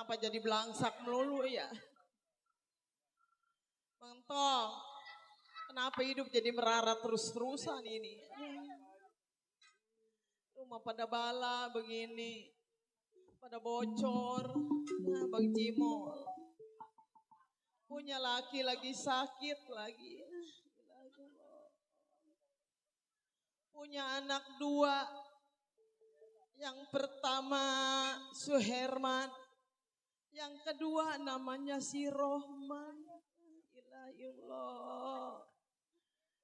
Kenapa jadi belangsak melulu ya? Bang Tong, kenapa hidup jadi merarat terus-terusan ini? Rumah pada bala begini, pada bocor. Nah, Bang Jimol, punya laki lagi sakit lagi. Punya anak dua, yang pertama Suherman, yang kedua namanya si Rohman. Ilahiullah.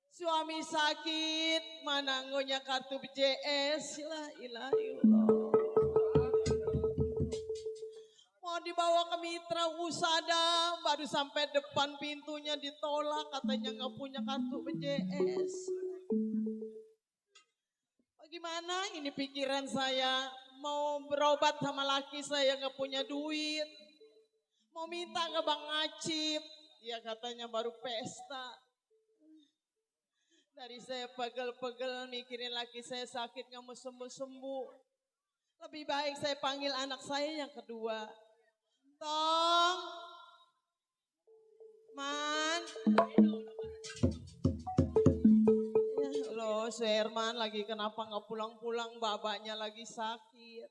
Suami sakit, mana ngonya kartu BPJS. Ilahiullah. Mau dibawa ke mitra usada, baru sampai depan pintunya ditolak, katanya nggak punya kartu BPJS. Bagaimana ini pikiran saya, mau berobat sama laki saya nggak punya duit, mau minta ke Bang Acip, dia katanya baru pesta. Dari saya pegel-pegel mikirin laki saya sakit nggak mau sembuh-sembuh. Lebih baik saya panggil anak saya yang kedua. Tong, Man. Ya loh, Suherman lagi kenapa nggak pulang-pulang, babanya lagi sakit.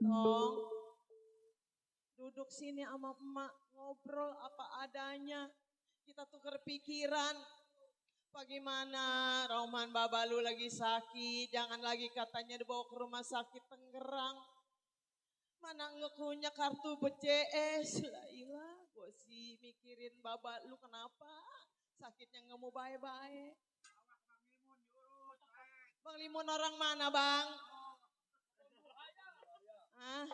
Tong, duduk sini sama emak, ngobrol apa adanya. Kita tukar pikiran. Bagaimana Rohman Babalu lagi sakit, jangan lagi katanya dibawa ke rumah sakit Tangerang. Mana punya kartu BPJS, lah ilah, gue sih mikirin Babalu kenapa sakitnya nggak mau baik-baik. Bang Limun orang mana bang? Hah?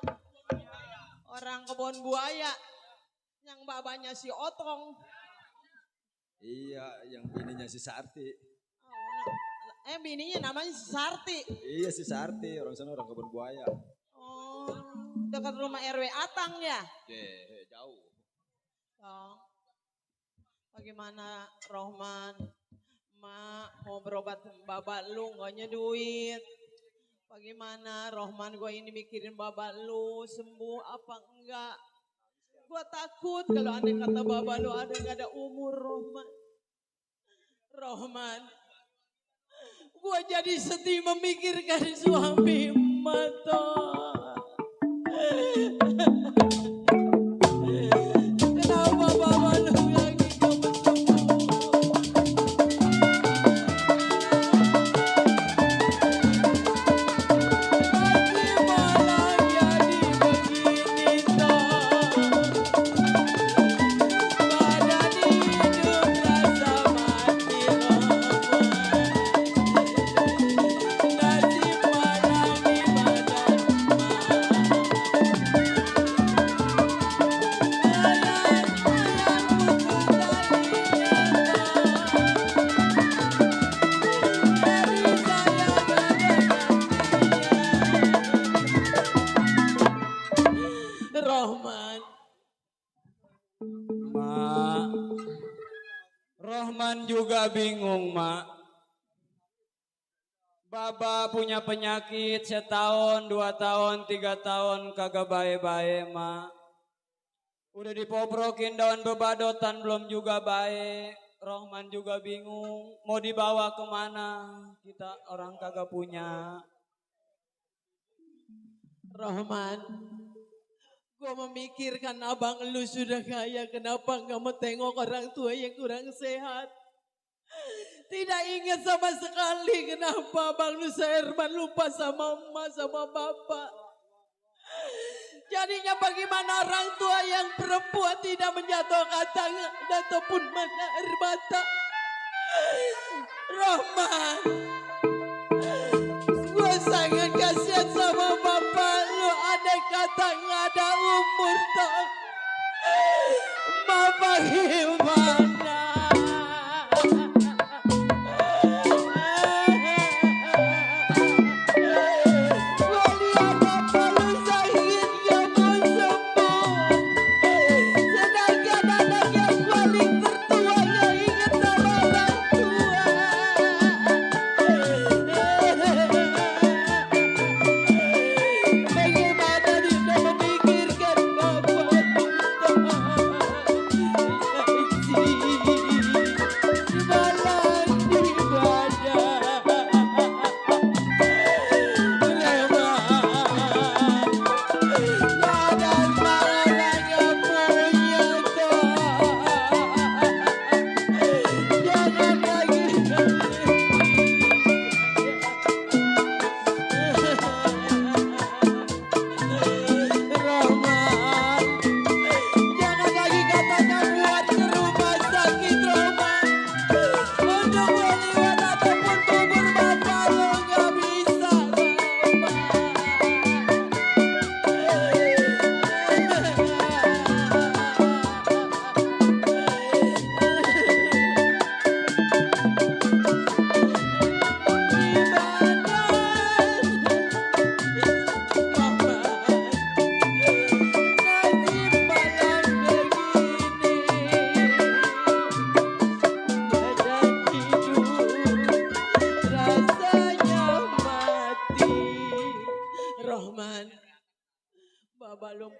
Orang Kebon Buaya, yang babanya si Otong. Iya, yang bininya si Sarti. Bininya namanya si Sarti. Iya si Sarti, orang sana orang Kebun Buaya. Oh, dekat rumah RW Atang ya? Jauh. Oh. Bagaimana Rohman? Mak mau berobat bapak lu gaknya duit. Bagaimana Rohman, gue ini mikirin bapak lu sembuh apa enggak. Gue takut kalau andai kata bapak lu ada gak ada umur Rohman. Rohman, gue jadi sedih memikirkan suami mata. Kenapa bapak lu lagi gak sembuh? Rohman. Mak, Rohman juga bingung, Mak. Baba punya penyakit setahun, 2 tahun, 3 tahun kagak baik-baik, Mak. Udah dipobrokin daun bebadotan belum juga baik. Rohman juga bingung mau dibawa kemana, kita orang kagak punya. Rohman, gue memikirkan abang lu sudah kaya, kenapa gak mau tengok orang tua yang kurang sehat. Tidak ingat sama sekali kenapa abang lu Suherman lupa sama emak sama bapak. Jadinya bagaimana orang tua yang perempuan tidak menjatuhkan tangan ataupun mana air mata. Rohman, gue sangat kasihan sama bapak lu, andai kata gak ada umur toh. Bapak gimana? Gue lihat bapak lu sakit gak mau sembuh. Sedangkan anak yang paling tertua gak ingat sama orang tua. Bagaimana dia memikirkan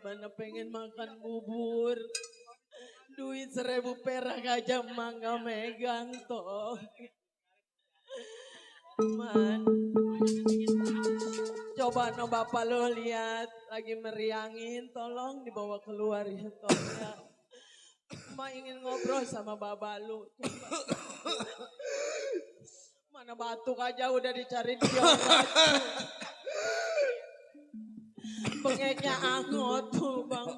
Mana pengen makan bubur. Duit 1.000 perak aja mangga megang toh. Man. Coba no bapak lo lihat lagi meriangin, tolong dibawa keluar ya toh ya. Ma ingin ngobrol sama bapak lu. Coba. Mana batuk aja udah dicari dia. Bengeknya angot tuh bang.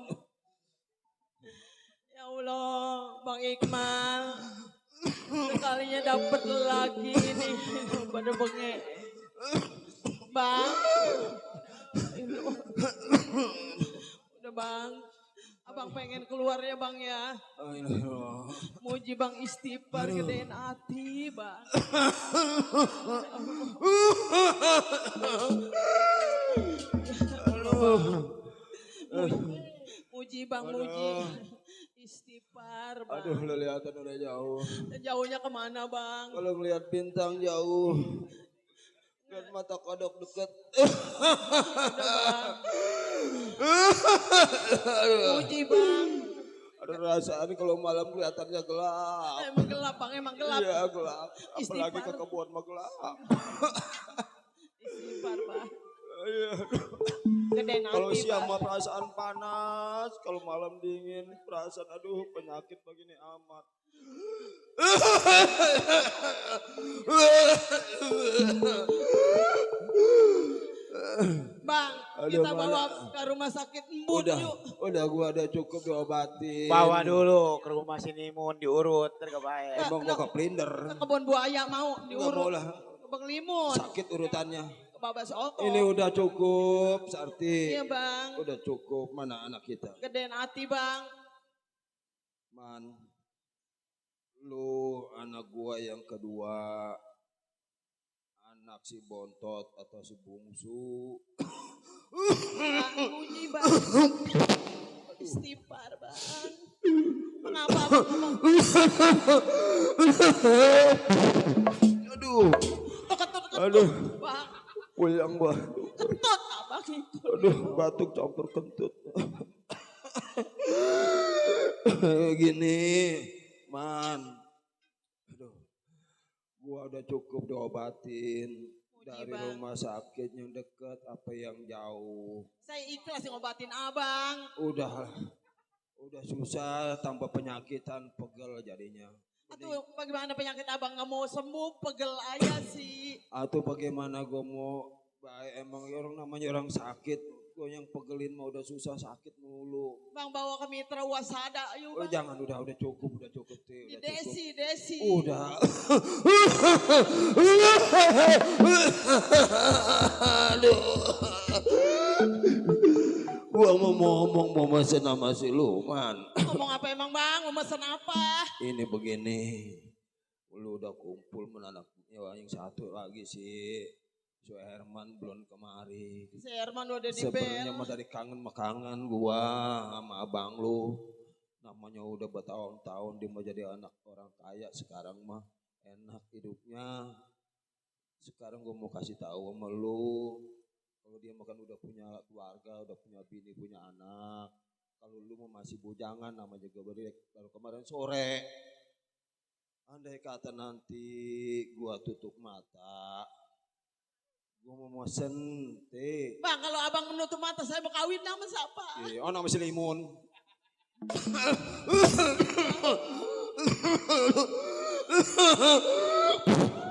Ya Allah, Bang Iqmal. Sekalinya dapet lagi nih pada bengek. Bang. Udah bang. Abang pengen keluar ya bang ya. Muji bang istighfar gedein hati bang. Muji bang muji. Istighfar bang. Aduh, lo lihatan udah jauh. Jauhnya kemana bang? Kalau ngeliat bintang jauh. Dan mata kodok deket. Muji bang. Ada rasaan kalau malam kelihatannya gelap. Emang gelap bang, emang gelap. Iya gelap. Apalagi Istighfar. ke kebun mah gelap. Istighfar bang. Iya. Gedein Kalau hati siang bang. mah perasaan panas, kalau malam dingin perasaan aduh penyakit begini amat. Bang, Aduh, kita mana? bawa ke rumah sakit Embut yuk. Udah gua ada cukup diobatin. Bawa dulu ke rumah sini mun diurut terkebaik. Emang gua ke Plinder. Ke kebun buaya mau Nggak mau diurut. lah. Ke Bang Limun. Sakit urutannya. Ke Babas Oto. Ini udah cukup, Sarti. Iya bang. Udah cukup, mana anak kita? Gedein hati bang. Man, lu anak gua yang kedua. Anak si bontot atau si bungsu. Bang, muji bang. Istighfar bang. Kenapa bang ngomong? Aduh, Ketut. Aduh. Bang, puyeng gua. ketut abang itu. Aduh, batuk campur kentut. Gini, man. Aduh, gua udah cukup diobatin dari Bang. rumah sakit yang dekat apa yang jauh. Saya ikhlas ngobatin abang. Udah susah tambah penyakitan pegel jadinya. Aduh, bagaimana penyakit abang nggak mau sembuh, pegel aja sih. Atau bagaimana gua mau baik emang orang namanya orang sakit. Gua yang pegelin mah udah susah sakit mulu. Bang bawa ke Mitra Wasada, ayo Oh, bang. jangan udah cukup Teh. Di Udah cukup. Desi. Udah. Aduh. Gua mau ngomong mau mesen sama si Luman. Ngomong apa emang bang, mau mesen apa? Ini begini. Lu udah kumpul menanaknya yang satu lagi si Herman belum kemari. Si Herman udah di Sebenarnya bel. mah dari kangen gua sama abang lu. Namanya udah bertahun-tahun dia mau jadi anak orang kaya, sekarang mah enak hidupnya. Sekarang gua mau kasih tahu sama lu. Kalau dia makan udah punya keluarga, udah punya bini, punya anak. Kalau lu mau masih bujangan namanya juga baru kemarin sore. Andai kata nanti gua tutup mata, gua mau mesen teh. Bang kalau abang menutup mata saya mau kawin nama siapa? Oh nama si Limun.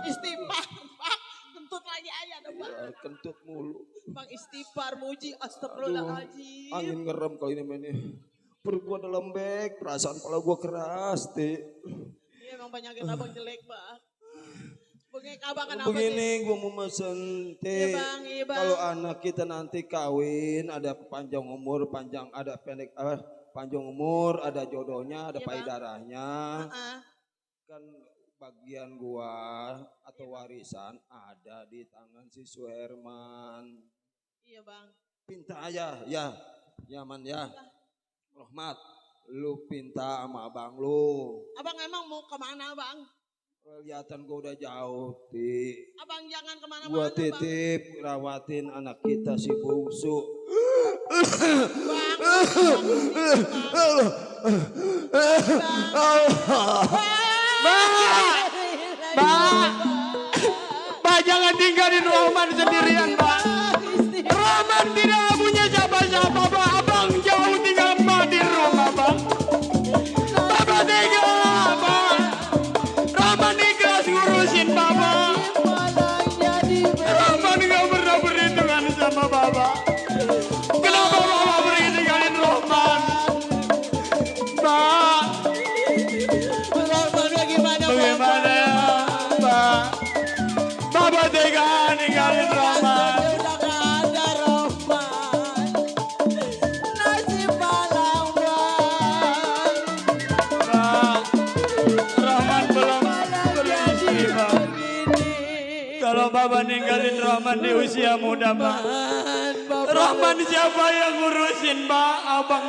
Istighfar bang, kentut lagi ayah dong bang. Ya, kentut mulu. Bang istighfar muji astagfirullahaladzim. Angin ngerem kali ini mainnya. Perut gua ada lembek, perasaan kepala gua keras teh. Iya emang penyakit abang jelek bang. Bengek abang kenapa sih? Begini gua mau mesen teh. Iya bang, iya bang. Kalau anak kita nanti kawin, ada panjang umur, ada pendek, panjang umur, ada jodohnya, ada Iya, Bang. payudarahnya. Ah, Kan bagian gua atau warisan ada di tangan si Suherman. iya bang. Pinta aja, ya man ya. Rahmat, lu pinta sama abang lu. Abang emang mau kemana bang? Kelihatan gua udah jauh, Ti. Abang jangan kemana-mana Gua bang. titip rawatin anak kita si bungsu. Mbak jangan tinggalin Roman sendirian, Mbak. Roman tidak punya siapa-siapa, Mbak. Abang jauh tinggal Mbak di rumah, Bang. Bapak tega, Mbak. Roman ikhlas ngurusin Bapak. Roman gak pernah berhitungan sama Bapak. Kenapa Bapak pergi tinggalin Roman? Mbak. Bagaimana ya, Mbak? Bapak tega ninggalin Roman. Roman belum beristri, Bang. Kalau Bapak ninggalin Roman di usia muda, Mbak. Roman siapa yang ngurusin, Mbak? Abang.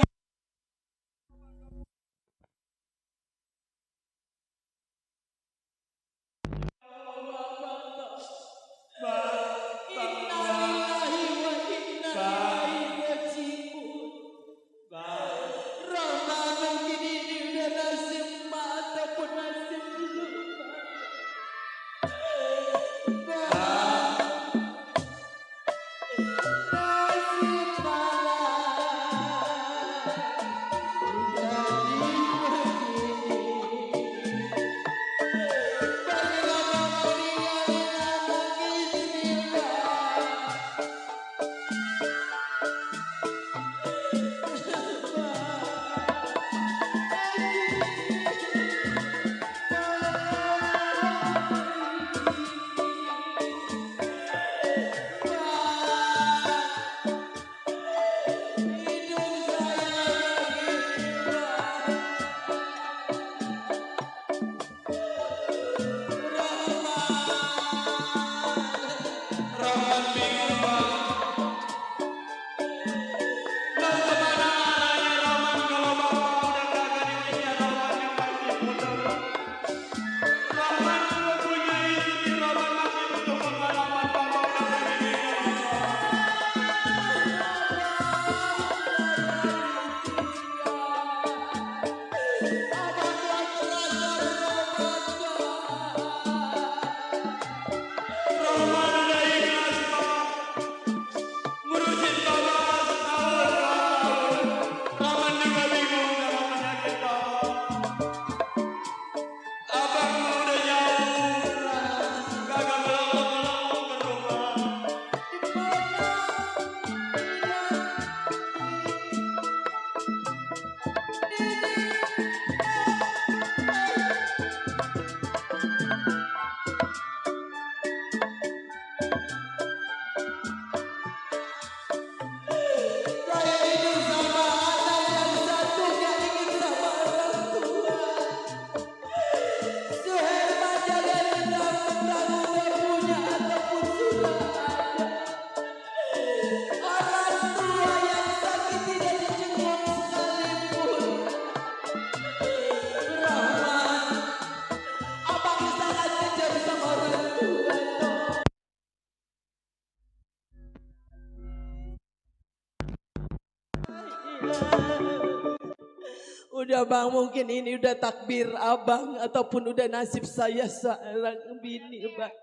Udah bang, mungkin ini udah takbir abang ataupun udah nasib saya seorang bini bang.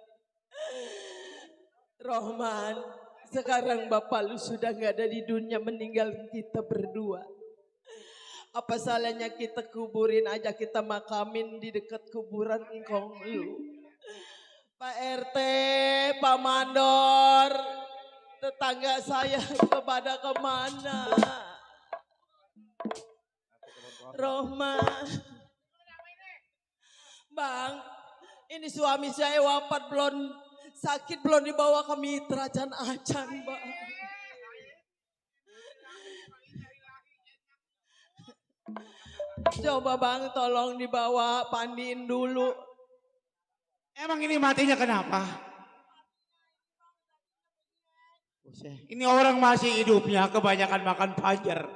Rohman, sekarang bapak lu sudah gak ada di dunia, meninggal kita berdua. Apa salahnya kita kuburin aja, kita makamin di dekat kuburan engkong lu. Pak RT, Pak Mandor, tetangga saya kepada kemana? Rohman. Bang, ini suami saya wafat, belum sakit, belum dibawa ke Mitra Can Acan, bang. Coba bang, tolong dibawa, pandiin dulu. Emang ini matinya kenapa? Ini orang masih hidupnya kebanyakan makan pajar.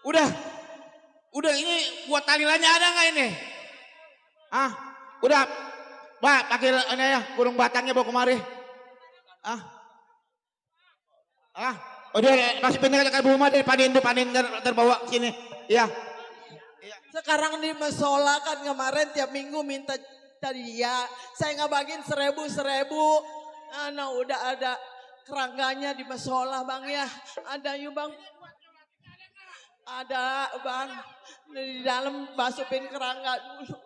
Udah ini buat talilannya ada nggak ini? Ah, udah, Mbak, pakai ini ya, burung batangnya bawa kemari. Ah, Ah, udah masih pindah ke rumah dari panen terbawa ke sini. Iya. Sekarang di musola kan kemarin tiap minggu minta tadi ya. Saya ngabagiin 1.000. Nah udah ada kerangganya di musola bang ya. Ada yuk bang. Ada bang. Di dalam masukin kerangga dulu.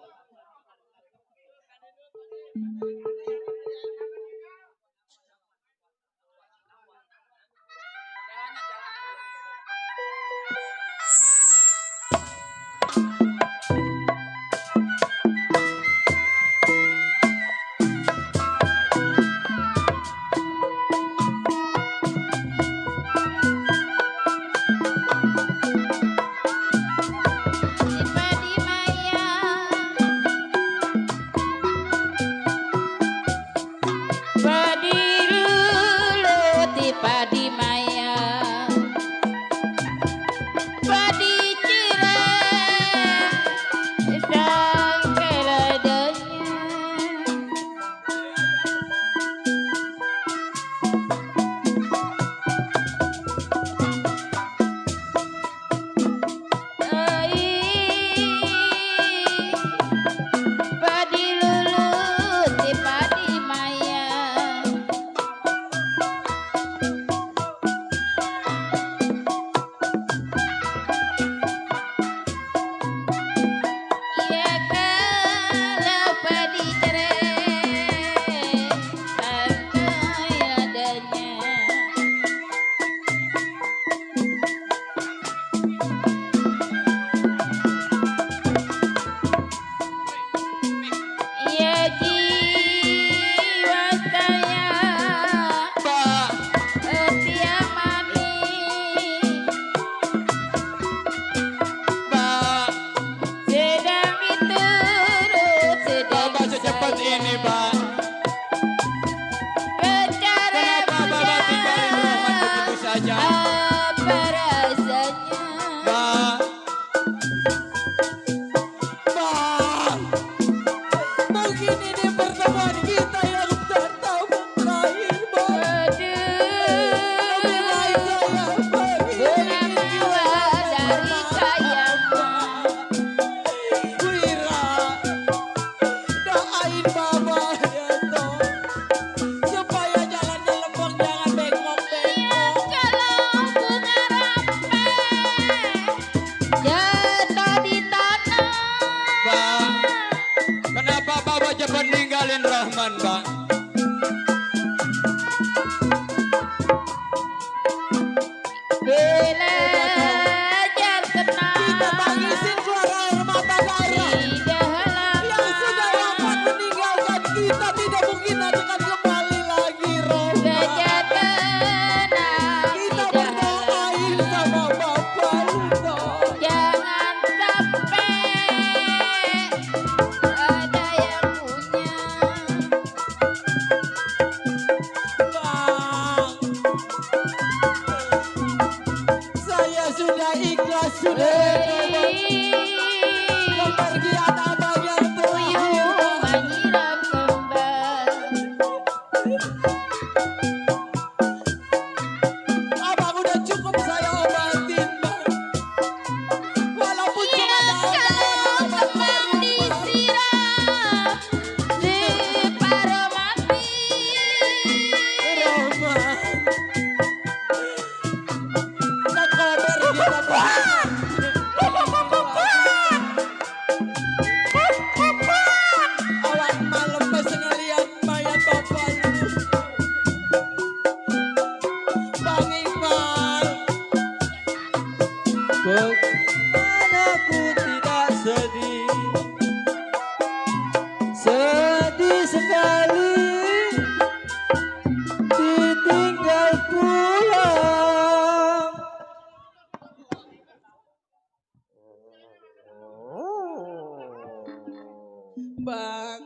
Bang,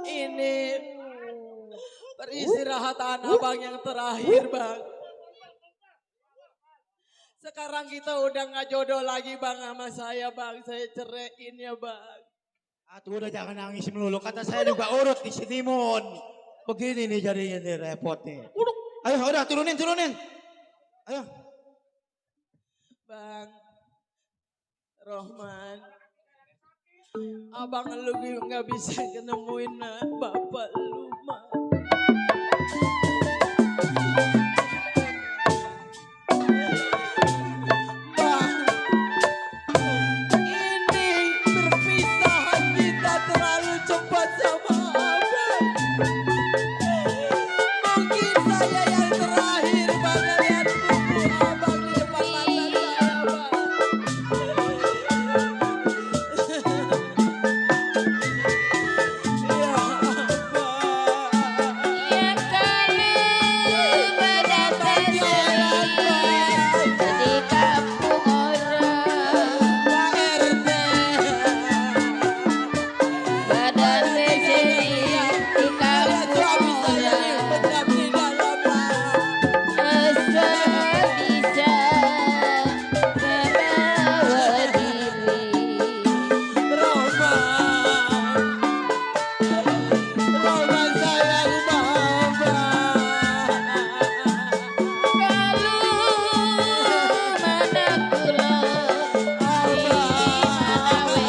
ini peristirahatan abang yang terakhir bang. Sekarang kita udah nggak jodoh lagi bang sama saya bang. Saya ceraiin ya bang. Atuh udah jangan nangis melulu. Kata saya juga urut di sini Mon. Begini nih jadinya nih repot nih. Ayo udah turunin. Ayo. Bang Rohman, abang lu nggak bisa kenemuin bapak lu mah. Bang, ini perpisahan kita terlalu cepat sama abang. Mungkin saya yang terakhir bang lihat buku abang di depan mata saya bang. Ya abang. Ya kalau badan Jalan bang. di kampung orang, Pak RT. badan sendiri di Saya kampung suami saya orang, dipendam di dalam bang. asal bisa membawa diri. Roman sayang mama. Kalau mana kula di mana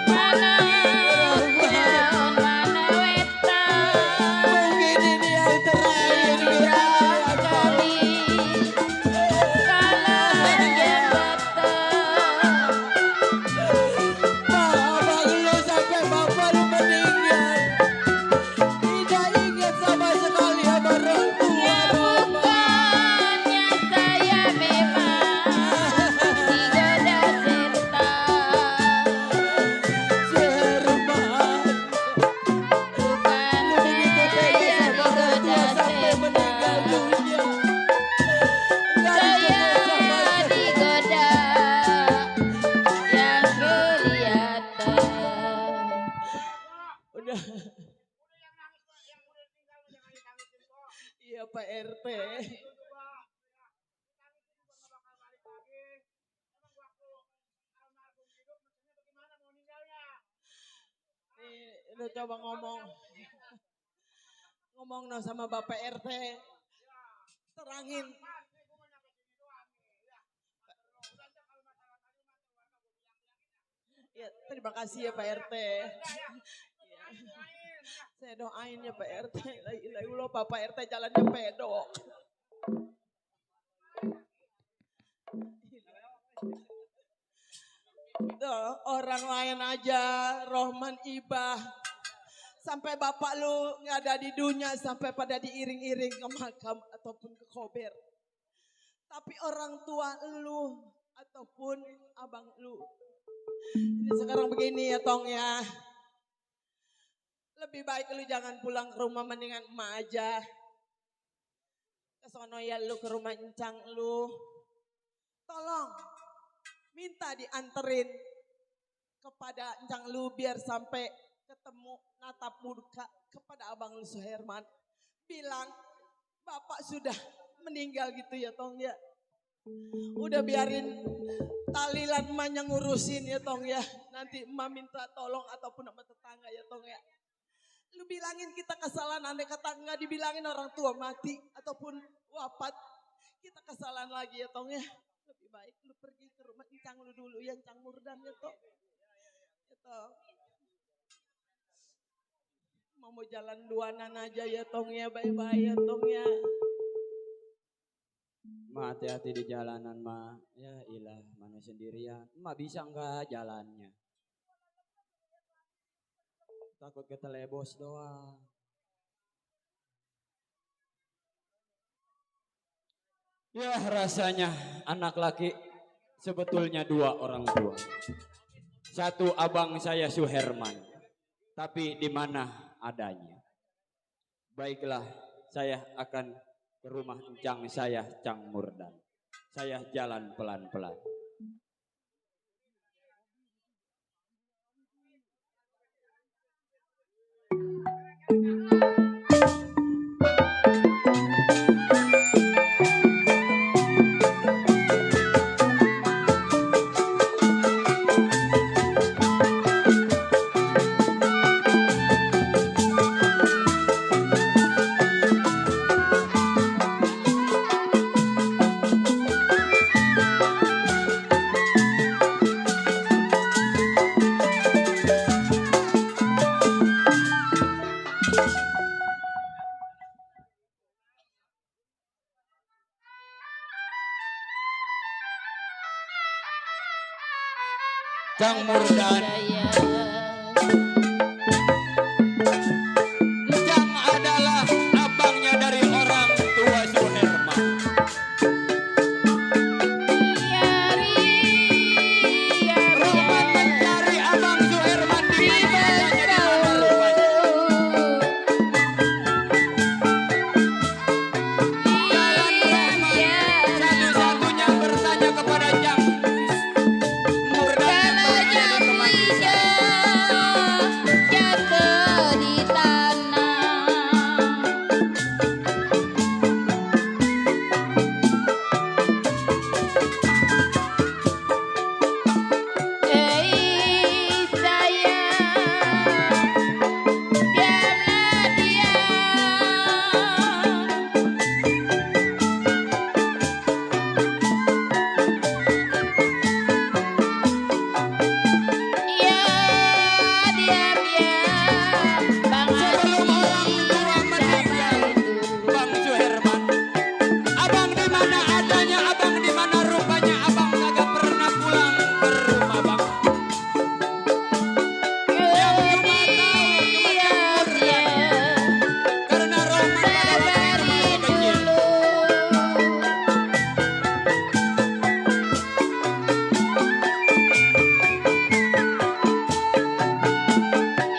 mana kulon mana wetan. Mungkin ini yang terakhir Berapa kali kalah jabatan, abang lu sampai bapak lu meninggal. Tidak ingat sama sekali sama orang tua ya Roman. bukannya saya memang digoda setan, Jerman. bukan Lu begitu tega saya sama orang tua digoda sampai meninggal setan, dunia. Nggak saya dikenal sama sekali. digoda yang kelihatan. Udah. Iya Pak RT. Nih, lu coba ngomong no sama Bapak RT. Terangin. Ya, terima kasih ya Pak RT. Ya. Saya doain ya Pak RT. La ilaha illallah, Bapak RT jalannya pedok. Tuh, orang lain aja, Rohman Ibah. Sampai bapak lu nggak ada di dunia, sampai pada diiring-iring ke makam ataupun ke kober. Tapi orang tua lu ataupun abang lu. Ini sekarang begini ya Tong ya. Lebih baik lu jangan pulang ke rumah, mendingan emak aja. Kesono ya lu ke rumah encang lu. Tolong minta dianterin kepada encang lu biar sampai ketemu natap muka kepada abang lu Suherman. Bilang bapak sudah meninggal gitu ya Tong ya. Udah biarin talilan emaknya ngurusin ya Tong ya. Nanti emak minta tolong ataupun sama tetangga ya Tong ya. Lu bilangin kita kesalahan, andai kata nggak dibilangin orang tua mati ataupun wafat, kita kesalahan lagi ya Tong ya. Lebih baik lu pergi ke rumah encang lu dulu ya, encang Murdan ya Tong. Ya Tong. Mau jalan duanan aja ya Tong ya, bye-bye ya Tong ya. Ma hati-hati di jalanan ma. Ya ilah mana sendirian. Ma bisa enggak jalannya? Takut ketelebos doang. Ya rasanya anak laki sebetulnya dua orang tua. Satu abang saya Suherman. Tapi di mana adanya. Baiklah saya akan ke rumah encang saya Cang Murdan. Saya jalan pelan-pelan. Cang Murdan. Cang adalah abangnya dari orang tua Suherman. Roman mencari abang Suherman di mana adanya, di mana rupanya. Jalan Roman satu-satunya bertanya kepada Cang Murdan yang berada di Kemanggisan. Jatuh di tanah. Sayang, diamlah diam. Ya diam ya, Bang Sebelum Haji, orang tua meninggal, Bang Suherman, abang di mana adanya, abang di mana rupanya, abang kagak pernah pulang ke rumah bang. Yang cuma tahu cuma Cang Murdan, karena Roman pada waktu itu masih kecil.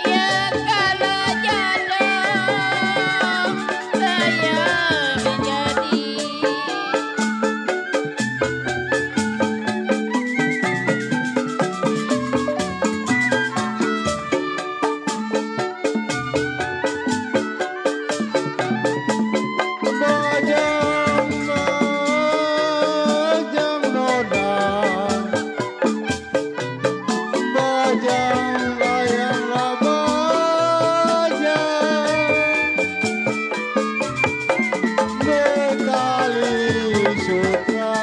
Ya kalau jodoh saya menjadi. Bajang bajang noda, bajang layanglah bajang, bekali sutra.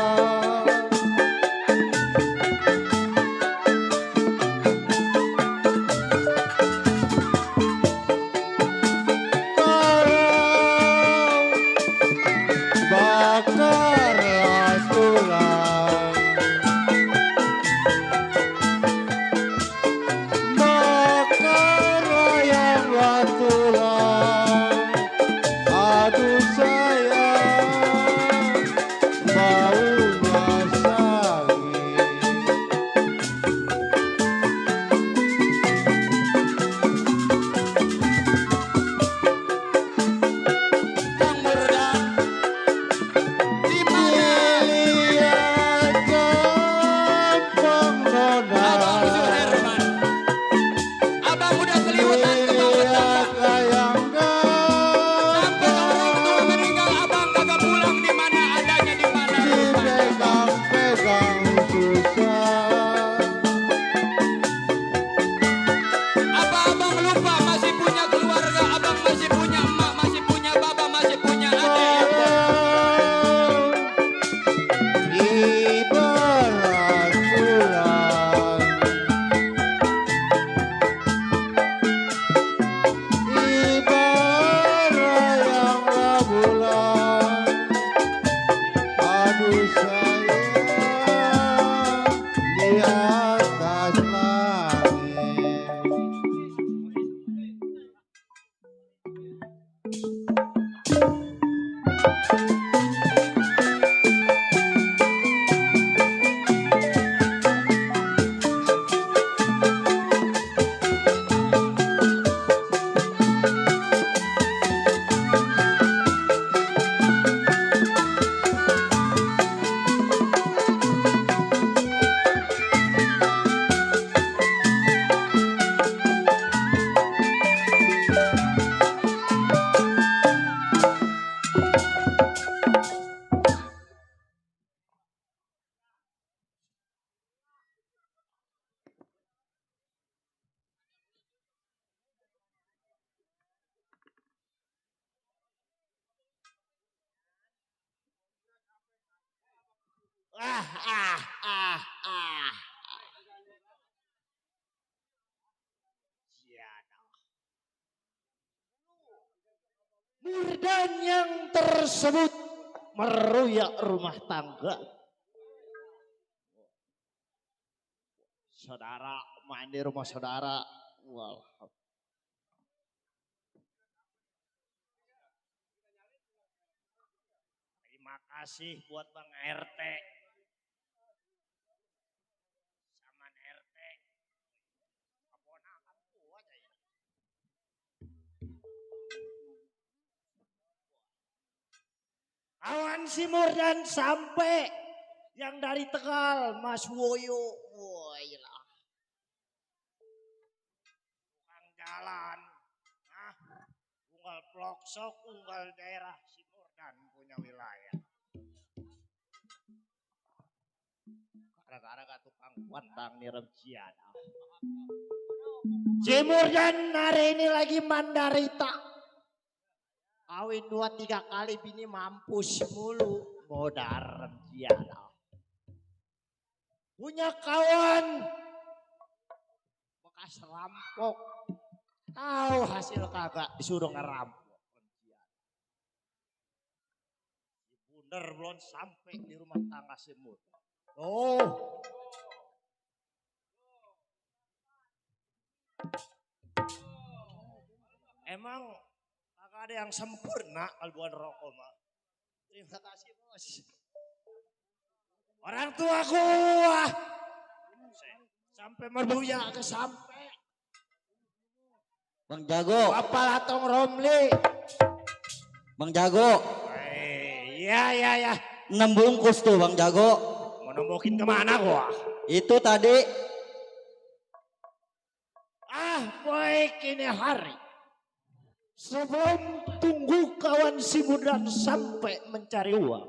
Bakarlah tulang, bakarlah yang tulang. Aduh sayang, baunya sangit. Cang Murdan, di mana Lihat kampung noda, abang Suherman? Abang udah keliwatan ke bawah tangga. lihat layang Sampai orang tua meninggal, abang kagak pulang di mana adanya, di mana rupanya. dipegang-pegang susah. Apa abang lupa masih punya keluarga, abang masih punya emak, masih punya baba, masih punya adik. Ibarat bulan, ibarat yang bulan. Aduh sayang, di atas langit. Murdan yang tersebut meruyak rumah tangga. Saudara, main di rumah saudara. Wah. Terima kasih buat Bang RT. Sama RT. Keponakan gua aja ya. Kawan si Murdan sampai yang dari Tegal, Mas Woyo. Wah, iyalah. Tukang jalan. Nah, unggal Ploksok, unggal daerah si Murdan punya wilayah. Gara-gara tukang wandang nih remcian. Si Murdan hari ini lagi mandarita. Kawin 2-3 kali bini mampus mulu. Modar remcian. Punya kawan bekas rampok. Tahu hasil kagak disuruh ngerampok. Si Bunder belum sampai di rumah tangga semut. Oh. Emang kagak ada yang sempurna kalau bukan rokok mah. Terima kasih bos. Orang tua gua sampai merbuya ke sampai. Bang Jago. Apa latong Romli? Bang Jago. Iya. 6 bungkus tuh Bang Jago. Mau nembokin kemana gua? Itu tadi. Baik ini hari. Sebelum tunggu kawan si Murdan sampai mencari uang.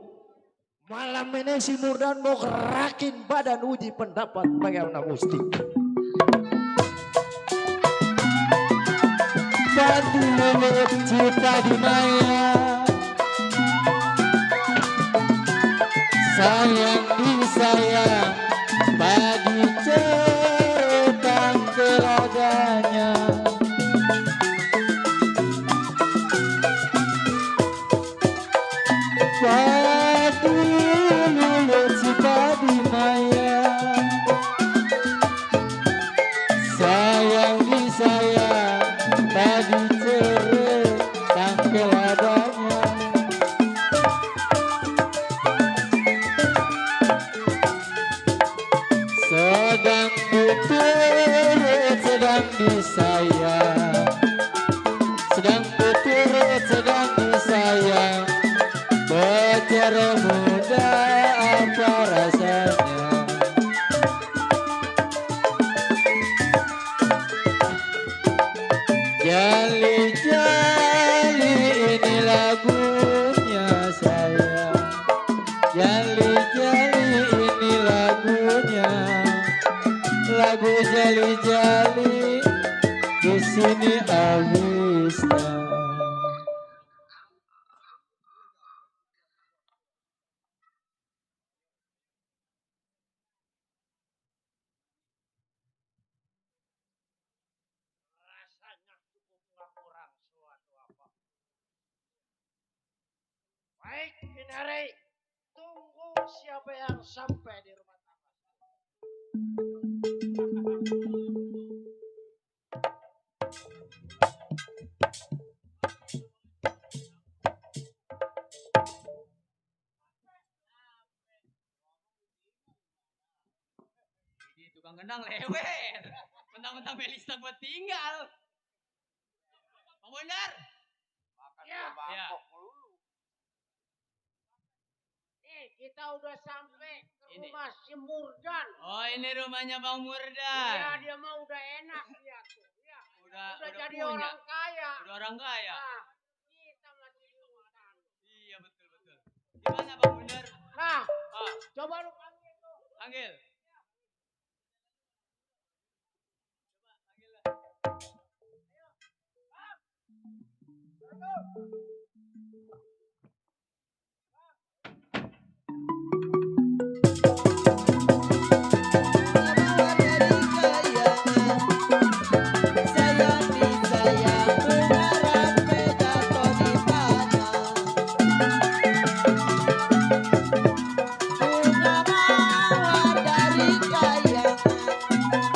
Malam ini si Murdan mau gerakin badan uji pendapat bagaimana mesti. Batu lelut cinta di maya. Sayang disayang. Pagi ceretan telaganya. Batu lelut cinta di maya. Sayang disayang. Pagi ceretan telaganya. Sedang diturut, sedang disayang. Sedang diturut, sedang disayang. Bicara muda apa rasanya? Jali-jali ini lagunya sayang. Jali-jali ini lagunya. Lagu jali-jali di sini habisnya. Rasanya cukup nggak kurang suatu apa. Baik ini hari. Tunggu siapa yang sampai di rumah tangga. Ini tukang gendang lewer. Mentang-mentang Melista buat tinggal. Bang Bundar. Ya. Ya. Kita udah sampai ke Ini. rumah si Murdan. Oh ini rumahnya Bang Murdan. Ya dia mah udah enak dia tuh. Ya. Udah Jadi punya. orang kaya. Udah orang kaya. Nah, kita masih di hutan. Iya betul. Gimana Bang Bundar? Nah, Ah, coba lu panggil tuh. panggil. Bunga mawar dari kayangan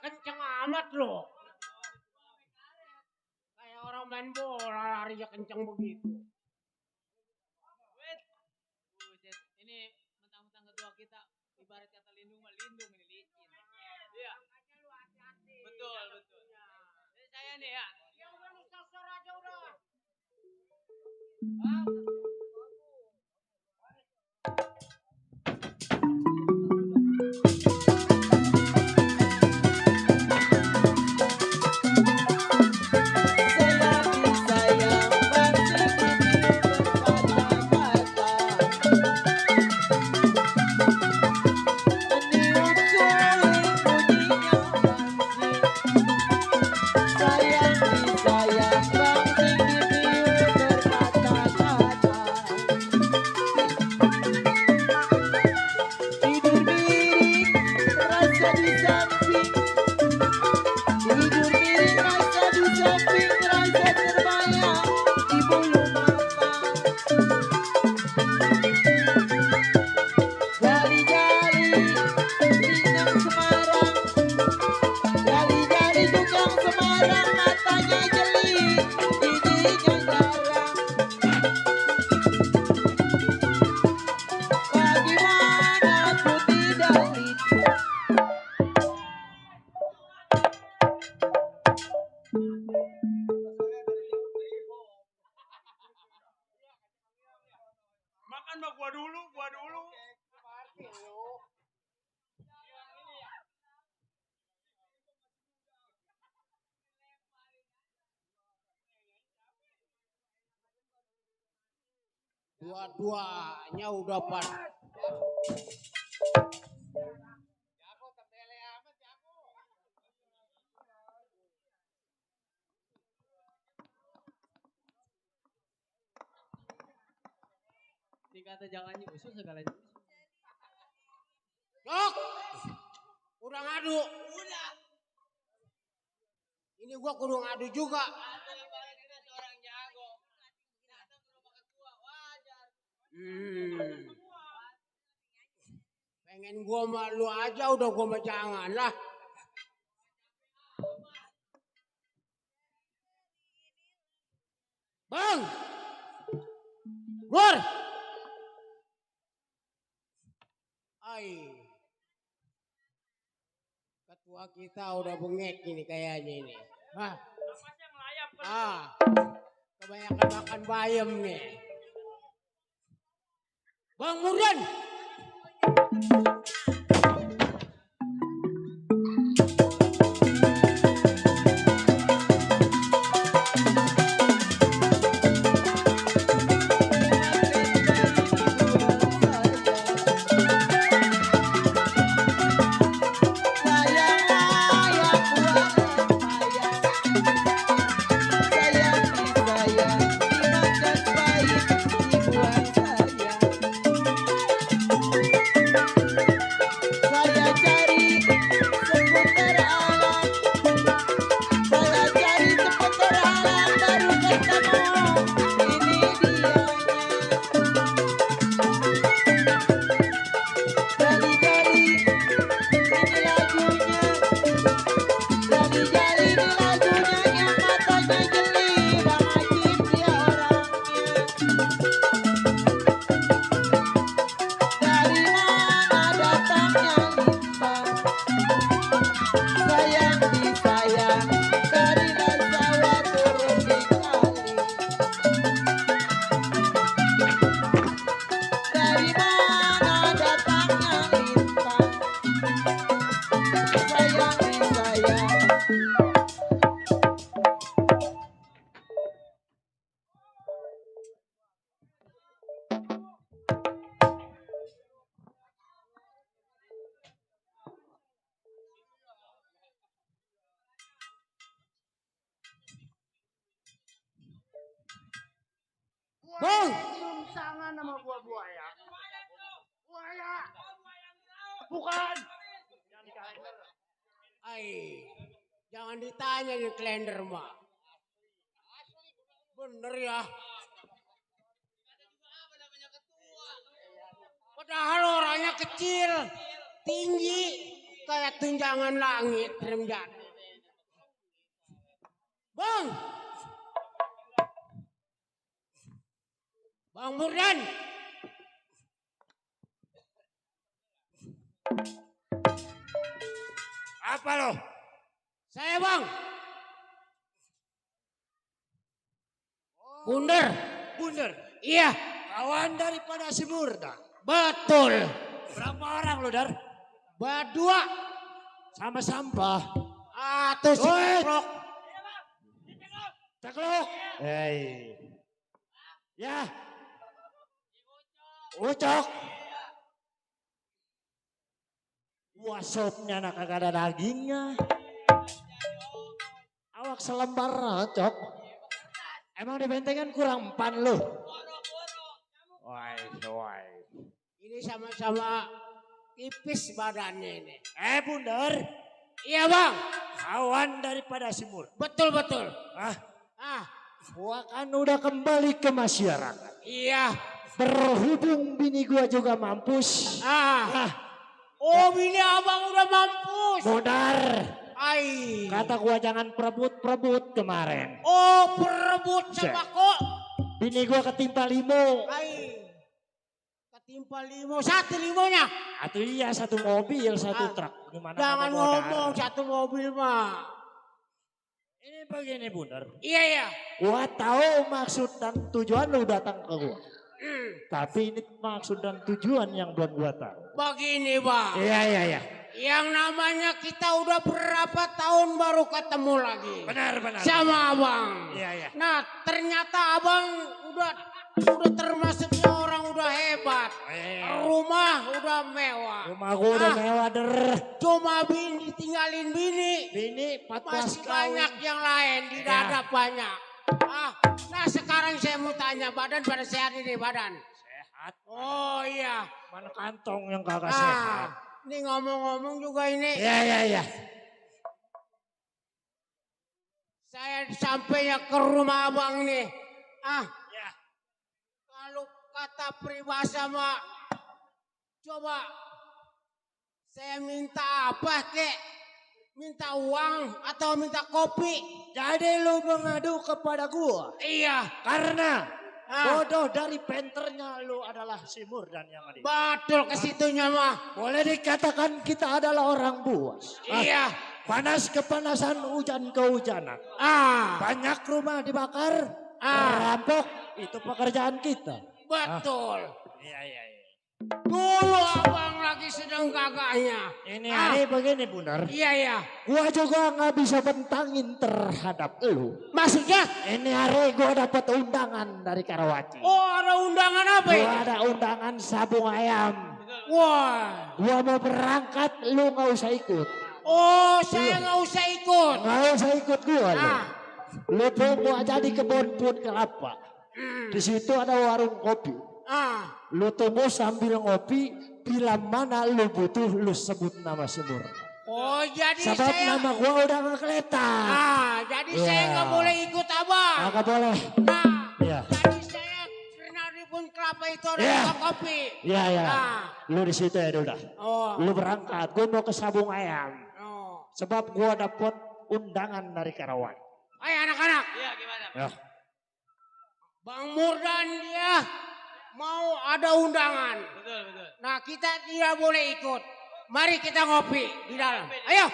kenceng amat loh. Kayak orang main bola larinya kenceng begitu. Buset, ini mentang-mentang ketua kita ibarat kata lindung ini licin. Iya. Betul. Jadi saya nih ya. Ya udah lu sosor aja udah. Makan mah gua dulu. Dua-duanya udah pas. Dikata jangan nyusul segala nyusul. Yok! Udah ngadu. Udah. Ini gua kudu ngadu juga. Seorang jago. Pengen gua malu aja udah gua mah jangan lah. Bang! Luar! Ai. Ketua kita udah bengek ini kayaknya ini. Hah? Kebanyakan makan bayam nih. Bang Murdan! Bang! Cium tangan sama gua buaya. Buaya. Bukan. Jangan dikalahin dulu. Ai, jangan ditanya nih klender mah. Bener ya. Padahal orangnya kecil, tinggi, kayak tunjangan langit remjat. Bang. Bang Murdan. Apa lo? Saya bang. Bundar. Bundar, Iya. kawan daripada si Murdan. Betul. Berapa orang lo, Dar? Berdua. Sama sampah. Tuh si Woi. Ceklok. Ceklok. Hei. Ya. Ucok. Wah, sopnya nak kagak ada dagingnya. Awak selembar cok. Emang di bentengan kurang empan lo. Woi. Ini sama-sama tipis badannya ini. Bundar. Iya bang. Kawan daripada si Mur. Betul. Gua kan udah kembali ke masyarakat. Iya. Berhubung bini gua juga mampus. Oh bini abang udah mampus. Modar. Ai. Kata gua jangan perebut kemarin. Oh perebut sama kok. Bini gua ketimpa limo. Ai. Ketimpa limo. Satu limonya. Atau iya satu mobil, satu truk. Gimana Jangan kata Modar? ngomong satu mobil mah. Ini begini Bundar. Iya. Gua tahu maksud dan tujuan lu datang ke gua. Tapi ini maksud dan tujuan yang belum gua tahu. Begini bang. Iya. Yang namanya kita udah berapa tahun baru ketemu lagi. Benar. Sama abang. Iya. Nah ternyata abang udah termasuknya orang udah hebat. Rumah udah mewah. Rumah gua udah mewah der. Cuma bini tinggalin bini. Bini 14 Masih kawin. banyak yang lain di dada banyak. Nah sekarang saya mau tanya badan pada sehat ini badan. Sehat. Oh iya. Mana kantong yang kagak sehat. Ini ngomong-ngomong juga ini. Iya. Saya sampainya ke rumah abang nih. Ya. Kalau kata peribahasa mah, coba saya minta apa kek? Minta uang atau minta kopi? Jadi lu mengadu kepada gua. Iya. Karena bodoh dari penternya lu adalah si Murdan yang ada. Betul ke situnya mah. Boleh dikatakan kita adalah orang buas. Iya. Panas kepanasan, hujan kehujanan. Banyak rumah dibakar, rampok, itu pekerjaan kita. Betul. Iya. Dulu abang lagi sedang gagahnya. Ini hari begini Bundar. Iya. Gua juga nggak bisa bentangin terhadap lu. Maksudnya? Ini hari gua dapat undangan dari Karawaci. Oh ada undangan apa ya? Gua ada undangan sabung ayam. Wah. Gua mau berangkat, lu nggak usah ikut. Oh saya nggak usah ikut. Nggak usah ikut gua lu. Lu tunggu aja di kebun pun kelapa. Di situ ada warung kopi. Lu tunggu sambil ngopi, bila mana lu butuh lu sebut nama Semur. Oh jadi sebab saya. Nama gua udah nggak kelihatan. Jadi saya nggak boleh ikut abang. Nggak boleh. Jadi saya pernah di pun kelapa itu ada tukang kopi. Iya. Lu di situ ya udah. Lu berangkat, gua mau ke Sabung Ayam. Sebab gua dapet undangan dari Karawang. Ayo anak-anak. Iya gimana? Ya. Bang Murdan dia mau ada undangan. Betul. Nah kita tidak boleh ikut. Mari kita ngopi di dalam. Ayo.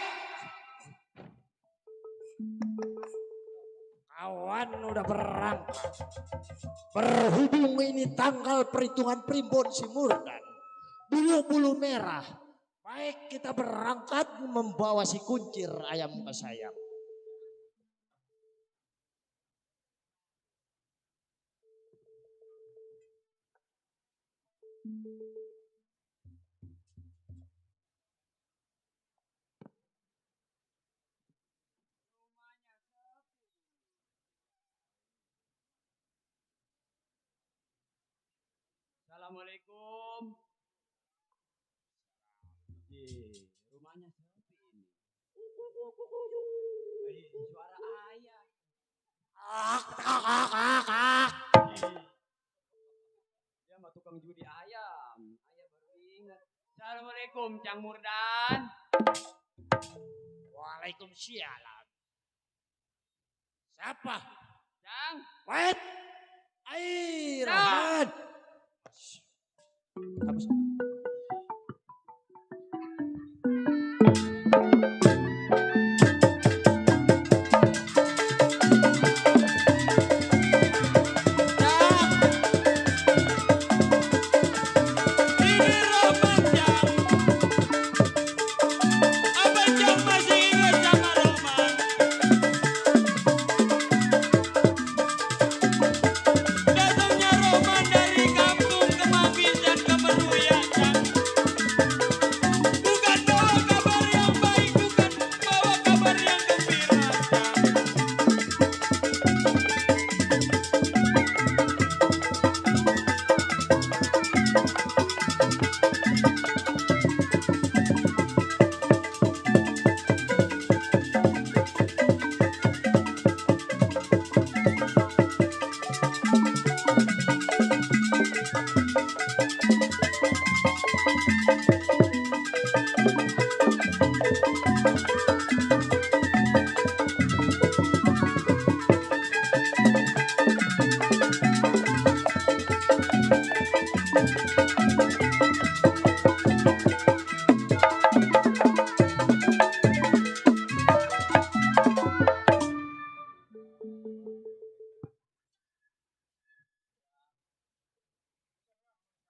Kawan udah berangkat. Berhubung ini tanggal perhitungan primbon si Murdan. Bulu-bulu merah. Baik kita berangkat membawa si kuncir ayam kesayang. Assalamualaikum. Rumahnya sepi ini. Suara ayah. Dia mah tukang judi ayam. Ayah baru ingat. Assalamualaikum Cang Murdan. Waalaikumsalam. Siapa? Cang. Wait. Ai, Rahman.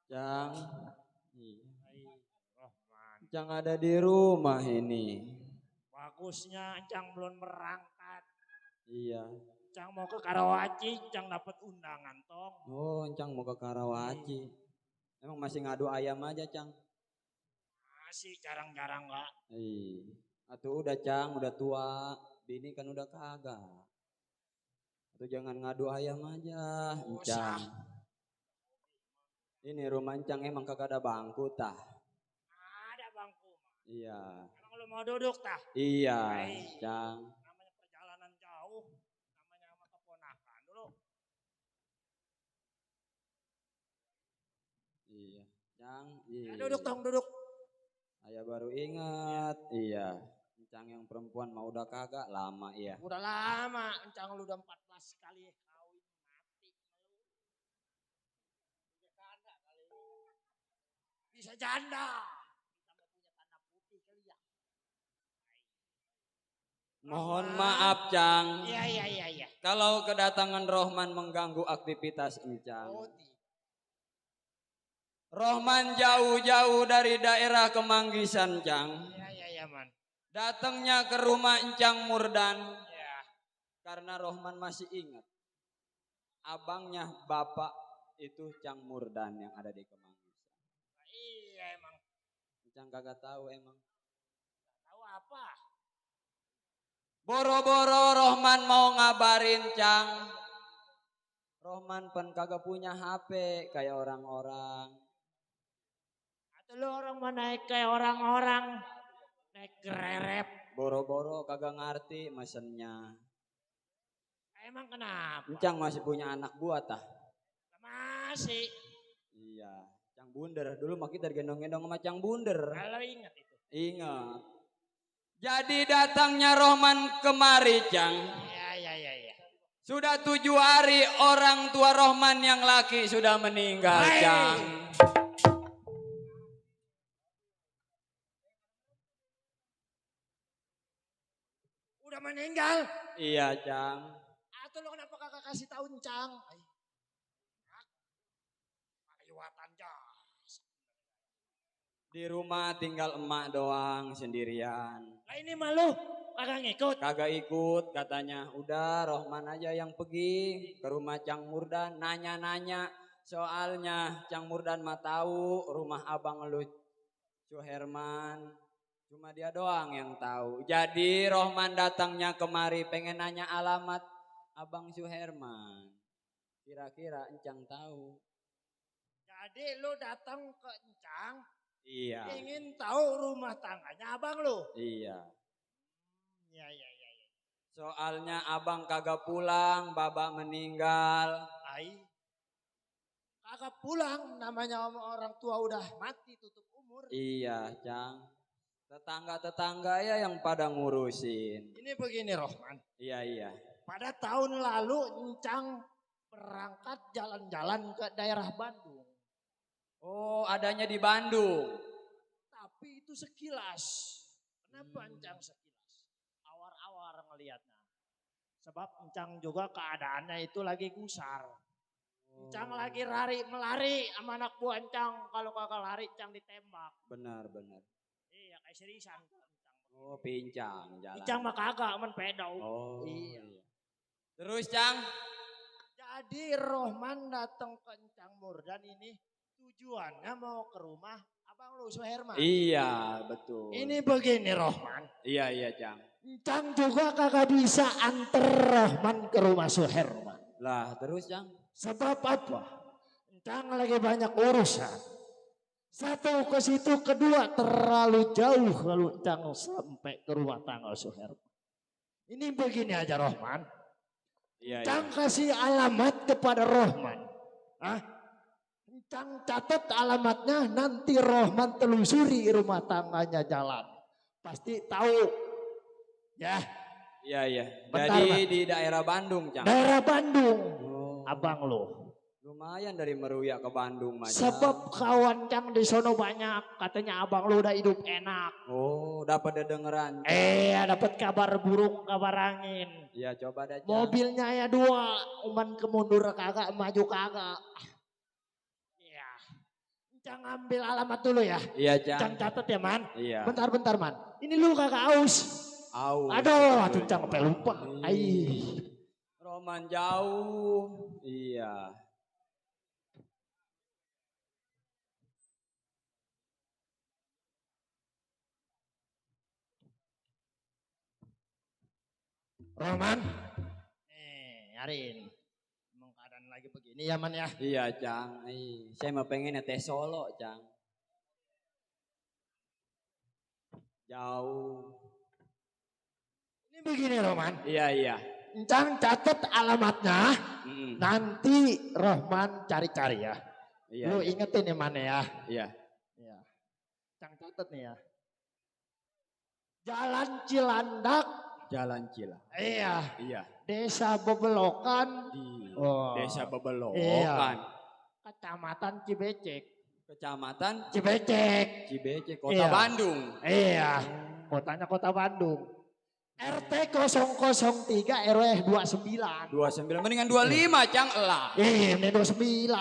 Cang. Cang ada di rumah ini. Bagusnya Encang belum berangkat. Iya. Encang mau ke Karawaci, Encang dapat undangan tong. Oh, Cang mau ke Karawaci. Emang masih ngadu ayam aja, Cang? Masih jarang-jarang enggak. Iya. Atuh udah, Cang, udah tua. Bini kan udah kagak. Atuh jangan ngadu ayam aja, Encang. Ini rumah Encang emang kagak ada bangku tah. Ada bangku. Iya. Emang lu mau duduk tah? Iya, Cang. Namanya perjalanan jauh. Namanya sama keponakan dulu. Iya, Cang. Iya. Ya, duduk tong, duduk. Ayah baru ingat. Iya. Encang yang perempuan mau udah kagak lama iya. Udah lama, Encang lu udah 14 kali kawin mati. Bisa janda. Kita mau punya tanda putih kali ya. Mohon maaf, Cang. Iya. Kalau kedatangan Rohman mengganggu aktivitas Encang. Rohman jauh-jauh dari daerah Kemanggisan, Cang. Iya, man. Datangnya ke rumah Encang Murdan. Ya. Karena Rohman masih ingat. Abangnya bapak itu Cang Murdan yang ada di Kemanggisan. Iya emang. Encang kagak tahu emang. Tahu apa? Boro-boro Rohman mau ngabarin, Cang. Rohman pen kagak punya HP kayak orang-orang. Atau lu orang mau naik kayak orang-orang. Naik gererep. Boro-boro kagak ngerti mesennya. Emang kenapa? Encang masih punya anak buah tah. Masih. Iya, Cang Bunder. Dulu mah kita gendong-gendong sama Cang Bunder. Kalau ingat itu. Ingat. Jadi datangnya Rohman kemari, Cang. Iya. Sudah 7 hari orang tua Rohman yang laki sudah meninggal, Cang. Udah meninggal? Iya, Cang. Atau lo kenapa kakak kasih tahu Encang? Ayuatan jas. Di rumah tinggal emak doang sendirian. Lah ini malu kagak ngikut. Kagak ikut katanya. Udah Rohman aja yang pergi ke rumah Cang Murdan. Nanya-nanya. Soalnya Cang Murdan mah tahu rumah abang lu Suherman. Cuma dia doang yang tahu. Jadi Rohman datangnya kemari pengen nanya alamat abang Suherman. Kira-kira Encang tahu. Jadi lu datang ke Encang. Iya. Ingin tahu rumah tangganya abang lu. Iya. Iya. Soalnya abang kagak pulang, baba meninggal. Kagak pulang, namanya orang tua udah mati tutup umur. Iya, Cang. Tetangga-tetangga ya yang pada ngurusin. Ini begini Rohman. Iya, iya. Pada tahun lalu Encang berangkat jalan-jalan ke daerah Bandung. Oh, adanya di Bandung. Tapi itu sekilas. Kenapa Encang sekilas? Awar-awar ngelihatnya. Sebab Encang juga keadaannya itu lagi gusar. Encang lagi melari sama anak buah Encang. Kalau kagak lari Encang ditembak. Benar, benar. Iya kayak seriusan. Oh, pincang jalan. Encang mah kagak men pedau. Oh, iya. Terus, Cang? Jadi Rohman datang ke Encang Murdan ini tujuannya mau ke rumah abang lu Suherman. Iya, betul. Ini begini Rohman. Iya, iya, Cang. Encang juga kagak bisa anter Rohman ke rumah Suherman. Lah, terus, Cang? Sebab apa? Encang lagi banyak urusan. Satu ke situ, kedua terlalu jauh kalau Encang sampai ke rumah tangga Suherman. Ini begini aja Rohman. Iya, Encang iya. kasih alamat kepada Rohman. Encang catat alamatnya, nanti Rohman telusuri rumah tangganya jalan. Pasti tahu. Ya. Iya, iya. Bentar, Jadi Mak. di daerah Bandung, Cang. Daerah Bandung. Oh, Abang lo. lumayan dari Meruya ke Bandung, Mas. Sebab kawan Cang di sono banyak. Katanya abang lo udah hidup enak. Oh, dapat dengeran. Dapat kabar burung, kabar angin. Iya, coba dah, Cang. Mobilnya ya 2, uman kemundur kagak, maju kagak. Iya. Encang ambil alamat dulu ya. Iya, Encang Cang. catat ya man. Iya. Bentar man. Ini lu kagak aus. Aus. Aduh, atuh Encang sampai lupa. Ai. Roman jauh. Iya. Roman. Arin. Emang keadaan lagi begini ya man ya. Iya, Cang. Saya mau pengen teh Solo, Cang. Jauh. Ini begini Roman. Iya, iya. Encang catat alamatnya. Mm. Nanti Rohman cari-cari ya. Iya, Lu iya. ingetin ya mana ya. Iya. Iya. Encang catat nih ya. Jalan Cilandak. Jalan Cila. Iya. Iya. Desa Bebelokan. Di Oh. Desa Bebelokan. Iya. Kecamatan Cibecek. Kecamatan Cibecek. Cibece, Kota Iya. Bandung. Iya. Kotanya Kota Bandung. RT 003 RW 29. 29 mendingan 25, Cang, elah. Ini 29.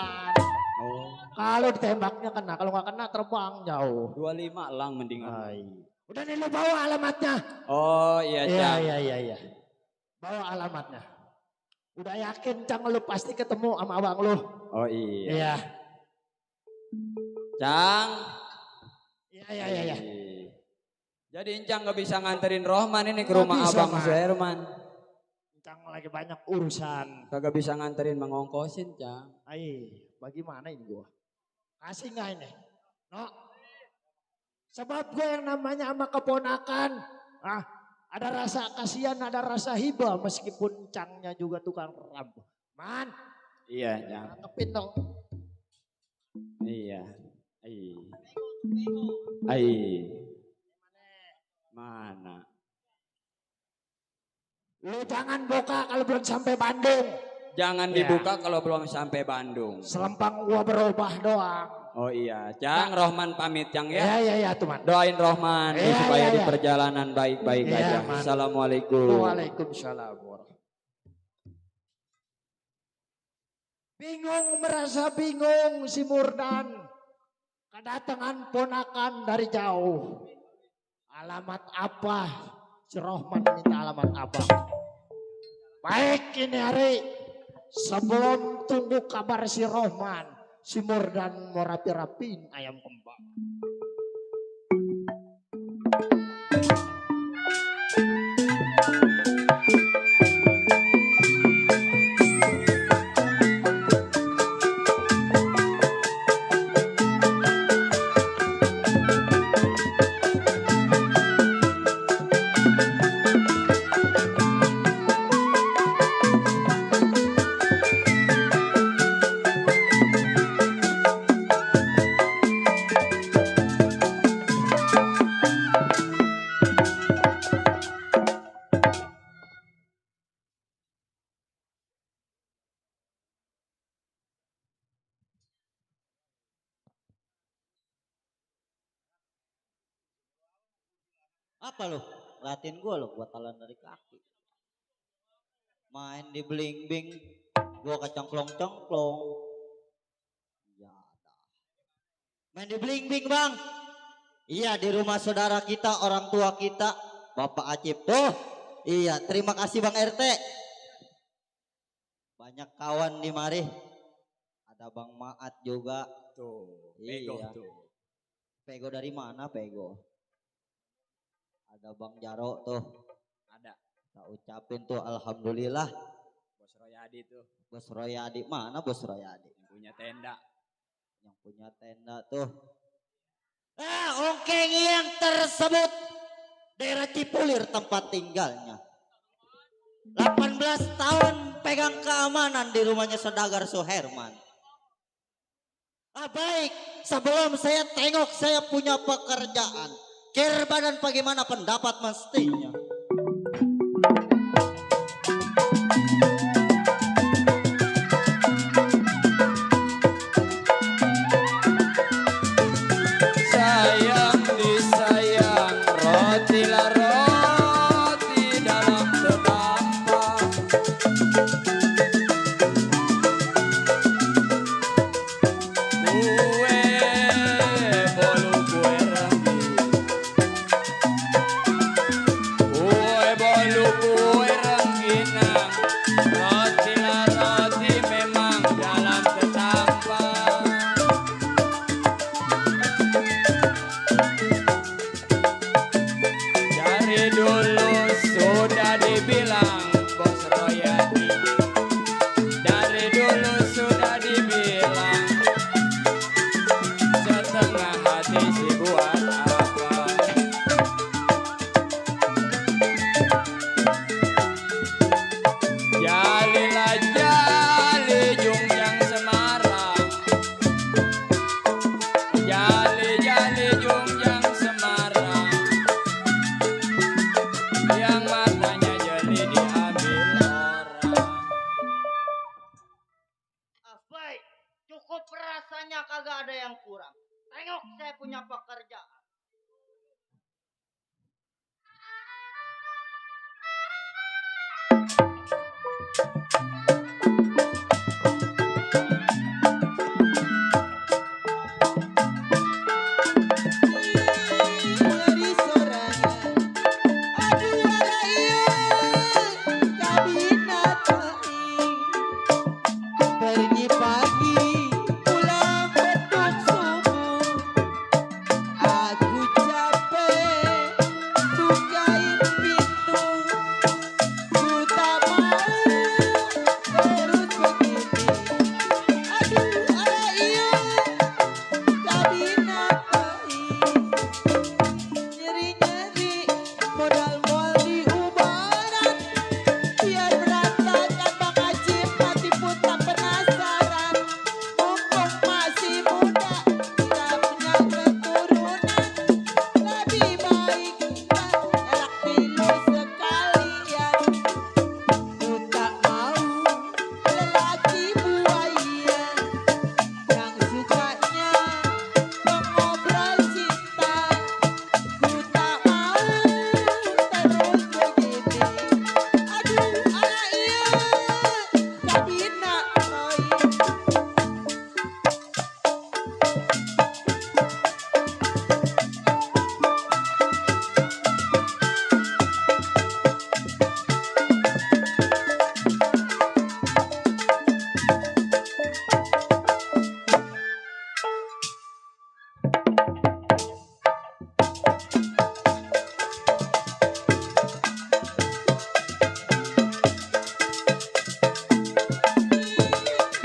Oh. Kalau ditembaknya kena, kalau nggak kena terbang jauh. 25 elang mendingan. Udah nih lu bawa alamatnya. Oh, iya, Cang. Iya. Bawa alamatnya. Udah yakin Cang lu pasti ketemu sama abang lu. Oh, iya. Iya. Cang. Iya. Jadi Encang gak bisa nganterin Rohman ini ke Nggak rumah bisa, Abang Man. Suherman. Cang lagi banyak urusan. Kagak bisa nganterin mengongkosin, Cang. Bagaimana ini gua? Kasih nggak ini? No. Sebab gue yang namanya sama keponakan. Ada rasa kasihan, ada rasa hibah meskipun Cangnya juga tukang rambut. Man. Iya, Cang. Tangkepin dong. Iya. Mana? Lu jangan buka kalau belum sampai Bandung. Jangan dibuka kalau belum sampai Bandung. Selempang gua berubah doang. Oh iya, Cang, Rohman pamit, Cang ya. Iya tuh man. Doain Rohman supaya di perjalanan baik-baik Iya, aja. Man. Assalamualaikum. Waalaikumsalam. Bingung, merasa bingung si Murdan. Kedatangan ponakan dari jauh. Alamat apa? Si Rohman minta alamat apa? Baik ini hari. Sebelum tunggu kabar si Rohman, si Murdan mau rapi-rapiin ayam kembang. Apa lo? Latin gue lo, gua talan dari kaki. Main di beling-bing, gua kecongklong-congklong. Ya dah. Main di beling-bing bang. Iya di rumah saudara kita, orang tua kita, Bapak Acip tuh. Iya, terima kasih Bang RT. Banyak kawan di mari. Ada Bang Maat juga. Tuh, Pego iya. tuh. Pego dari mana Pego? Ada Bang Jaro tuh. Ada. Kita ucapin tuh alhamdulillah. Bos Royadi tuh. Bos Royadi mana Bos Royadi? Yang punya tenda. Yang punya tenda tuh. Ongkeng yang tersebut daerah Cipulir tempat tinggalnya. 18 tahun pegang keamanan di rumahnya Saudagar Suherman. Baik, sebelum saya tengok saya punya pekerjaan. Kir badan bagaimana pendapat mestinya? Sayang disayang, roti lah roti dalam setampak. Kue bolu kue renggit. Kue bolu kue rengginang, roti lah roti memang dalam setampak. Dari dulu sudah dibilang Bos Royadi. Dari dulu sudah dibilang setengah hati sih buat apa. Jalilah jali Jungjang Semarang. Jali jali Jungjang Semarang. Yang matanya jeli diambil orang. Baik, cukup rasanya kagak ada yang kurang. Tengok saya punya pekerjaan. Jadi sorangan. Aduh ala iya. Kabina teing. Pergi pagi, pulang beduk subuh. Aku capek, bukain pintu. Ku tak mau terus begini. Aduh ala iya. Kabina teing. Nyeri-nyeri modal mal di ubaran. Biar berantakan Bang Acip hati pun tak penasaran. Mumpung masih muda tidak punya keturunan. Lebih baik kita elak pilu sekalian. Ku tak mau lelaki buaya yang sukanya mengobrol cinta. Ku tak mau terus begini. Aduh ala iya. Kabina toy.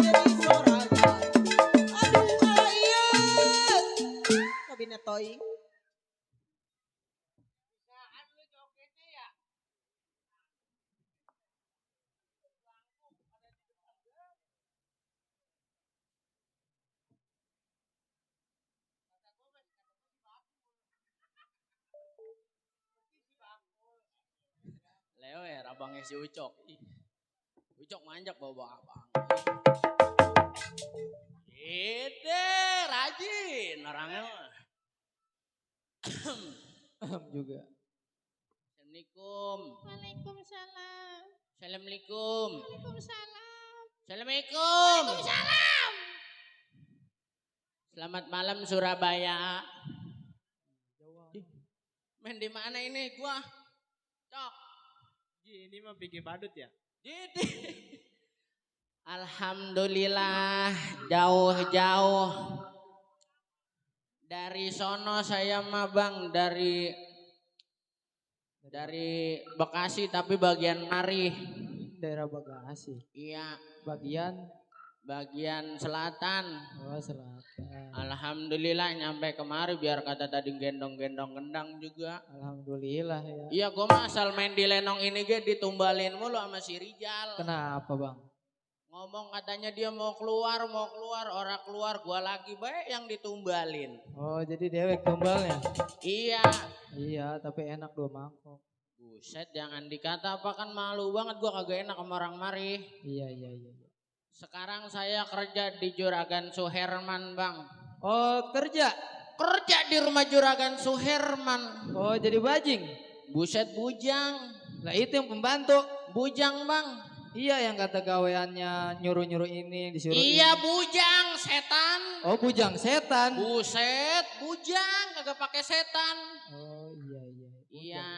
Jadi sorangan. Aduh ala iya. Kabina toy. Leo ya abangnya si Ucok. Ih, Ucok manjak bawa abang. Ide rajin orangnya mah. Juga. Assalamualaikum. Waalaikumsalam. Assalamualaikum. Waalaikumsalam. Assalamualaikum. Waalaikumsalam. Selamat malam Surabaya. Main di mana ini gua? Cok. Ini mah bikin badut ya? Jadi. Alhamdulillah jauh-jauh. Dari sono saya mah Bang dari Bekasi tapi bagian mari. Daerah Bekasi. Iya, Bagian selatan. oh selatan. Alhamdulillah nyampe kemari biar kata tadi gendong-gendong gendang juga. Alhamdulillah ya. Iya, gua mah asal main di lenong ini ge ditumbalin mulu sama si Rijal. Kenapa Bang? Ngomong katanya dia mau keluar, orang keluar gua lagi baik yang ditumbalin. Oh jadi dewek tumbalnya? Iya. Iya tapi enak 2 mangkok. Buset jangan dikata apa kan malu banget gua kagak enak sama orang mari. Iya. Sekarang saya kerja di Juragan Suherman Bang. Oh kerja? Kerja di rumah Juragan Suherman. Oh jadi bajing? Buset bujang. Lah itu yang pembantu? Bujang Bang. Iya yang kata gaweannya nyuruh-nyuruh ini disuruh Iya ini. bujang setan. Oh bujang setan. Buset bujang kagak pakai setan. Oh iya. Iya.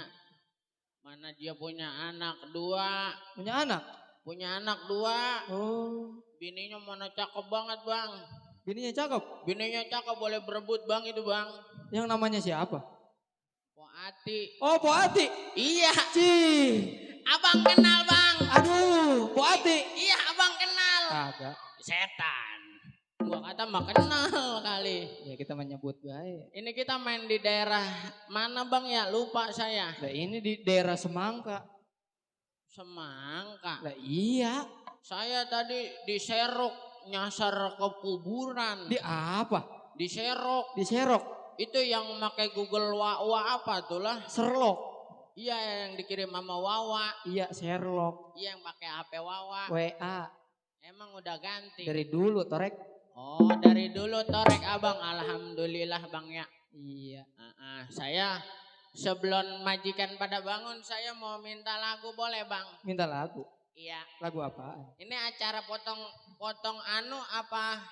Mana dia punya anak 2. Punya anak? Punya anak 2. Oh. Bininya mana cakep banget Bang. Bininya cakep? Bininya cakep boleh berebut Bang itu Bang. Yang namanya siapa? Poati. Oh Poati? Iya. Cih. Abang kenal Bang. Aduh Poati. Iya abang kenal. Kagak. Setan. Gua kata mah kenal kali. Ya kita menyebut baik. Ini kita main di daerah mana Bang ya? Lupa saya. Nah ini di daerah Semangka. Semangka. Lah iya. Saya tadi diserok nyasar ke kuburan. Di apa? Diserok. Diserok. Itu yang pakai Google Wa apa tuh lah? Sherlock. Iya yang dikirim sama Wawa. Iya Sherlock. Iya yang pakai HP Wawa. WA. Emang udah ganti. Dari dulu Torek. Oh dari dulu Torek abang. Alhamdulillah Bang ya. Iya. Saya sebelum majikan pada bangun saya mau minta lagu boleh Bang? Minta lagu? Iya. Lagu apaan? Ini acara potong anu apa?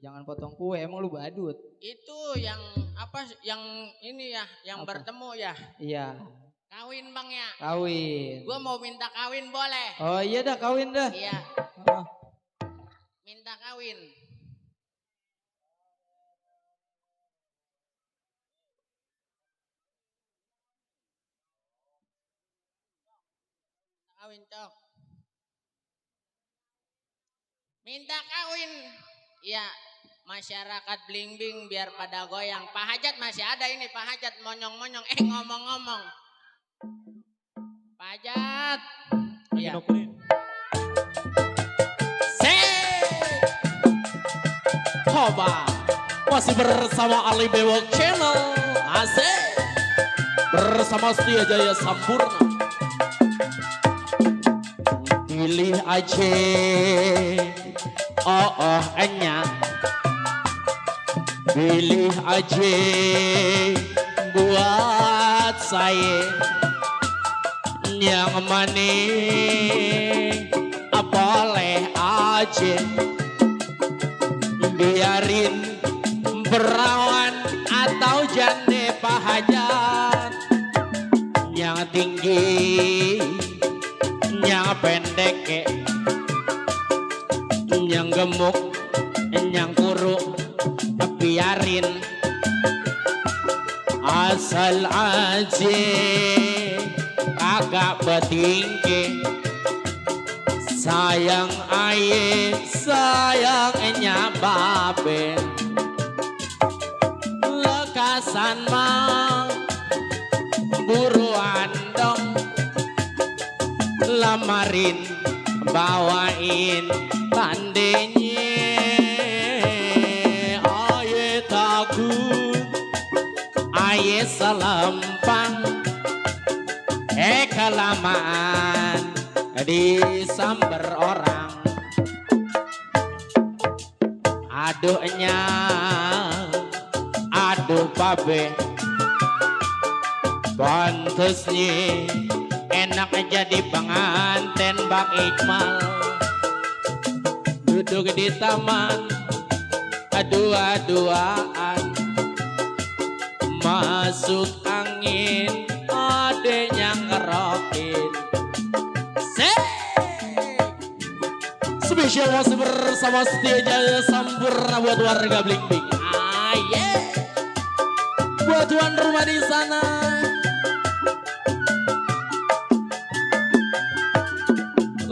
Jangan potong kue emang lu badut. Itu yang apa yang ini ya yang apa? Bertemu ya? Iya. Kawin Bang ya? Kawin. Gua mau minta kawin boleh? Oh iya dah kawin dah. Iya. Oh. Minta kawin. Kawin cok. Minta kawin. Iya. Masyarakat Blingbing biar pada goyang. Pak Hajat masih ada ini Pak Hajat monyong-monyong. Ngomong-ngomong. Pak Hajat. Iya. Coba masih bersama Ali Bewok Channel. Asik. Bersama Setia Jaya Sampurna. Pilih aja. Enya. Pilih aja buat saya yang manis boleh aja biarin berawan atau jande Pak Hajat yang tinggi yang pendek yang gemuk yang kuruk biarin asal aja kagak betinggi sayang aye sayangnya babe lekasan mah buruan dong lamarin bawain tandenya aye takut aye selempang kelamaan disamber orang aduhnya aduh babe Pantasnya enak jadi pengantin Bang Iqmal. Duduk di taman dua-duaan, masuk angin adeknya ngerokin. Spesial masih bersama Setia Jaya Sampurna buat warga Bling-Bling. Buat tuan rumah di sana.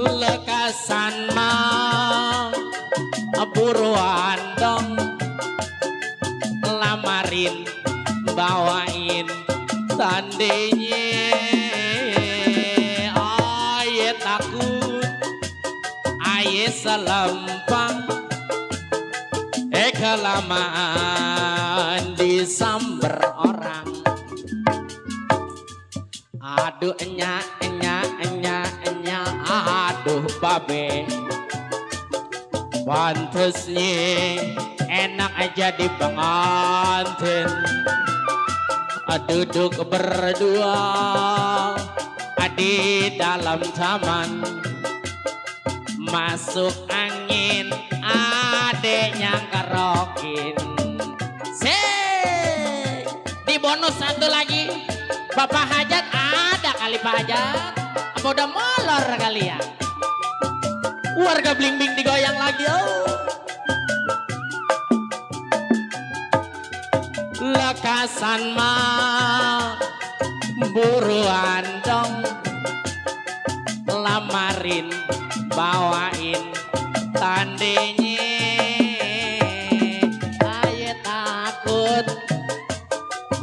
Lekasan mah buruan dong, lamarin bawain tandenya. Aye takut, aye selempang, kelamaan disamber orang. Aduh enya, aduh babe. Pantasnya enak aja di pengantin, duduk berdua di dalam taman, masuk angin adeknya ngerokin. Di bonus satu lagi, Bapak Hajat ada kali Pak Hajat. Apa udah molor kali ya? Warga Bling-Bling digoyang lagi. Lekasan mah buruan dong, lamarin bawain tandenya. Aye takut,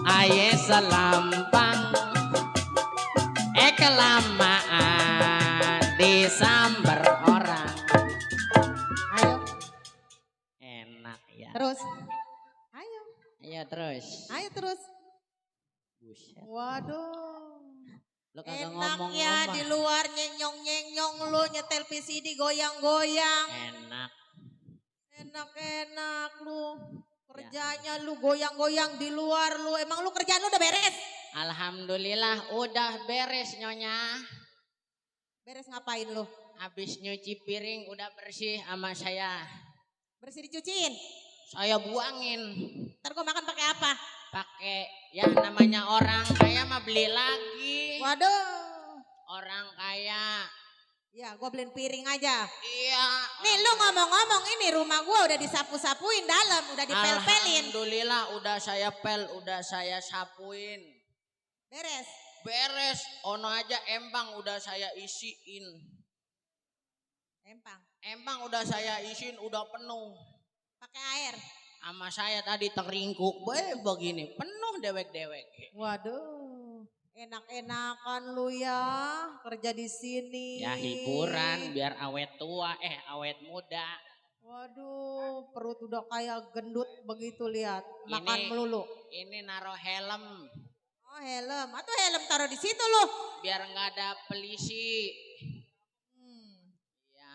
Aye selampang, kelamaan disamber orang. ayo Enak ya. Terus. Ayo. ayo terus. Ayo terus. Buset. Waduh. Lu kagak Enak ngomong ya di luar nyenyong-nyenyong lu nyetel PCD goyang-goyang. Enak. Enak-enak lu. Kerjanya lu goyang-goyang di luar lu. Emang lu kerjaan lu udah beres? Alhamdulillah udah beres Nyonya. Beres ngapain lu? Habis nyuci piring udah bersih sama saya. Bersih dicuciin? Saya buangin. Ntar gua makan pakai apa? Pakai ya namanya orang kaya mah beli lagi. Waduh. Orang kaya. Ya gua beliin piring aja. Iya. Nih lu ngomong-ngomong ini rumah gua udah disapu-sapuin dalam. Udah dipel-pelin. Alhamdulillah udah saya pel, udah saya sapuin. Beres? Beres. Ono aja empang udah saya isiin. Empang? Empang udah saya isiin udah penuh. Pakai air? Sama saya tadi teringkuk. Begini penuh dewek-dewek. Waduh. Enak-enakan lu ya kerja di sini. Ya hiburan biar awet tua, awet muda. Waduh, perut udah kayak gendut begitu lihat. Makan melulu. Ini naruh helm. Oh helm, atau helm taruh di situ lu. Biar nggak ada pelisi. Ya.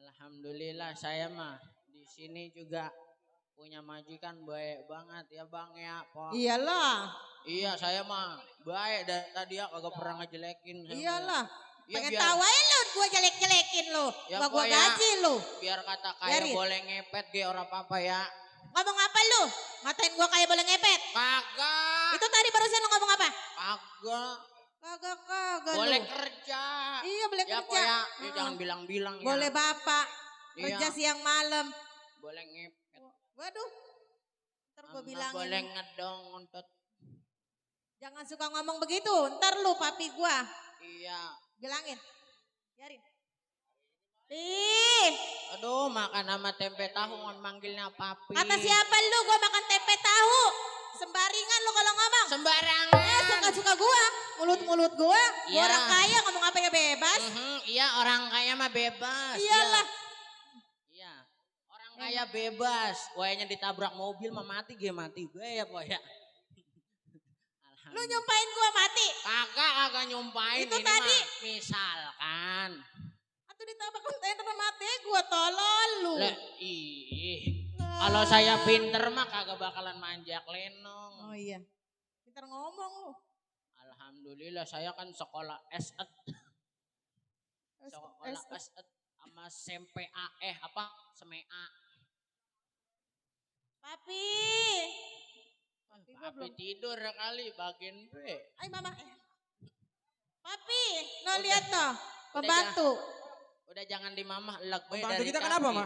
Alhamdulillah saya mah di sini juga punya majikan baik banget ya Bang ya Pak. Iyalah. Iya saya mah baik dari tadi ya kagak pernah ngejelekin. Iyalah. Ya, pengen tahu aja lu gue jelek-jelekin lu. Ya, gua gaji lu. Biar kata kayak boleh ngepet ge orang apa-apa ya. Ngomong apa lu? Ngatain gua kayak boleh ngepet? Kagak. Itu tadi barusan lu ngomong apa? Kagak. Kagak Boleh lu. kerja. Iya boleh ya, kerja. Ya, jangan bilang-bilang ya. Boleh bapak. Kerja Iya. siang malam. Boleh ngepet. Waduh. Ntar gue bilangin. Boleh ngedong untuk. Jangan suka ngomong begitu. Ntar lu papi gua. Iya. Bilangin. Biarin. Ih. Aduh makan sama tempe tahu manggilnya papi. Kata siapa lu gua makan tempe tahu. Sembaringan lu kalau ngomong. Sembarangan. Suka-suka gua. Mulut-mulut gua. Iya. Orang kaya ngomong apa ya bebas. Iya orang kaya mah bebas. Iyalah. Iya. Orang kaya bebas. Kayaknya ditabrak mobil mah mati gue ya po ya. Lu nyumpain gua mati? Kagak nyumpain. Itu ini tadi. Mah, misalkan. Atau ditabrak kontainer mati gua tolol lu. Lah, ih. Kalau saya pinter mah kagak bakalan manjak lenong. Oh iya. Pintar ngomong lu. Alhamdulillah saya kan sekolah SET. Sekolah SET sama SMPA SMEA. Papi. Papi tidur kali bagian B. Ay mama. Papi, no lihat no. Pembantu. Udah jangan di mamah leg be Pembantu dari kita kaki. kenapa, Ma?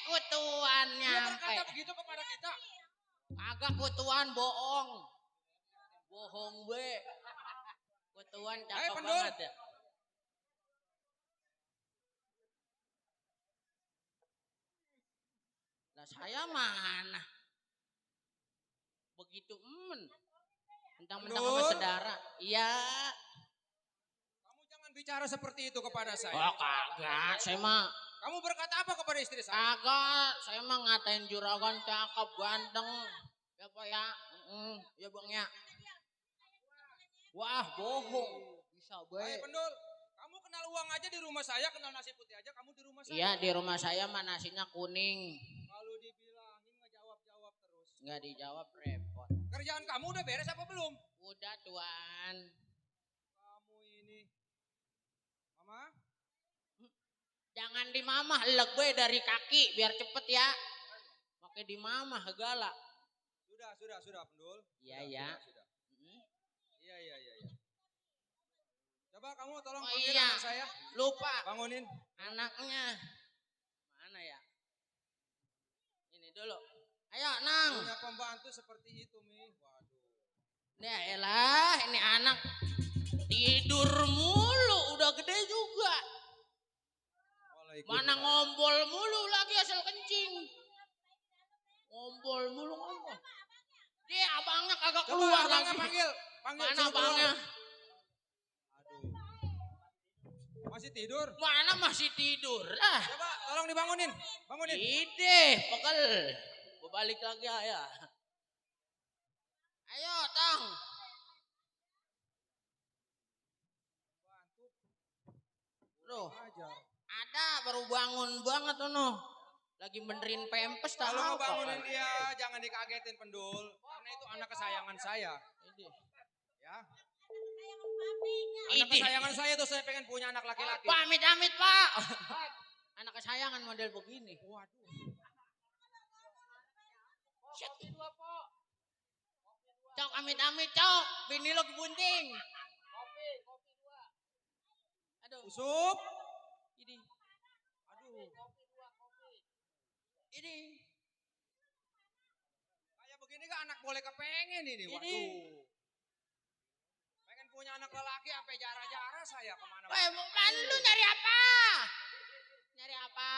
Kutuan Dia nyampe. berkata begitu kepada kita. Kagak kutuan bohong. Bohong be. Kutuan cakep Pendul. banget ya. Lah saya mana? Begitu mentang-mentang sama Pendul. saudara. Iya. Kamu jangan bicara seperti itu kepada saya. Oh kagak, saya mah Kamu berkata apa kepada istri saya? kagak, saya mah ngatain juragan cakep, ganteng. Ya Pak ya, ya Bang ya. Wah bohong, bisa Ayo baik. Pendul, kamu kenal uang aja di rumah saya, kenal nasi putih aja kamu di rumah saya. Iya di rumah saya mah nasinya kuning. Kalau dibilangin ngejawab-jawab terus. Nggak dijawab repot. Kerjaan kamu udah beres apa belum? Udah Tuan. Kamu ini. Mama? Jangan di mamah, leg gue dari kaki biar cepet ya. Pakai di mamah segala. Sudah Pendul. Iya ya. Sudah. Iya. Coba kamu tolong Oh panggil iya. anak saya. Lupa Bangunin. anaknya. Mana ya? Ini dulu. Ayo Nang. Punya pembantu seperti itu, Mi. Waduh. Ya elah, ini anak tidur mulu, udah gede juga. Mana ngompol mulu lagi asal kencing. Ngompol mulu. Dia abangnya kagak Coba keluar abangnya lagi. panggil. Mana suruh abangnya? keluar. Aduh. Masih tidur? Mana masih tidur lah. Coba tolong dibangunin. Bangunin. Ide, pegel. Gua balik lagi ya. Ayo, Tang. Loh, ada baru bangun banget ono. Lagi benerin pempes tak Kalau apa. ngebangunin dia jangan dikagetin Pendul. Karena itu anak kesayangan saya. Ya. Anak kesayangan saya tuh saya pengen punya anak laki-laki. Amit-amit Pak. Anak kesayangan model begini. Waduh. Cok amit-amit cok. Bini lo bunting. Aduh. Usup. Ini. Aduh. Ini. Kayak begini kan anak boleh kepengen ini. Waduh. Pengen punya anak lelaki sampai jara-jara saya kemana-mana. Weh, bukan lu nyari apa? Nyari apa?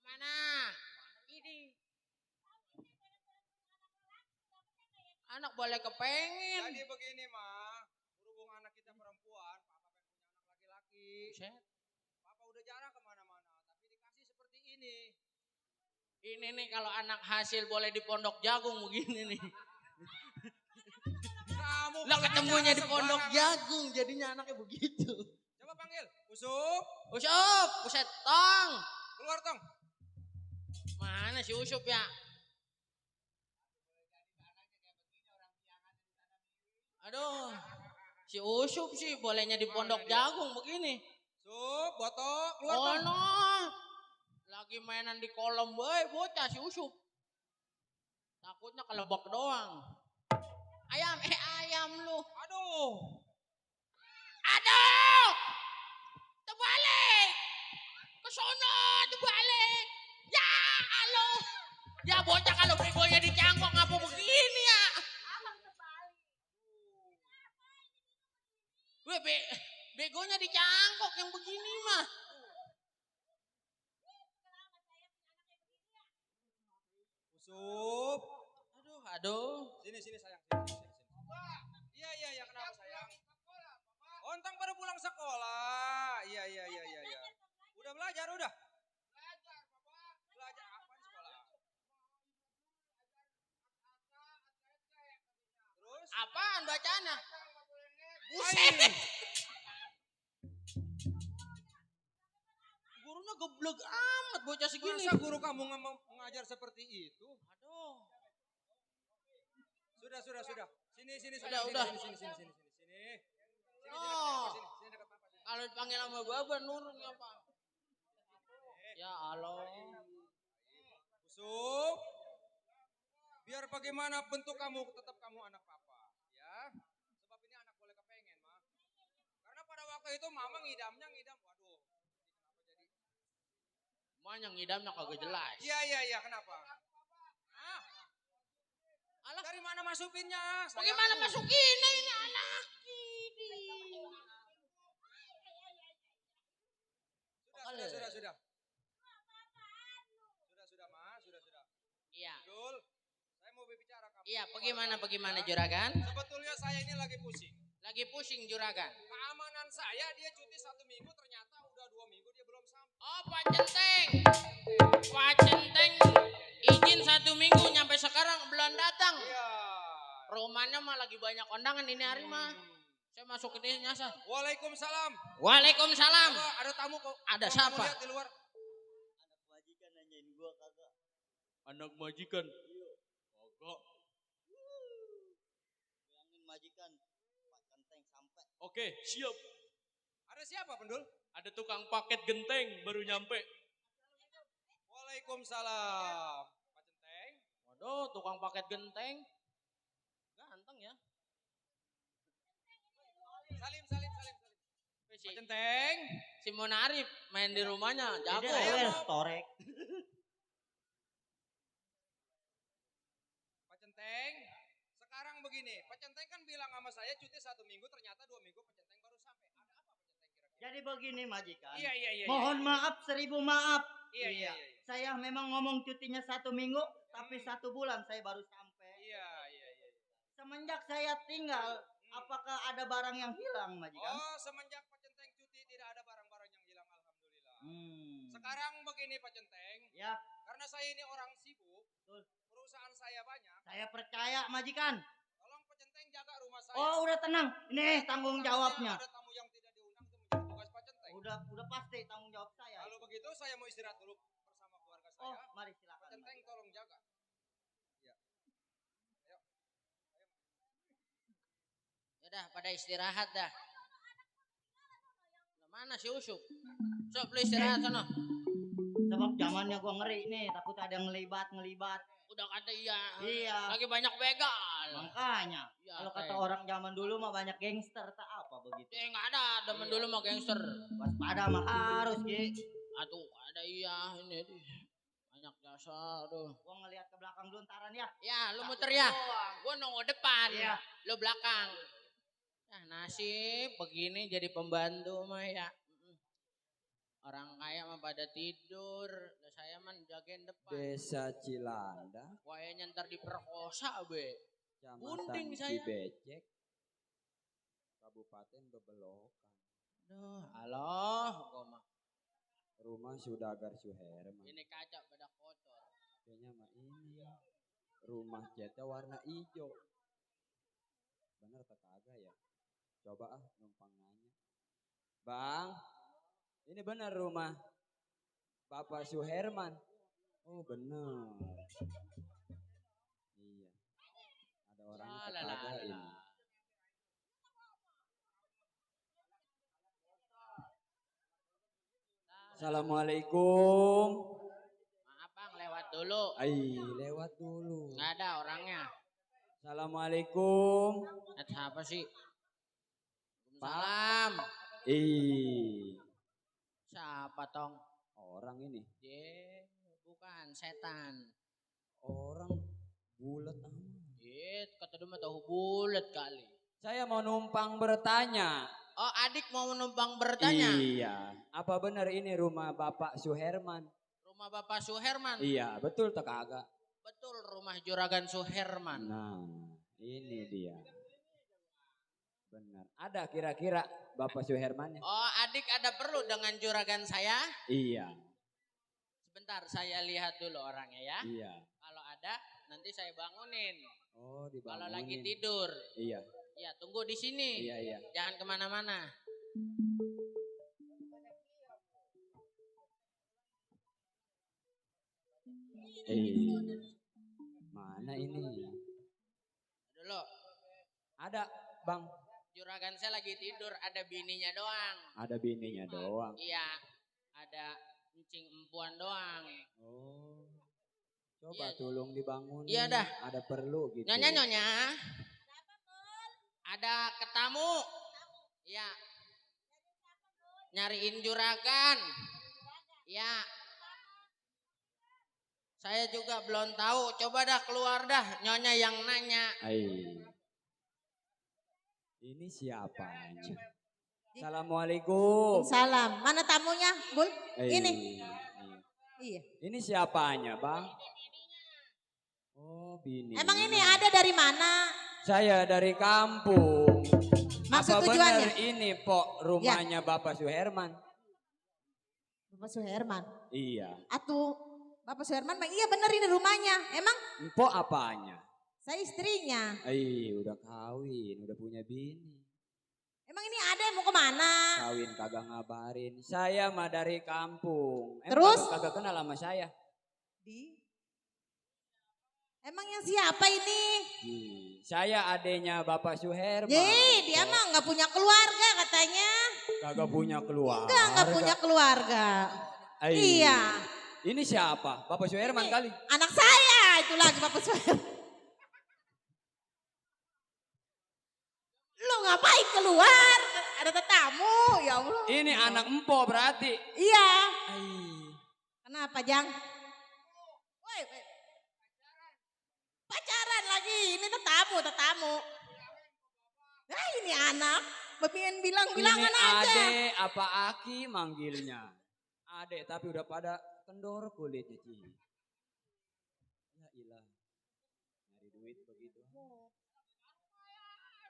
Mana? Ini. Anak boleh kepengen. Jadi begini mah, berhubung anak kita perempuan, papa pengen punya anak laki-laki. Papa udah jarang kemana-mana, tapi dikasih seperti ini. Ini nih kalau anak hasil boleh di pondok jagung begini nih. Kamu Lah ketemunya di sembarangan. pondok jagung jadinya anaknya begitu. Coba panggil, Usup. Usup, Buset, Tong. Keluar Tong. Mana si Usup ya? Aduh, si Usup sih bolehnya di pondok jagung begini. Sup, botok, keluar Oh Tong. no, lagi mainan di kolam boy, bocah si Usup. Takutnya kelebak doang. Ayam, ayam lu. Aduh. Aduh, terbalik. Ke sono, terbalik. Ya, halo. Ya bocah kalau begonya dicangkok ngapa begini ya? Weh, begonya dicangkok yang begini mah. Usup. Aduh. Sini sayang. Sini. Iya, kenapa sayang? Ontang baru pulang sekolah. Iya. Udah belajar udah? Belajar apa di sekolah? Terus? Apaan bacanya? Buset. Gurunya geblek amat bocah segini. Masa guru kamu mengajar seperti itu? Aduh. Sudah. Sini. Udah. Sini. Oh. Sini dekat papa. Kalau dipanggil sama baba nurun ya Pak. Ya Allah. Kusum. Biar bagaimanapun tuh kamu tetap kamu anak papa, ya. Sebab ini anak boleh kepengen, mah. Karena pada waktu itu mama ngidam. Waduh. Makanya ngidamnya kagak jelas. Iya, kenapa? Hah? Alah, dari mana masukinnya? Bagaimana masukinnya ini anak ini? Sudah. Sudah, Ma. Iya. Dul, saya mau berbicara kamu. Iya, bagaimana Juragan? Sebetulnya saya ini lagi pusing. Lagi pusing Juragan. Keamanan saya dia cuti 1 minggu ternyata udah 2 minggu dia belum sampai. Oh Pak Centeng izin 1 minggu nyampe sekarang belum datang. Iya. Rumahnya mah lagi banyak kondangan ini hari mah. Saya masuk ke dia nyasar. Waalaikumsalam. Coba, ada tamu kok. Ada siapa? Lihat di luar. Anak majikan nanyain gua kagak. Anak majikan. Iya. Kagak. Bilangin majikan Pak Centeng sampai. Oke, siap. Ada siapa, Pendul? Ada tukang paket genteng baru nyampe. Waalaikumsalam. Pak Centeng. Waduh, tukang paket genteng. Ganteng ya. Salim. Pak Centeng. Si Mona Arif main di rumahnya, jago. Torek. Pak Centeng. Sekarang begini, Pak Centeng kan bilang sama saya cuti 1 minggu, ternyata 2 minggu Pak Centeng baru sampai. Ada apa Pak Centeng kira-kira? Jadi begini majikan. Iya. Mohon maaf 1000 maaf. Iya. Saya memang ngomong cutinya 1 minggu, tapi 1 bulan saya baru sampai. Iya. Semenjak saya tinggal, apakah ada barang yang hilang majikan? Oh, semenjak Pak Centeng cuti tidak ada barang-barang yang hilang, alhamdulillah. Sekarang begini Pak Centeng. Ya. Karena saya ini orang sibuk, Betul. perusahaan saya banyak. Saya percaya majikan. Tolong Pak Centeng jaga rumah saya. Oh udah tenang, ini tanggung jawabnya. Ada tamu yang tidak diundang itu menjadi tugas Pak Centeng. Udah pasti tanggung jawab saya. Kalau begitu saya mau istirahat dulu bersama keluarga saya. Oh mari silakan. Pak Centeng tolong jaga. Yaudah, pada istirahat dah. Mana si Usuk? Sok lu istirahat sana. Sebab zamannya gua ngeri nih, takut ada yang ngelibat. Udah kata iya. Iya. Lagi banyak begal. Makanya. Ya, Kalau kata orang zaman dulu mah banyak gangster, tak apa begitu. Enggak ada, zaman dulu mah gangster. Waspada mah harus, Ki. Aduh, ada iya ini. Banyak jasa, aduh. Gua ngelihat ke belakang dulu ntaran ya. Ya, lu muter ya. Gua nongol depan. Iya. Lu belakang. Nah, nasib begini jadi pembantu mah ya. Orang kaya mah pada tidur, saya mah jagain depan. Desa Cilanda, Kayaknya ntar diperkosa be. Kecamatan saya. Cibecek, Kabupaten Bebelokan. Aduh, halo, gua mah. Rumah Sudagar Suherman. Ini kaca pada kotor. Kayaknya mah ini. Rumah catnya warna hijau. Bener tak kagak ya? Coba numpang nanya. Bang, ini benar rumah Bapak Suherman. Oh benar. Iya. Ada orang kagak ini. Assalamualaikum. Maaf bang, lewat dulu. Lewat dulu. Nggak ada orangnya. Assalamualaikum. Siapa sih? Salam. Siapa tong? Orang ini. Bukan setan. Orang bulat Kata dia mah tahu bulat kali. Saya mau numpang bertanya. Oh, adik mau numpang bertanya? Iya. Apa benar ini rumah Bapak Suherman? Rumah Bapak Suherman? Iya, betul tak kagak? Betul, rumah Juragan Suherman. Nah, ini dia. Benar. Ada kira-kira Bapak Suhermannya? Oh, adik ada perlu dengan juragan saya? Iya. Sebentar, saya lihat dulu orangnya ya. Iya. Kalau ada, nanti saya bangunin. Oh, dibangunin. Kalau lagi tidur. Iya. Ya, tunggu di sini. Iya. Jangan kemana-mana. Mana ini? Dulu, Ada, Bang. juragan saya lagi tidur, ada bininya doang. Ada bininya doang. Iya, ada encing empuan doang. Oh. Coba Iya. tolong dibangun. Iya dah. Ada perlu gitu. Nyonya. Ada ketamu. Iya. Nyariin juragan. Iya. Saya juga belum tahu. Coba dah keluar dah, Nyonya yang nanya. Ini siapanya? Assalamualaikum. Salam. Mana tamunya, Bul? Ini. Iya. Ini siapanya, Bang? Oh, bini. Emang ini ada dari mana? Saya dari kampung. Maksud Apa tujuannya? benar ini, Pok, rumahnya Bapak Suherman? Bapak Suherman. Iya. Atuh, Bapak Suherman, iya bener ini rumahnya. Emang? Empok apanya? Saya istrinya. Udah kawin, udah punya bini. Emang ini ada yang mau kemana? Kawin kagak ngabarin. Saya mah dari kampung. Terus? Kagak kenal sama saya. Emang yang siapa ini? Saya adenya Bapak Suherman. Dia mah nggak punya keluarga katanya. Kagak punya keluarga. Nggak punya keluarga. Iya. Ini siapa? Bapak Suherman kali. Anak saya itu lagi Bapak Suherman. Lo ngapain keluar? Ada tetamu, ya Allah. Ini anak empo berarti. Iya. Kenapa, Jang? Woi. Pacaran lagi, ini tetamu. Nah ini anak, pengen bilang-bilangan ini aja. Ade apa Aki manggilnya. Ade tapi udah pada kendor kulitnya Ci. Ya ilah. Nyari duit begitu.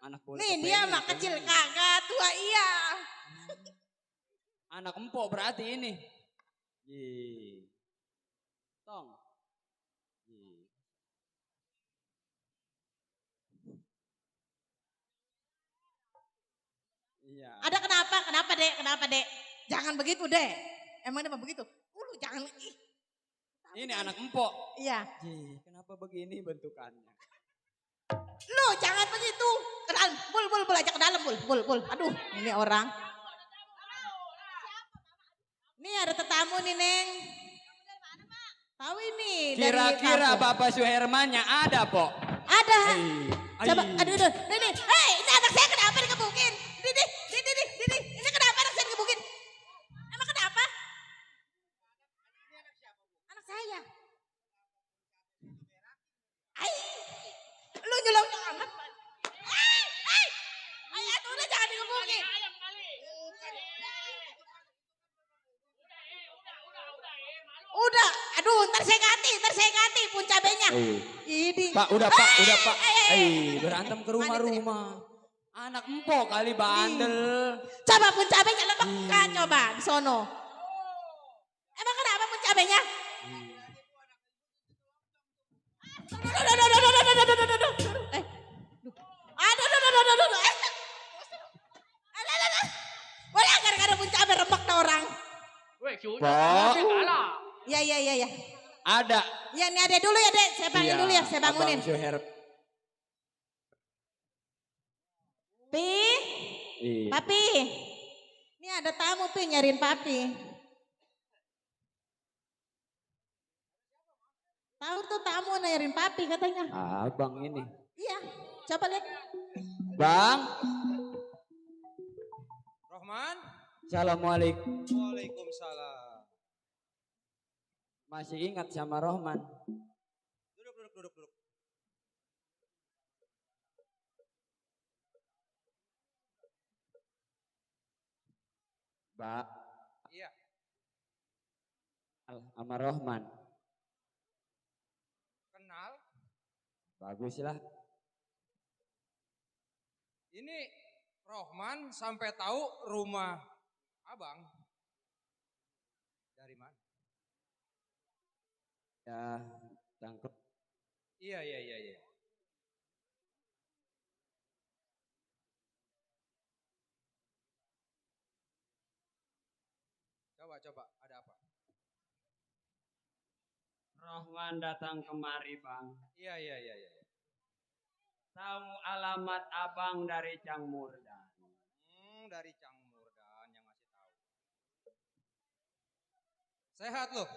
Anak boleh Nih dia mah kecil kagak, tua iya. Anak empok berarti ini. Tong. Iya. Ada kenapa? Kenapa dek? Jangan begitu dek. Emang dia mah begitu? Lu jangan. Ini anak empok. Iya. Kenapa begini bentukannya? Lu jangan begitu. Ke dalam. Bul aja ke dalam bul. Aduh ini orang. Nih ada tetamu nih Neng. Tahu ini. Kira-kira Bapak Suhermannya ada, Pok? Ada. Coba, aduh. Nih. Hei, ini anak saya kenapa dikebukin? Didi. Ini kenapa anak saya dikebukin? Emang kenapa? Anak saya. Lu nyolong anak. Ayo, udah jangan dikebukin. Udah, aduh, ntar saya ganti pun cabenya. Ini. Pak, udah Pak. Berantem ke rumah-rumah. Anak empok kali bandel. Coba pun cabenya lebekkan coba di sono. Emang kenapa pun cabenya? Boleh gara-gara pun cabe rembak na orang. Iya. Ada. Ya ini ada dulu ya dek, saya panggil dulu ya, saya bangunin. Papi, ini ada tamu Pi nyariin Papi. Tahu tuh tamu nyariin Papi katanya. Abang ini. Iya, coba lihat. Bang. Rohman. Assalamualaikum. Waalaikumsalam. Masih ingat sama Rohman? Duduk. Mbak. Iya. Sama Rohman. Kenal? Baguslah. Ini Rohman sampai tahu rumah abang. Dari mana? Ya, tangkep. Iya. Coba, ada apa? Rohman datang kemari bang. Iya. Tahu alamat abang dari Cang Murdan. Dari Cang Murdan yang ngasih tahu. Sehat loh?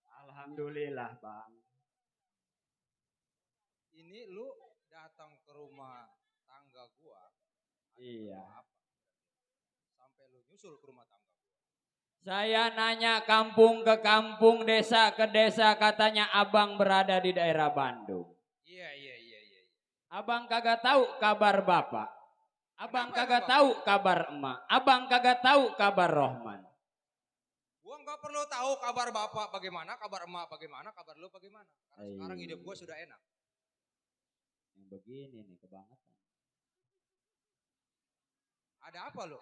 Alhamdulillah bang. Ini lu datang ke rumah tangga gua. Iya. Sampai lu nyusul ke rumah tangga gua. Saya nanya kampung ke kampung, desa ke desa, katanya abang berada di daerah Bandung. Iya. Abang kagak tahu kabar bapak. Abang kagak tahu kabar emak. Abang kagak tahu kabar Rohman. Gua nggak perlu tahu kabar bapak bagaimana, kabar emak bagaimana, kabar lu bagaimana. Karena sekarang hidup gua sudah enak. Yang begini nih kebangetan. Ada apa lo?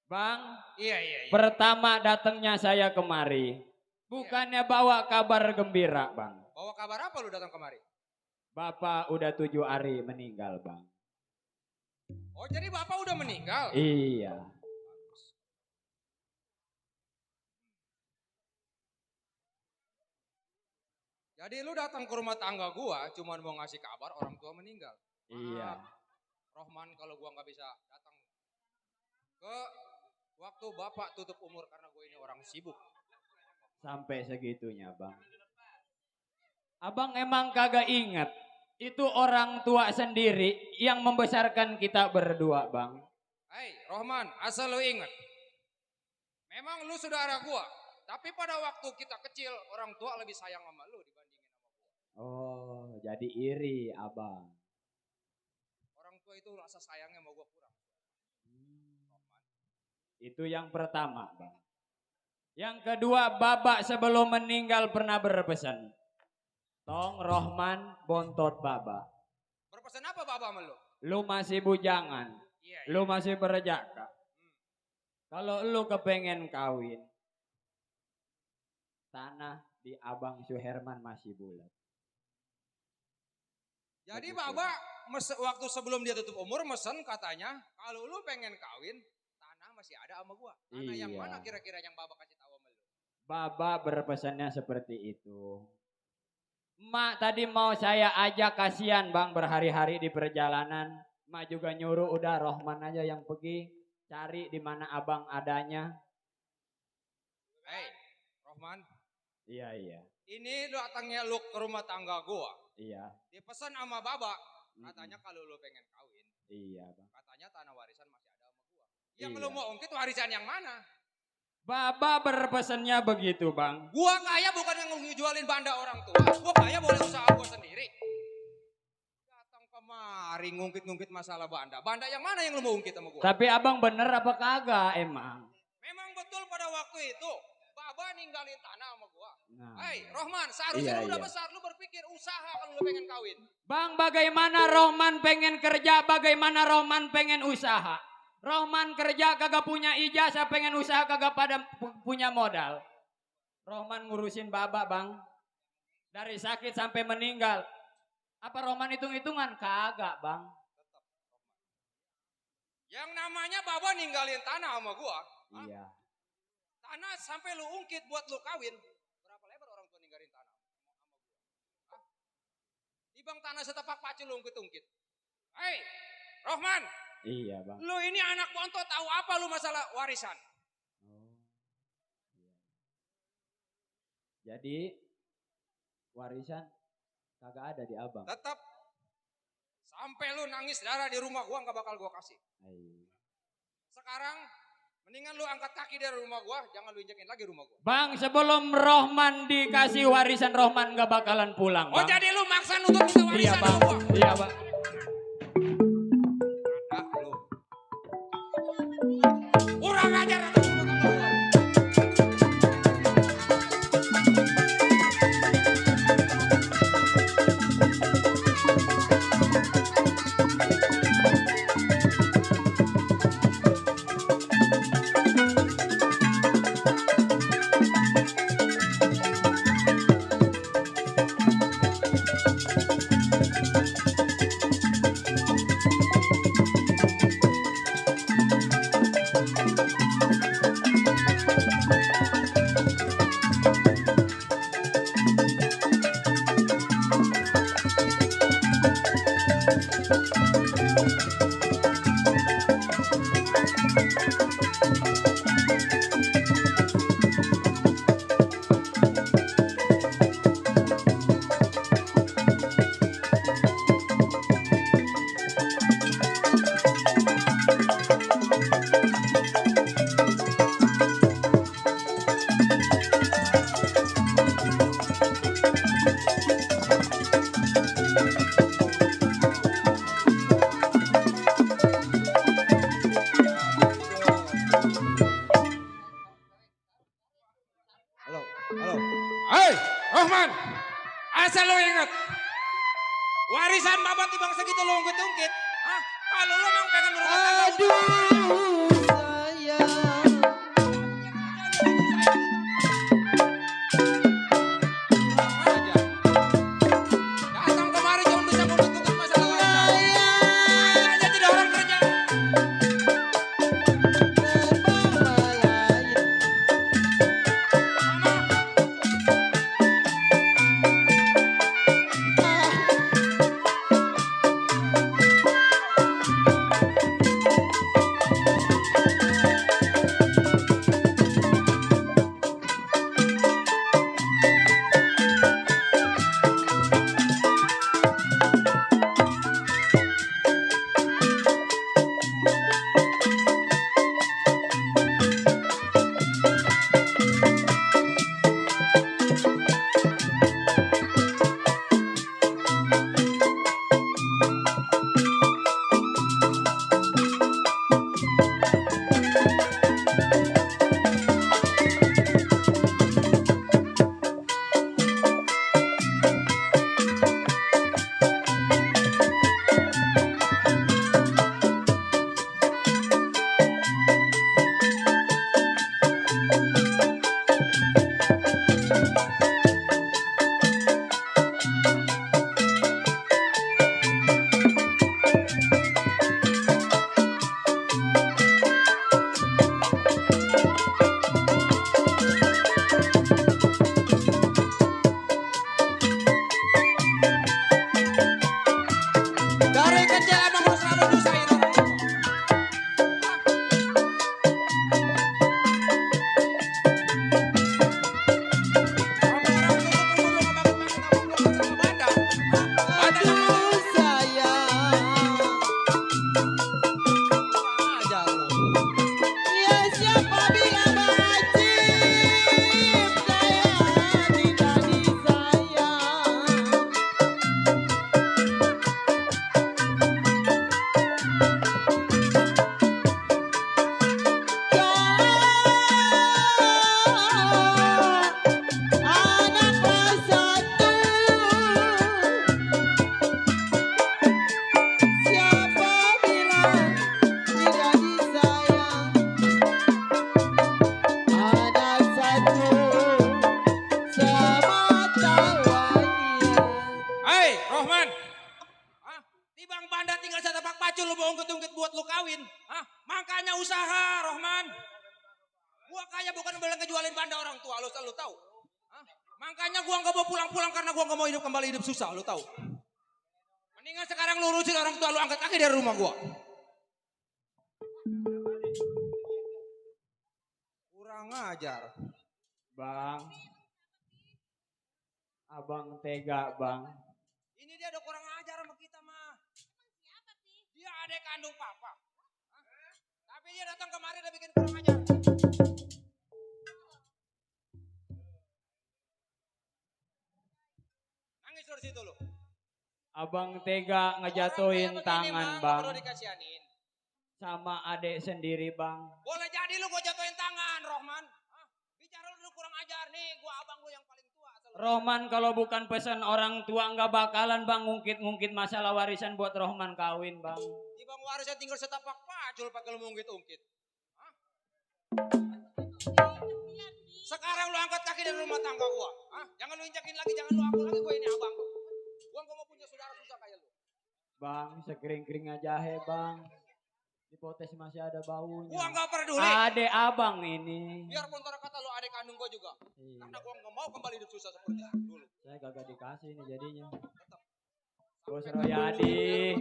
Bang, Iya. pertama datangnya saya kemari. Bukannya bawa kabar gembira bang. Bawa kabar apa lu datang kemari? Bapak udah 7 hari meninggal bang. Oh jadi bapak udah meninggal? Iya. Jadi lu datang ke rumah tangga gua cuman mau ngasih kabar orang tua meninggal. Iya. Rohman kalau gua nggak bisa datang ke waktu bapak tutup umur karena gua ini orang sibuk. Sampai segitunya bang. Abang emang kagak inget. Itu orang tua sendiri yang membesarkan kita berdua bang. Hei Rohman, asal lu inget. Memang lu saudara gua. Tapi pada waktu kita kecil orang tua lebih sayang sama lu dibandingin sama gua. Oh jadi iri abang. Orang tua itu rasa sayangnya sama gua kurang. Itu yang pertama bang. Yang kedua, babak sebelum meninggal pernah berpesan. Tong Rohman bontot baba. Berpesan apa bapak sama lu? Lu masih bujangan. Iya. Lu masih berjaka. Kalau lu kepengen kawin, tanah di Abang Suherman masih bulat. Jadi bapak waktu sebelum dia tutup umur mesen katanya kalau lu pengen kawin tanah masih ada sama gua. Tanah yang mana kira-kira yang bapak kasih tahu sama lu? Baba berpesannya seperti itu. Mak tadi mau saya ajak, kasihan bang berhari-hari di perjalanan. Mak juga nyuruh udah Rohman aja yang pergi cari di mana abang adanya. Hei Rohman. Iya. Ini datangnya lu ke rumah tangga gua. Iya. Dipesan sama baba. Katanya kalau lu pengen kawin. Iya bang. Katanya tanah warisan masih ada sama gua. Yang lu mau ungkit warisan yang mana? Baba berpesannya begitu bang. Gua kaya bukan yang ngejualin banda orang tua. Gua kaya boleh usaha gua sendiri. Datang kemari ngungkit-ngungkit masalah banda. Banda yang mana yang lu mau ungkit sama gua? Tapi abang bener apa kagak emang? Memang betul pada waktu itu baba ninggalin tanah sama gua. Nah. Hei Rohman, seharusnya lu udah besar, lu berpikir usaha kalau lu pengen kawin. Bang, bagaimana Rohman pengen kerja, bagaimana Rohman pengen usaha? Rohman kerja kagak punya ijazah, pengen usaha kagak pada punya modal. Rohman ngurusin baba bang. Dari sakit sampai meninggal. Apa Rohman hitung-hitungan? Kagak bang. Yang namanya baba ninggalin tanah sama gua. Iya. Tanah sampai lu ungkit buat lu kawin. Berapa lebar orang tua ninggalin tanah sama gua? Tibang tanah setapak pacu lu ungkit-ungkit. Hei Rohman. Iya bang. Lu ini anak bontot, tahu apa lu masalah warisan? Oh, iya. Jadi warisan kagak ada di abang. Tetap sampai lu nangis darah di rumah gua nggak bakal gua kasih. Iya. Sekarang mendingan lu angkat kaki dari rumah gua, jangan lu injekin lagi rumah gua. Bang, sebelum Rohman dikasih warisan, Rohman gak bakalan pulang bang. Oh jadi lu maksa untuk minta warisan iya, bang. sama gua? Iya bang. Kurang ajar. Warisan babat tibang segitu lu ungkit-ungkit. Hah? Kalau lu emang pengen berumah tangga. Aduh sayang. Datang kemari cuma bisa ngungkit-ungkit masalah warisan. Makanya jadi orang kerja. Dari kecil emang lu selalu nyusahin orang tua. Aduh sayang. Ya siapa bilang wajib saya tidak disayang. Anak kelas 1. Siapa bilang tidak disayang? Anak 1 sama tawanya. Hei, Rohman. Hah? Tibang bandar tinggal setapak pacul lu mau ungkit-ungkit buat lu kawin. Hah? Makanya usaha, Rohman. Gua kaya bukan bilang ngejualin banda orang tua, lu tahu. Hah? Makanya gua nggak mau pulang-pulang karena gua nggak mau hidup kembali hidup susah, lu tahu. Mendingan sekarang lu urusin orang tua lu angkat kaki dari rumah gua. Kurang ajar. Bang. Abang tega, Bang. Ini dia udah kurang ajar sama kita mah. Dia adik kandung papa. Hah? Tapi dia datang kemari udah bikin kurang ajar. Nangis dari situ lu. Abang tega ngejatuhin tangan, Bang. Perlu dikasihanin. Sama adik sendiri, Bang. Boleh jadi lu gua jatuhin tangan, Rohman. Hah? Bicara lu kurang ajar nih, gua abang lu yang paling tua. Rohman kalau bukan pesan orang tua nggak bakalan, Bang, ngungkit-ngungkit masalah warisan buat Rohman kawin, Bang. Di bang warisnya tinggal setapak pacul pakai lu ungkit-ungkit. Hah? Sekarang lu angkat kaki dari rumah tangga gua. Hah? Jangan lu injakin lagi, jangan lu aku lagi, gua ini abang lu. Gua nggak mau punya saudara susah kayak lu. Bang, sekering-kering aja he, Bang. Di potes masih ada baunya. Gua nggak peduli. Adek abang ini. Biarpun kata lu adik kandung gua juga. Iya. Karena gua nggak mau kembali hidup susah seperti dulu. Saya kagak dikasih nih jadinya. Bos Royadi.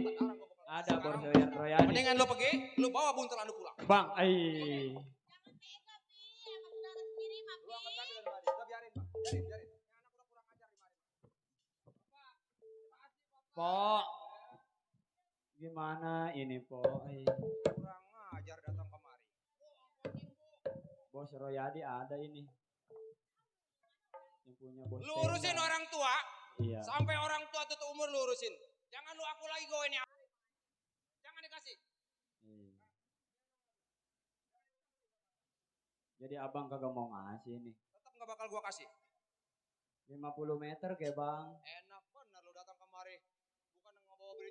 Ada Bos Royadi. Mendingan lu pergi, lu bawa buntelan lu pulang. Bang, Lu angkat kaki dari mari. Udah biarin, Bang. Biarin. Ini anak udah kurang ajar di mari. Po. Gimana ini, Po? Kurang ajar datang kemari. Bos Royadi ada ini. Yang punya bos. Lu urusin orang tua. Iya. Sampai orang tua tutup umur lu urusin. Jangan lu aku lagi gue ini. Jangan dikasih. Iya. Jadi abang kagak mau ngasih nih. Tetap gak bakal gua kasih. 50 meter kayak, Bang. Enak bener lu datang kemari.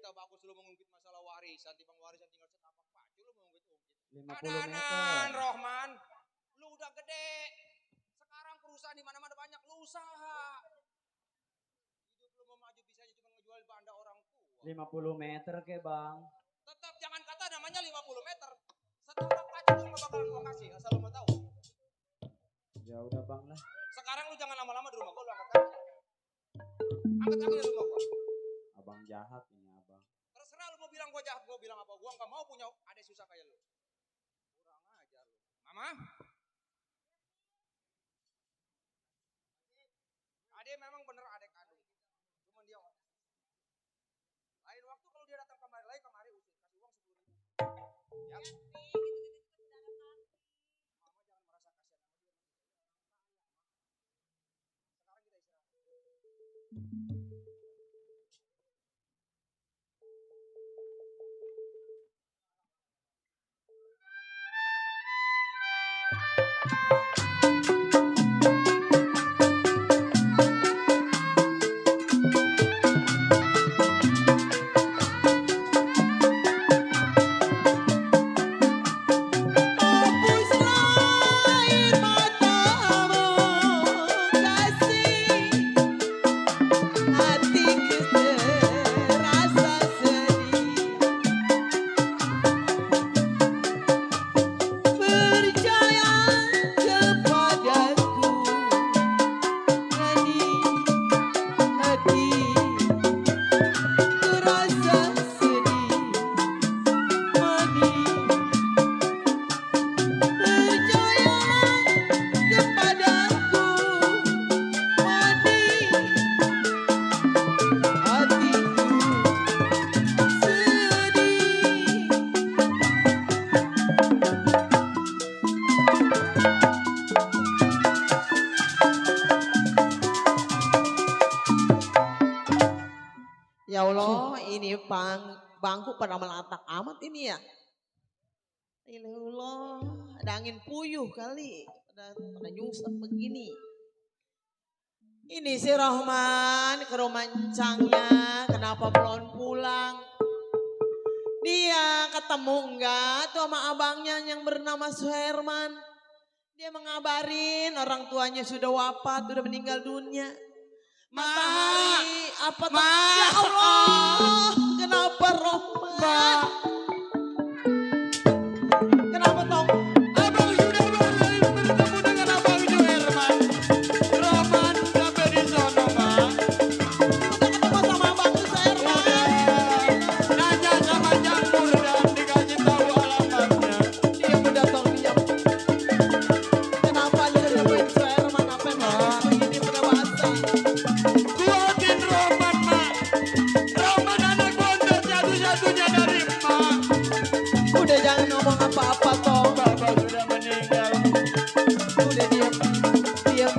berita bagus lu mengungkit masalah warisan, timbang warisan tinggal setapak pacu lu mengungkit-ungkit. 50 meter. Adanan, Rohman. Lu udah gede. Sekarang perusahaan di mana-mana banyak, lu usaha. Hidup lu mau maju bisa aja cuma ngejual banda orang tua. 50 meter ke bang. Tetap jangan kata namanya 50 meter. Setapak pacu lu gak bakalan gua kasih, asal lu mau tahu. Ya udah bang lah. Sekarang lu jangan lama-lama di rumah gua, lu angkat kaki. Angkat kaki dari rumah gua. Abang jahat ini abang. Terserah lu mau bilang gua jahat, gua bilang apa. Gua gak mau punya adik susah kayak lu. Kurang ajar lu. Mama? Adik memang bener adik kandung. Cuman dia lain waktu kalau dia datang kemari lagi kemari usir. Kasih uang 10.000. Ya. Mama jangan merasa kasihan sama dia. Sekarang kita istirahat. Ya Allah, ini bangku pada melatak amat ini ya. Ya Allah, ada angin puyuh kali, pada nyungsep begini. Ini si Rohman ke rumah encangnya, kenapa belum pulang? Dia ketemu enggak tuh sama abangnya yang bernama Suherman. Dia mengabarin orang tuanya sudah wafat, sudah meninggal dunia. Matahari apa tuh? Ya Allah, kenapa Rohman? Kenapa Tong? Abang sudah bertemu dengan Abang Suherman. Rohman sampai di sono, Mak. Udah ketemu sama Abang Suherman. Nanya sama Jamur dan dikasih tahu alamatnya. Diam udah Tong, diam. Kenapa lu nemuin Suherman? Apa yang begini pada bahasa? Kuatin Rohman, Mak. Rohman anak bontot satu-satunya dari Mak. Udah jangan ngomong apa-apa Tong. Bapak sudah meninggal. Udah diam, diam.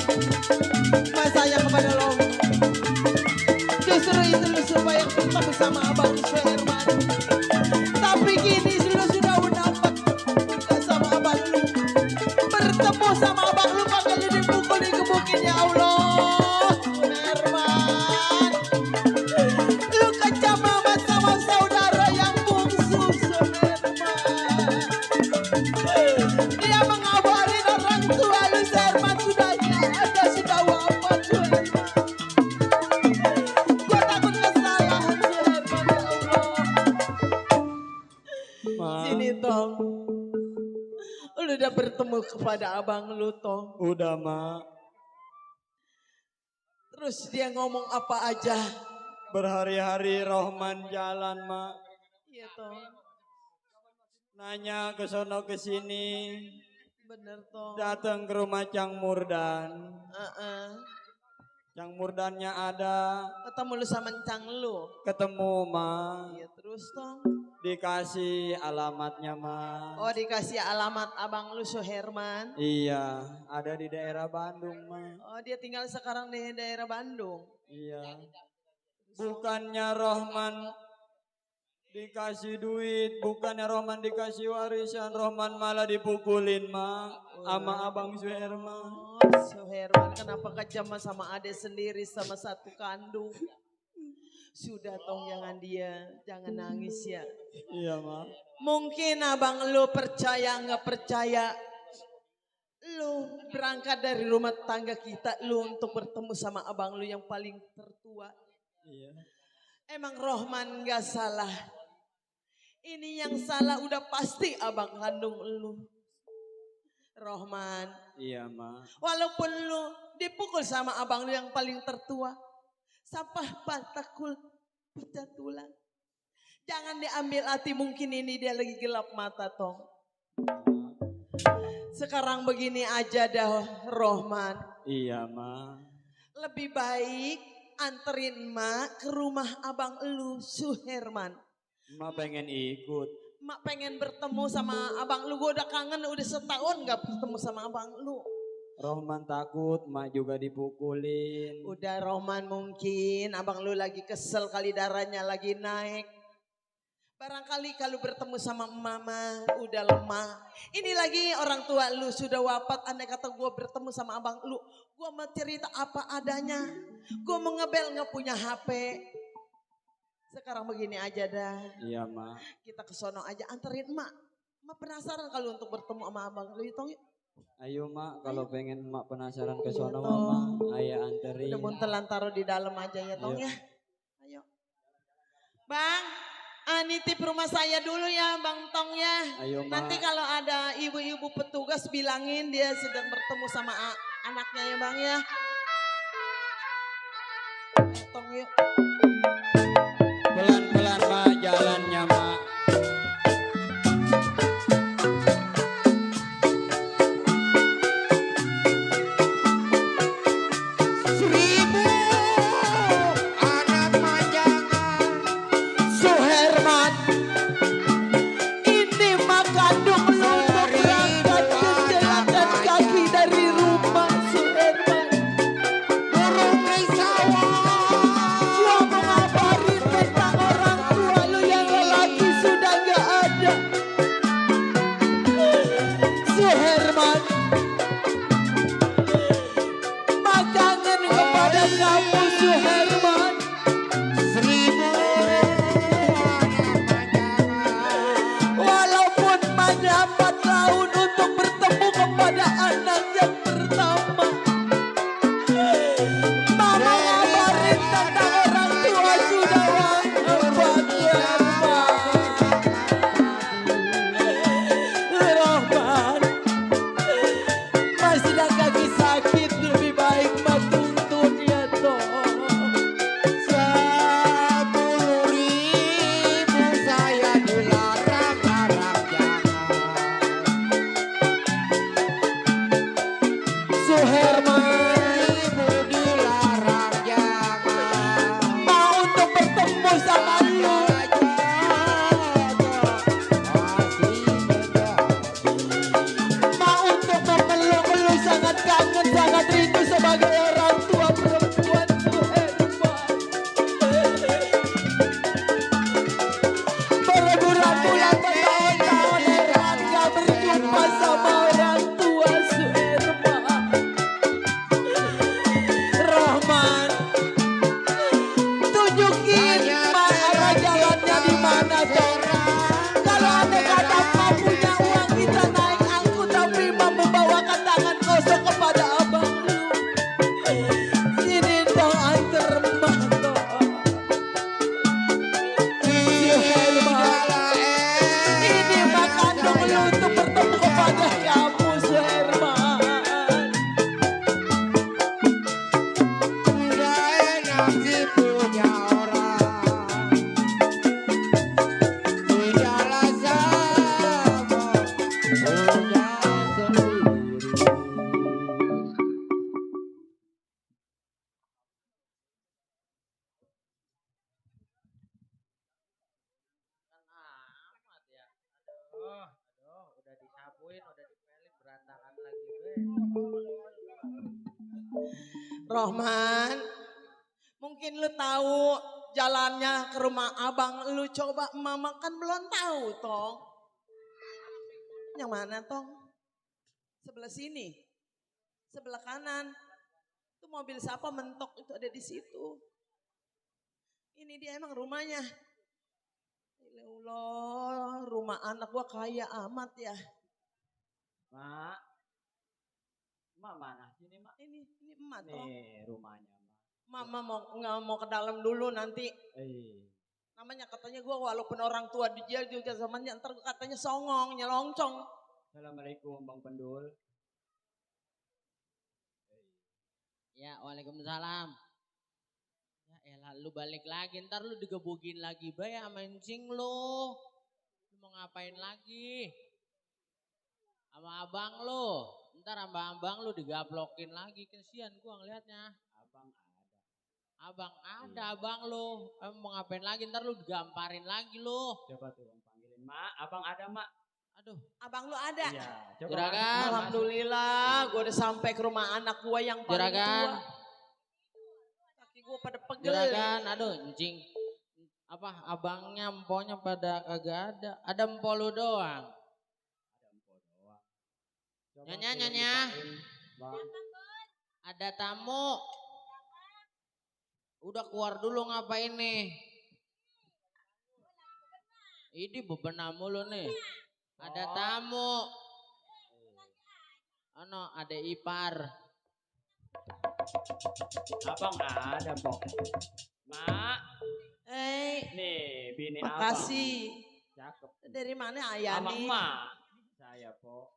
Mas sayang kepada lo. Justru itu lu supaya ketemu sama Abang Suherman. Tapi gini lu sudah dapat nikah sama abang lu. Bertemu sama abang lu bakal lu dipukul dikebukin ya Allah. Suherman. Lu kecam amat sama saudara yang bungsu Suherman. Dia mengabarin orang tua lu Suherman sudah ada, sudah wafat Suherman. Gua takut kesalahan Suherman ya Allah. Sini Tong. Lu udah bertemu kepada abang lu Tong. Udah mak. Terus dia ngomong apa aja. Berhari-hari Rohman jalan mak. Iya Tong. Nanya ke sono ke sini. Bener Tong. Datang ke rumah Cang Murdan. Cang Murdannya ada. Ketemu lu sama encang lu. Ketemu mak. Iya terus Tong. Dikasih alamatnya mak. Oh dikasih alamat abang lu Suherman. Iya, ada di daerah Bandung mak. Oh dia tinggal sekarang di daerah Bandung. Iya. Bukannya Rohman dikasih duit, bukannya Rohman dikasih warisan, Rohman malah dipukulin mak sama abang Suherman. Oh Suherman kenapa kejam sama adik sendiri sama satu kandung. Sudah tong jangan dia, jangan nangis ya. Iya, Ma. Mungkin abang lu percaya nggak percaya. Lu berangkat dari rumah tangga kita lu untuk bertemu sama abang lu yang paling tertua. Iya. Emang Rohman nggak salah. Ini yang salah udah pasti abang kandung lu. Rohman. Iya, Ma. Walaupun lu dipukul sama abang lu yang paling tertua. Sampah patakul pecah tulang. Jangan diambil hati, mungkin ini dia lagi gelap mata tong. Sekarang begini aja dah Rohman. Iya, Ma. Lebih baik anterin Mak ke rumah abang lu Suherman. Ma pengen ikut. Mak pengen bertemu sama abang lu. Gue udah kangen, udah setahun gak bertemu sama abang lu. Rohman takut, Ma juga dipukulin. Udah Rohman, mungkin abang lu lagi kesel kali darahnya lagi naik. Barangkali kalau bertemu sama mama udah lemah. Ini lagi orang tua lu sudah wafat. Andai kata gue bertemu sama abang lu, gue mau cerita apa adanya. Gue mau ngebel gak punya HP. Sekarang begini aja dah. Iya, Ma. Kita ke sono aja, anterin emak. Emak penasaran kalau untuk bertemu sama abang lu itu. Ayo, Ma, kalau pengen Mak penasaran ke sono, Mama, ayah anterin. Udah buntelan taruh di dalam aja ya tong ya. Ayo. Bang, nitip rumah saya dulu ya Bang Tong ya. Ayo, Ma. Nanti kalau ada ibu-ibu petugas bilangin dia sedang bertemu sama anaknya ya Bang ya. Ayo Tong yuk. Pelan-pelan, Ma, jalannya, Ma. Rohman, mungkin lu tahu jalannya ke rumah abang lu, coba mama kan belum tahu tong. Yang mana tong? Sebelah sini, sebelah kanan. Itu mobil siapa mentok itu ada di situ. Ini dia emang rumahnya. Ya Allah, rumah anak gua kaya amat ya. Mak. Mak mana sini, Mak? Ini emak toh. Nih rumahnya, Mak. Mama nggak mau ke dalam dulu nanti. Namanya katanya gue walaupun orang tua dia juga zamannya ntar katanya songong, nyelongcong. Assalamualaikum Bang Pendul. Ya, waalaikumsalam. Ya elah, lu balik lagi, ntar lu digebukin lagi bay sama encing lu. Lu mau ngapain lagi? Sama abang lu. Ntar sama abang lu digaplokin lagi, kesian gua ngeliatnya. Abang ada abang lu, mau ngapain lagi, ntar lu digamparin lagi lu. Coba tuh panggilin, Mak, abang ada, Mak. Aduh, abang lu ada? Iya, coba. Juragan. Alhamdulillah, gue udah sampai ke rumah anak gue yang paling Juragan. tua. Kaki gue pada pegel. Juragan, aduh encing. Apa abangnya, emponya pada kagak ada. Ada empo lu doang. Nyonya. Ada tamu. Udah keluar dulu ngapain nih? Ini bebenah mulu nih. Ada tamu. Ano, ada ipar. Abang ada, Pok. Mak. Nih, bini abang. Makasih. Cakep. Dari mana ayah Sama nih? Mak. Saya, Pok.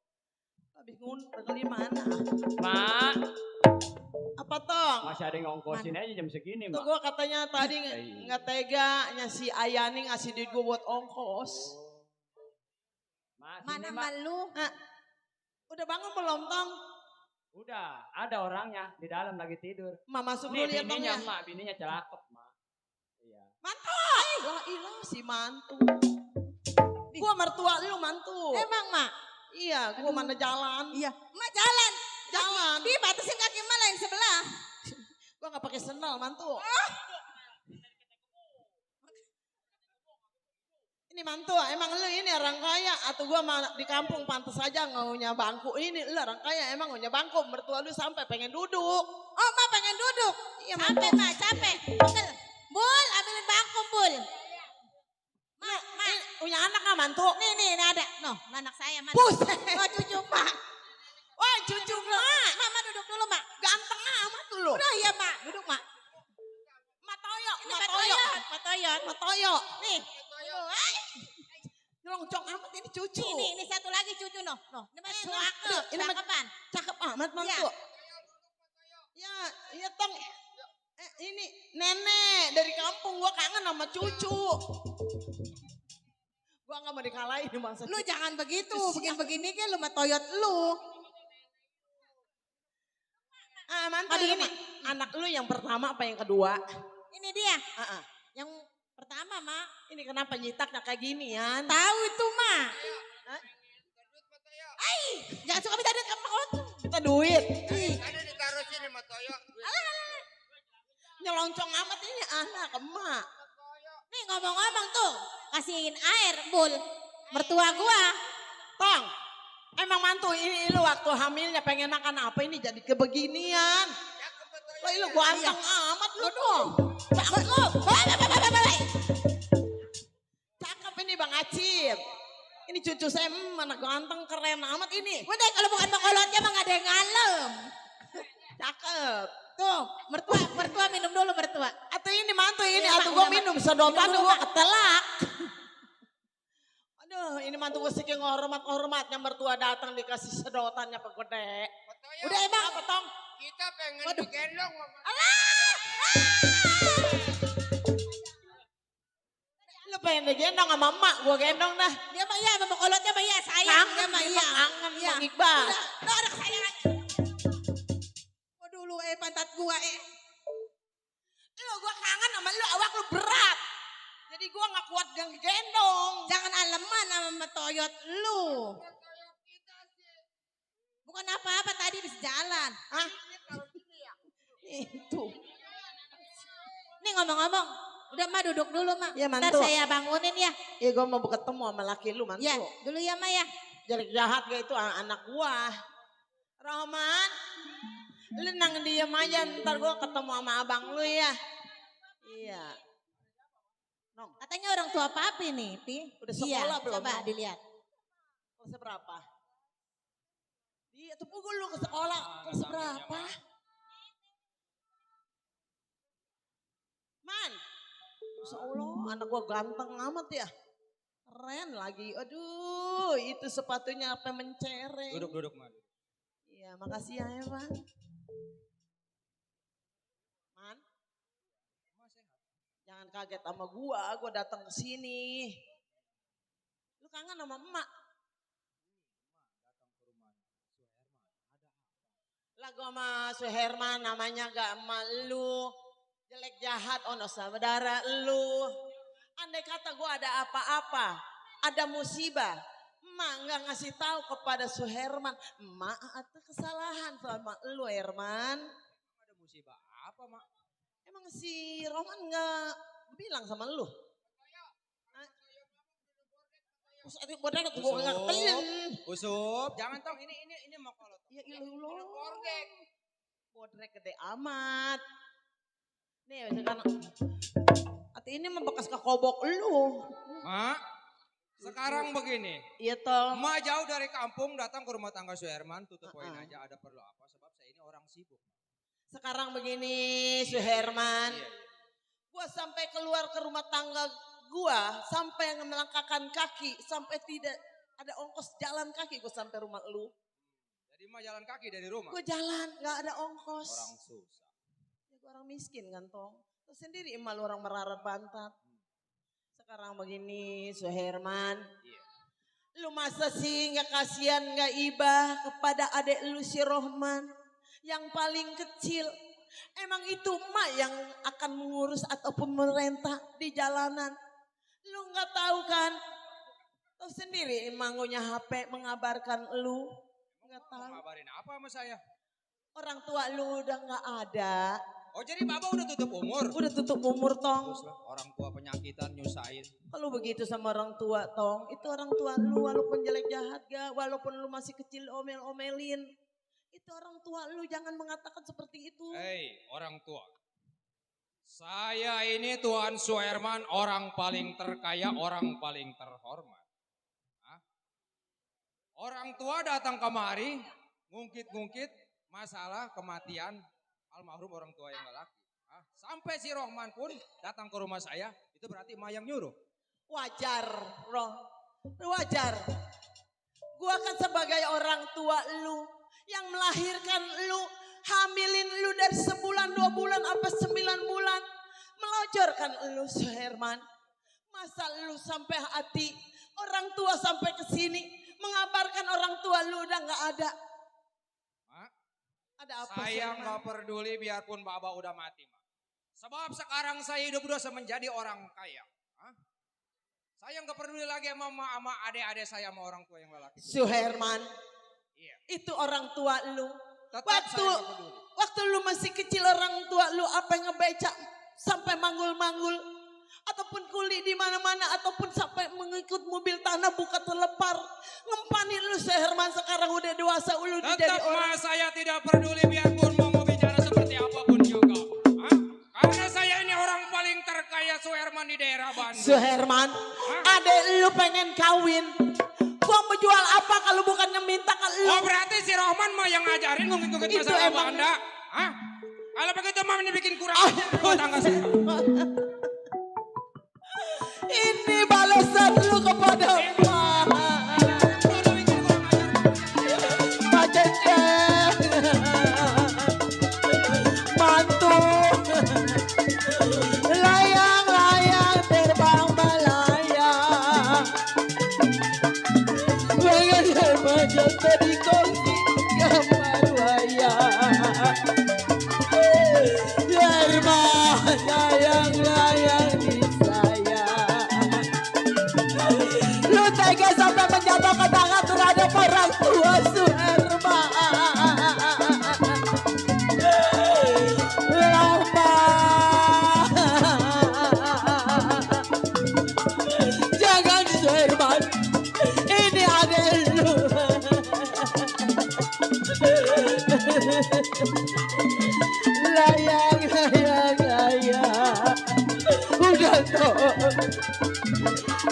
Habis ngumpul dari mana? Mak. Apa tong? Masih ada yang ngongkosin aja jam segini, Tuh Mak. gue katanya tadi nggak tega si Ayani ngasih duit gue buat ongkos. Mana malu? Udah bangun belum tong? Udah, ada orangnya di dalam lagi tidur. Mama masuk Nih, dulu ya tong bininya, ya. Mak, bininya cakep, Mak. Iya. Mantu! Lah ilah si mantu. Gua mertua lu mantu. Emang mak? Iya, gua mana jalan. Iya, mak jalan. Jalan. Dibatasin kaki mak lain sebelah. Gua gak pakai sendal mantu. Ini mantu, emang lu ini orang kaya atau gua di kampung pantas aja ngaunya bangku. Ini lu orang kaya emang ngaunya bangku. Mertua lu sampai pengen duduk. Oh, mak pengen duduk. Iya, capek mak, capek. Pegel. Bul, ambilin bangku, Bul. Mak, punya anak gak mantu? Nih ada. Noh, anak saya mana? Buset. Oh, cucu mak. Wah, cucu mak. Mama duduk dulu, mak. Ganteng amat lu. Udah ya, mak. Duduk, mak. Matoyo, Ini Matoyot. Matoyo. Nih. Nyelongcong amat ini cucu. Ini satu lagi cucu noh. Ini mah cakep. Ini mah Cakepan. cakep amat mantu. Ya, iya tong. Ini nenek dari kampung gua kangen sama cucu. Gua nggak mau dikalahin bangsa. Lu jangan begitu, begini kan lu Matoyot lu. Mantu ini anak lu yang pertama apa yang kedua? Ini dia. Yang pertama, mak. Ini kenapa nyitaknya kayak ginian? Tahu itu, mak. Jangan suka minta duit sama kot. Kita duit. Ada ditaruh sini sama Toyo. Nyelongcong amat ini anak emak. Nih ngomong-ngomong tuh, kasihin air, Bul. Mertua gua. Tong, emang mantu ini lu waktu hamilnya pengen makan apa ini jadi kebeginian. Lo lu ganteng amat lu dong. Cakep lu. Cakep ini Bang Acip. Ini cucu saya mana ganteng keren amat ini. Udah kalau bukan makolotnya mah gak ada yang ngalem. Cakep. Tuh, mertua minum dulu mertua. Atau ini mantu ini, Iya, atau Mak, gue udah, minum Mak. sedotan Minum dulu, gue Mak. ketelak. Aduh, ini mantu gue saking hormatnya mertua datang dikasih sedotannya pegede. Udah emang. Apa tong? Kita pengen digendong. Lu pengen digendong sama emak, gue gendong dah. Dia mah iya, sama makolotnya mah iya, sayang. Dia mah iya. Kangen Iya. Bang Iqbal. Udah ada kesayangan. Waduh lu pantat gua Lu gue kangen sama lu, awak lu berat. Jadi gue gak kuat gendong. Jangan aleman sama Toyot lu. Bukan apa-apa tadi bisa jalan. Hah? Itu. Nih ngomong-ngomong, udah mah duduk dulu mah. Ya, Ntar mantu. saya bangunin ya. Ya gue mau ketemu sama laki lu mantu. Ya, dulu ya mah ya. Jadi jahat gak itu anak gua. Roman, lu nang diem aja ntar gua ketemu sama abang lu ya. Iya. Nong. Katanya orang tua papi nih, Pi. Udah sekolah iya, belum? Coba Nong? dilihat. Kelas berapa? Iya, tepuk lu ke sekolah. Kelas berapa? Man. Masya Allah, anak gua ganteng amat ya. Keren lagi. Aduh, itu sepatunya apa mencereng. Duduk, Man. Iya, makasih ya, Bang. Man. Jangan kaget sama gua datang ke sini. Lu kangen sama emak? Lah gua sama Suherman namanya gak emak lu. Jelek jahat ono saudara lu. Andai kata gua ada apa-apa, ada musibah, emak nggak ngasih tahu kepada Suherman, emak ada kesalahan sama lu Herman. Ada musibah apa, Mak? Emang si Roman nggak bilang sama lu? Usup, jangan tong ini mau kalau. Ya ilah bodrek gede amat. Nih sekarang hati ini membekas kekobok lu. Mak, sekarang begini. Iya toh. Mak jauh dari kampung datang ke rumah tangga Suherman, tutup poin aja ada perlu apa sebab saya ini orang sibuk. Sekarang begini Suherman. Iya. Gua sampai keluar ke rumah tangga gua sampai melangkahkan kaki sampai tidak ada ongkos jalan kaki gua sampai rumah lu. Jadi mah jalan kaki dari rumah. Gua jalan nggak ada ongkos. Orang susah. Ya, gua orang miskin kan tong. Terus sendiri emak lu orang merarat pantat. Sekarang begini Suherman. Iya. Lu masa sih nggak kasihan nggak ibah kepada adek lu si Rohman yang paling kecil. Emang itu emak yang akan mengurus ataupun merentah di jalanan. Lu nggak tahu kan? Tahu sendiri emangunya HP mengabarkan lu. Nggak tahu. Ngabarin apa sama saya? Orang tua lu udah nggak ada. Oh jadi Bapak udah tutup umur? Udah tutup umur tong. Orang tua penyakitan nyusahin. Kalau begitu sama orang tua tong, itu orang tua lu walaupun jelek jahat gak, walaupun lu masih kecil omel-omelin. Itu orang tua lu jangan mengatakan seperti itu. Hei orang tua. Saya ini Tuan Suherman orang paling terkaya, orang paling terhormat. Hah? Orang tua datang kemari, ngungkit-ngungkit masalah kematian almarhum orang tua yang lelaki. Hah? Sampai si Rohman pun datang ke rumah saya, itu berarti emak yang nyuruh. Wajar, Roh. Wajar. Gua kan sebagai orang tua lu yang melahirkan lu, hamilin lu dari sebulan, 2 bulan, apa 9 bulan. Melojorkan lu Suherman. Masa lu sampai hati, orang tua sampai ke sini mengabarkan orang tua lu udah gak ada. Mak, ada apa saya Suherman? gak peduli biarpun Bapak udah mati, Mak. Sebab sekarang saya hidup udah menjadi orang kaya. Hah? Saya gak peduli lagi sama adik-adik saya sama orang tua yang lelaki. Suherman. Iya. Itu orang tua lu. Tetap Waktu saya gak peduli. waktu lu masih kecil orang tua lu apa yang ngebecak sampai manggul-manggul ataupun kuli di mana-mana ataupun sampai mengikut mobil tanah buka terlepar ngempanin lu Suherman sekarang udah dewasa lu jadi Tetap orang. saya tidak peduli biarpun mau bicara seperti apapun juga. Hah? Karena saya ini orang paling terkaya Suherman di daerah Bandung. Suherman, adek lu pengen kawin. Gua mau jual apa kalau bukannya minta ke lu? Oh berarti si Rohman mah yang ngajarin ngungkit-ngungkit Itu masalah emang- Anda. Hah? Kalau begitu mah ini bikin kurang rumah tangga saya. Ini balasan lu kepada emak. Pak Cecep. Mantu. Layang-layang terbang melayang. Bagai majat tadi kongsi gambar wayang. Herman layang-layang di sayang. Lu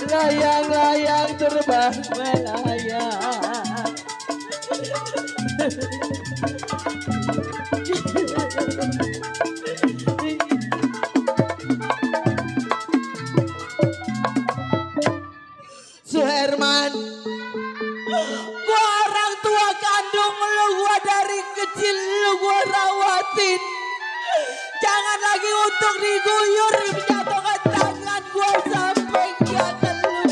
Layang-layang terbang melayang. Suherman, gua orang tua kandung lu, gua dari kecil lu gua rawatin. Jangan lagi untuk diguyur, menjatuhkan tangan gua sampai gak keluar.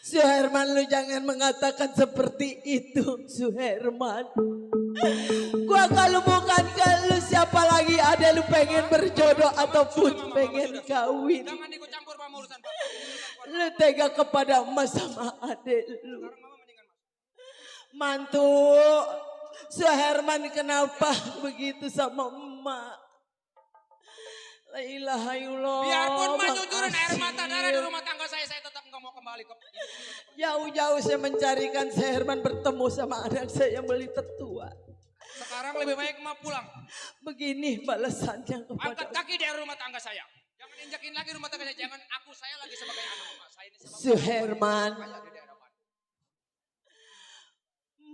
Suherman, lu jangan mengatakan seperti itu, Suherman. Gua kalau bukan ke lu, siapa lagi ada lu pengen berjodoh ataupun pengen kawin. Jangan ikut campur sama urusan Pak. Lu tega kepada emak sama adek lu. Mantu, Suherman kenapa begitu sama emak? La ilaha illallah. Biarpun menyucurin air mata darah di rumah tangga saya tetap nggak mau kembali ke jauh-jauh saya mencarikan Suherman bertemu sama anak saya yang beli tetua. Sekarang lebih baik emak pulang. Begini balasannya kepada angkat kaki dari rumah tangga saya. Jangan injakin lagi rumah tangga saya. Jangan aku saya lagi sebagai anak emak. Saya ini sebagai Suherman.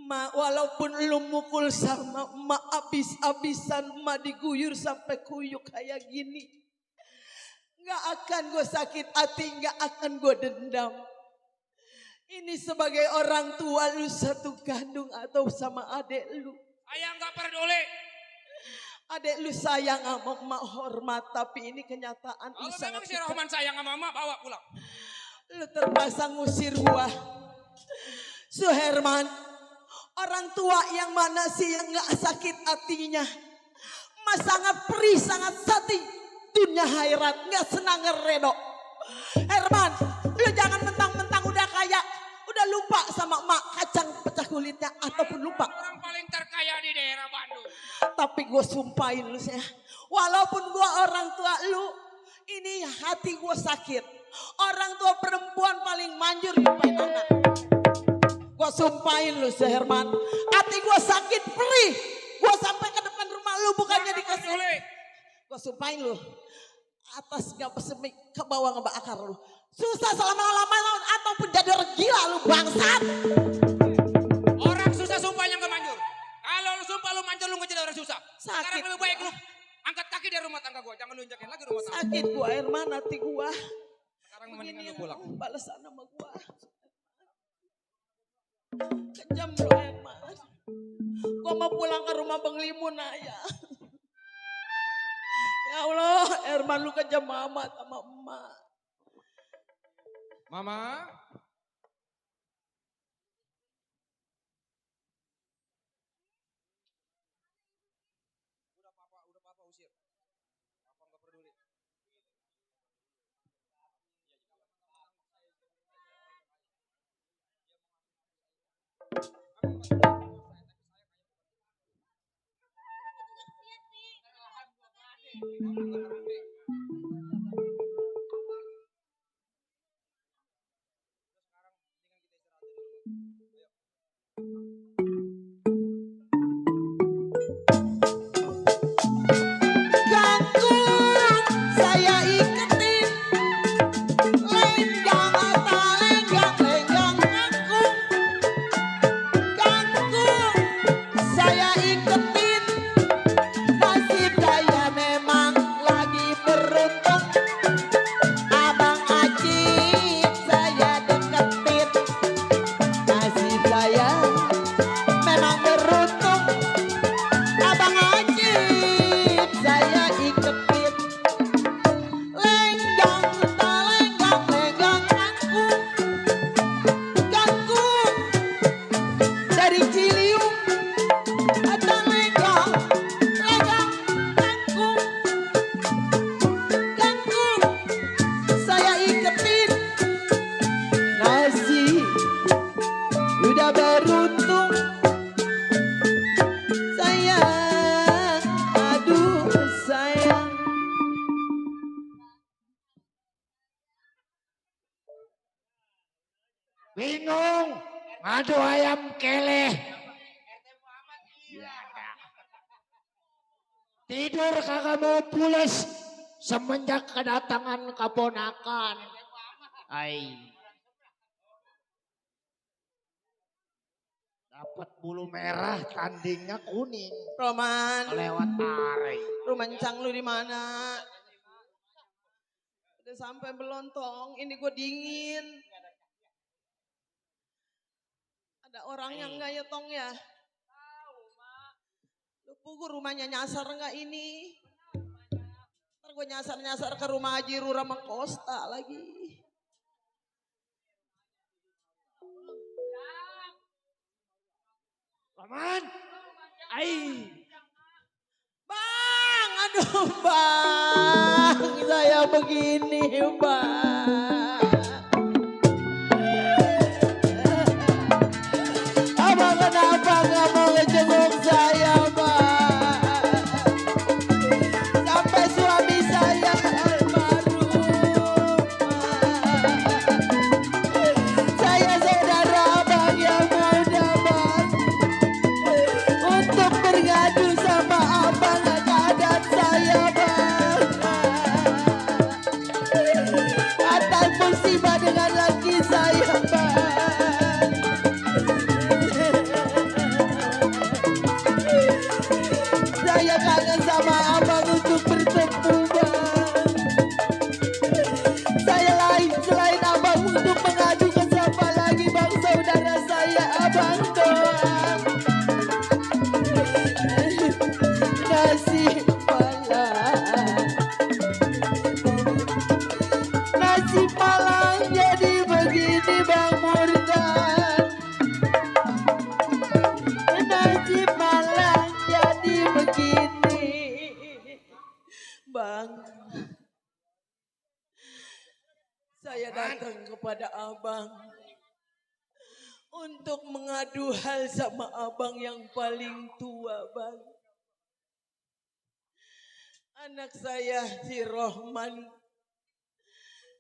Ma, walaupun lu mukul sama emak abis-abisan, emak diguyur sampai kuyuk kayak gini, gak akan gue sakit hati, gak akan gue dendam. Ini sebagai orang tua lu satu kandung atau sama adek lu. Ayah gak peduli. Adek lu sayang sama emak, hormat, tapi ini kenyataan. Kalau memang si Rohman sayang sama emak, bawa pulang. Lu terpaksa ngusir gua. Suherman, orang tua yang mana sih yang gak sakit hatinya? Mas sangat perih, sangat sati. Dunia hairat, gak senang ngeredo. Herman, lu jangan mentang-mentang udah kaya. Udah lupa sama emak kacang pecah kulitnya ataupun lupa. Orang paling terkaya di daerah Bandung. Tapi gue sumpahin lu saya. Walaupun gue orang tua lu, ini hati gue sakit. Orang tua perempuan paling manjur nyumpahin anak. Gue sumpahin lu Suherman. Hati gue sakit perih. Gue sampai ke depan rumah lu bukannya dikasih. Gue sumpahin lu. Atas gak pesemik ke bawah ngebakar lu. Susah selama-lamanya ataupun jadi orang gila lu bangsat. Orang susah sumpahnya gak manjur. Kalau lu sumpah lu manjur lu ngejel orang susah. Sekarang lebih baik lu angkat kaki dari rumah tangga gua. Jangan lu injakin lagi rumah tangga. Sakit gua Herman, hati gua. Sekarang mendingan lu pulang. Balasan sama gua. Kejam lu Herman. Gua mau pulang ke rumah Bang Limun ayah. Ya Allah, Herman lu kejam amat sama emak. Mama. Udah papa usir. Papa nggak peduli. Saya iketin lenggang apa lenggang kangkung. Kangkung saya iketin, nasib saya memang lagi beruntung. Abang Acik saya deketin, nasib saya memang beruntung. Abang Acik saya iketin. Dari Ciliung ada lenggong kangkung. Kangkung saya iketin, nasi udah beruntung. Sayang, aduh sayang. Bingung, ngadu ayam keleh. Tidur kagak mau pules semenjak kedatangan keponakan. Ai. Dapat bulu merah, tandingnya kuning. Roman, Lewat tarik. Rumancang lu di mana? Udah sampai belontong, ini gue dingin. Ada orang yang nggak ya Tong ya? Lu pukul rumahnya nyasar nggak ini? Ntar gue nyasar-nyasar ke rumah Haji Rura Mengkosta lagi. Roman, ai. Bang, aduh bang, saya begini bang. Abang kenapa nggak mau ngejenguk saya bang? Sampai suami saya almarhum bang. Saya saudara abang yang muda bang. Untuk berngadu sama abang keadaan saya bang. Atas musibah dengan laki saya bang. Saya kangen sama abang untuk bertemu bang. Saya lain selain abang untuk mengadu ke siapa lagi bang, saudara saya abang doang. Nasib malang, nasib malang jadi begini bang Murdan. Nasib malang jadi begini bang. Saya datang kepada abang untuk mengadu hal sama abang yang paling tua bang. Anak saya si Rohman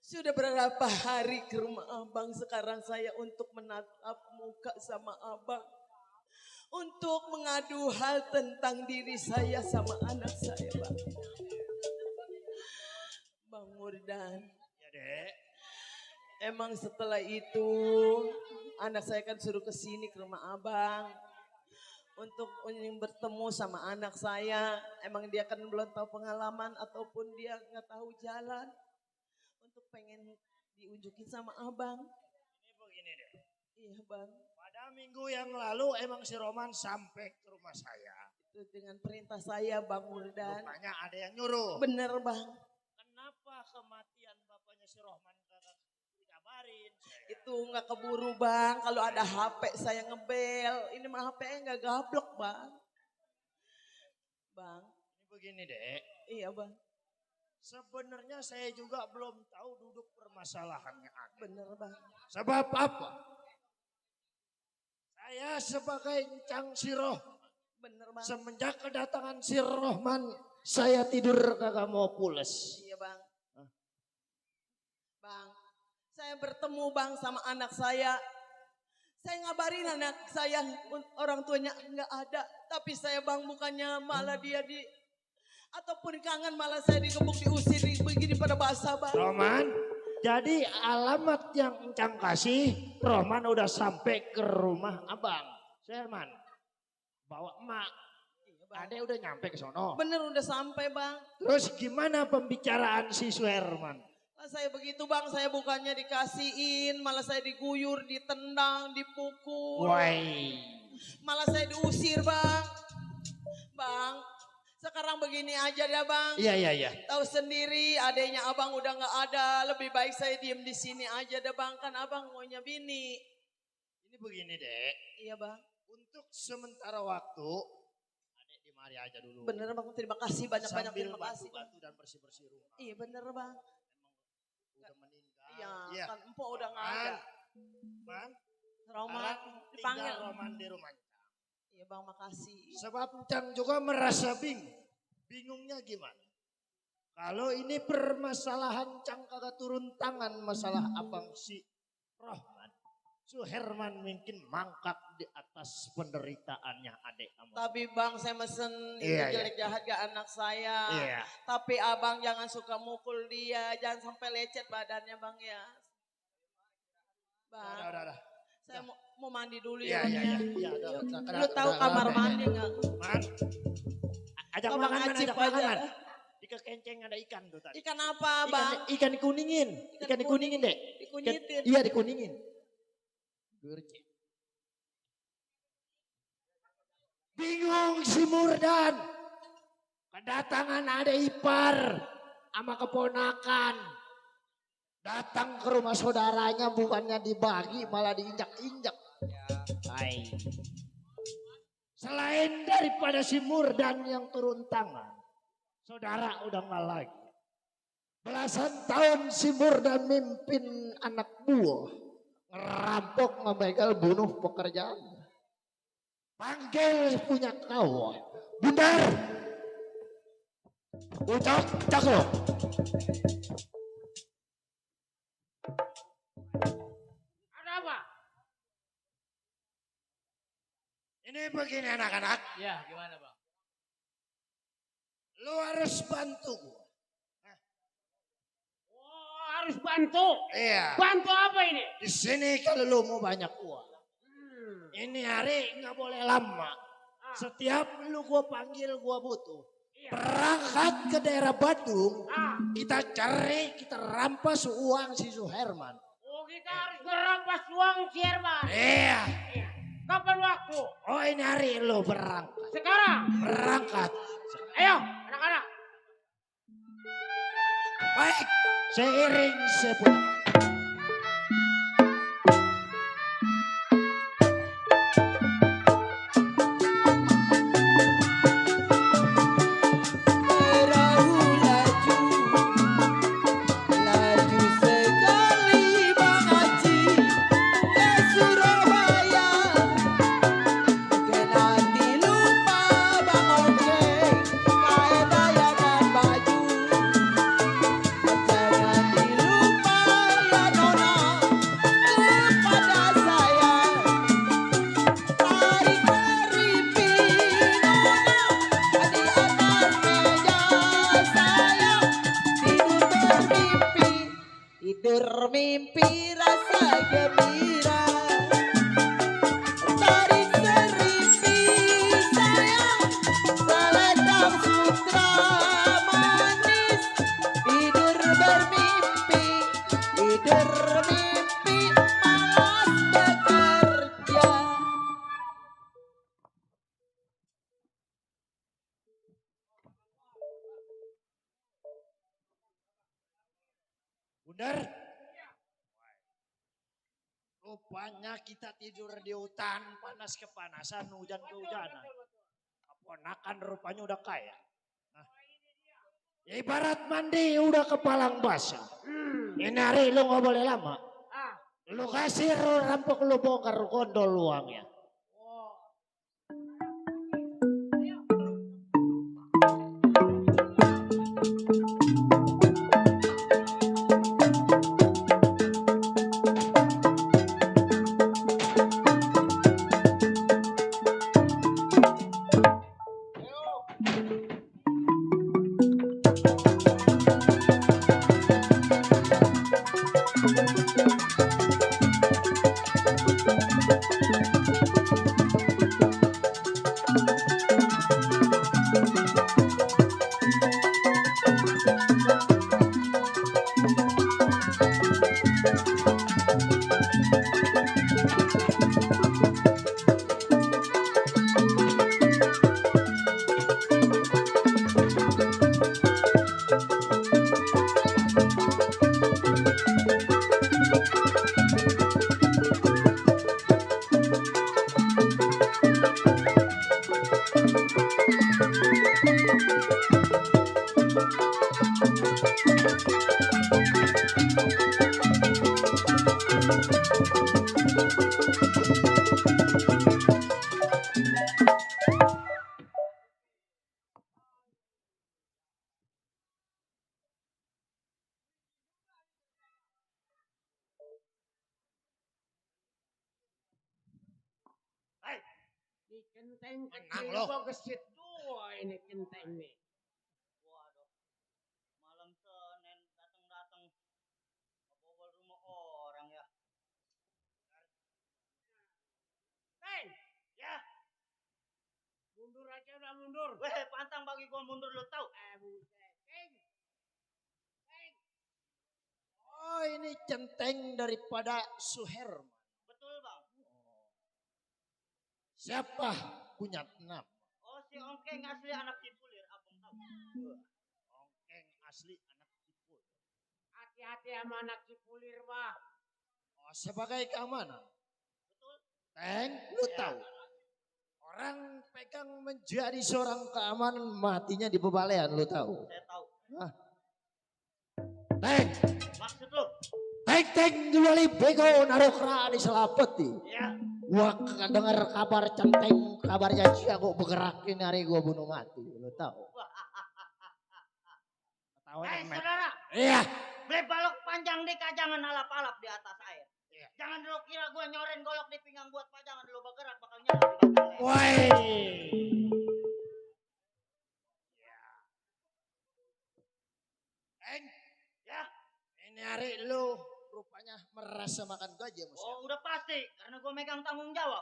sudah berapa hari ke rumah abang. Sekarang saya untuk menatap muka sama abang, untuk mengadu hal tentang diri saya sama anak saya bang. Bang Murdan. Ya dek. Emang setelah itu anak saya kan suruh ke sini ke rumah abang untuk ingin bertemu sama anak saya. Emang dia kan belum tahu pengalaman ataupun dia nggak tahu jalan. Untuk pengen diunjukin sama abang. Ini begini deh. Iya bang. Pada minggu yang lalu emang si Roman sampai ke rumah saya. Itu dengan perintah saya Bang Murdan. Rupanya ada yang nyuruh. Bener bang. Kenapa kematian bapaknya si Rohman kagak dikabarin? Itu nggak keburu bang. Kalau ada HP saya ngebel. Ini mah HP-nya nggak gablok bang. Bang. Ini begini dek. Iya bang. Sebenarnya saya juga belum tahu duduk permasalahannya. Bener bang. Sebab apa? Saya sebagai Encang si Rohman. Bener bang. Semenjak kedatangan si Rohman, saya tidur kagak mau pules. Iya bang. Bang, saya bertemu bang sama anak saya. Saya ngabarin anak saya, orang tuanya nggak ada. Tapi saya bang bukannya malah dia ataupun kangen malah saya digebuk diusir begini pada basah bang. Rohman, jadi alamat yang Encang kasih, Rohman udah sampai ke rumah abang. Herman, bawa emak. Ade udah nyampe ke sono. Bener udah sampai bang. Terus gimana pembicaraan si Suherman? Nah, saya begitu bang, saya bukannya dikasihin, malah saya diguyur, ditendang, dipukul. Woi. Malah saya diusir bang. Bang, sekarang begini aja ya bang. Iya. Tahu sendiri adanya abang udah nggak ada, lebih baik saya diem di sini aja deh bang, kan abang maunya bini. Ini begini dek. Iya bang. Untuk sementara waktu, adek di mari aja dulu. Bener bang, terima kasih banyak-banyak, terima kasih. Bantu dan bersih-bersih rumah. Iya bener bang. Udah meninggal. Iya, kan empok udah nggak ada. Man, Roman dipanggil. Roman di rumah. Iya bang, makasih. Sebab Encang juga merasa bingung. Bingungnya gimana? Kalau ini permasalahan Encang kagak turun tangan masalah abang si Rohman. Suherman mungkin mangkak di atas penderitaannya adek kamu. Tapi bang saya mesen Iya, jelek jahat ke anak saya. Iya. Tapi abang jangan suka mukul dia, jangan sampai lecet badannya bang ya. Bang, Udah. saya mau mandi dulu Iya. ya. Udah. Lu tahu kamar mandi nggak? Man, ajak Abang makan, acip ajak makan. aja. Man. Di kekenceng ada ikan tuh tadi. Ikan apa bang? Ikan dikuningin. Ikan dikuningin dek. Dikunyitin. Iya dikuningin. Bingung si Murdan. Kedatangan ada ipar sama keponakan. Datang ke rumah saudaranya bukannya dibagi malah diinjak-injak. Hai. Selain daripada si Murdan yang turun tangan, saudara udah nggak lagi. Belasan tahun si Murdan mimpin anak buah. Ngerampok, ngebegal, bunuh pekerjaan. Panggil punya kawan. Bundar. Ucap, caklo. Ada apa? Ini begini anak-anak. Ya, gimana bang? Lu harus bantu gua. Oh, harus bantu. Iya. Bantu apa ini? Di sini kalau lu mau banyak uang. Ini hari nggak boleh lama. Setiap lu gua panggil gua butuh. Berangkat ke daerah Bandung. Kita cari, kita rampas uang si Suherman. Oh, kita harus merampas uang si Herman. Iya. Kapan waktu? Oh ini hari lu berangkat. Sekarang. Berangkat. Ayo, anak-anak. Baik. Seiring sepuluh. Bermimpi rasa gembira, tarik seripin Bundar. Rupanya kita tidur di hutan, panas kepanasan, hujan kehujanan. Keponakan rupanya udah kaya. Nah, ibarat mandi udah kepalang basah. Ini hari lu gak boleh lama. Lu kasih rampok lu bongkar gondol uangnya. Kenteng Menang kecil lo. kok gesit dua ini kenteng nih. Waduh, malam Senin datang-datang ngebobol rumah orang ya. Teng, Ya, mundur aja udah mundur. weh pantang bagi gua mundur lu tahu. Buset, Teng. Teng. Oh ini centeng daripada Suherman. Betul bang. Siapa punya nama? Oh si Ongkeng asli anak Cipulir, abang tahu. Ongkeng asli anak Cipul. Hati-hati sama anak Cipulir, Bah. Oh sebagai keamanan. Betul. Teng, lu tahu. Orang pegang menjadi seorang keamanan matinya di bebalean, lu tahu. Saya tahu. Hah? Teng, Maksud lu? teng juali bego naruh kera di selapeti. Ya. Gua dengar kabar centeng, kabar janji aku bergerakin hari gua bunuh mati, lu tahu. Saudara. Iya. Beli balok panjang di jangan alap-alap di atas air. Jangan dulu kira gue nyoren golok di pinggang buat jangan dulu bergerak bakal nyala. Woi. Teng, Ya. ini hari lu rupanya merasa makan gaji sama Oh udah pasti karena gue megang tanggung jawab.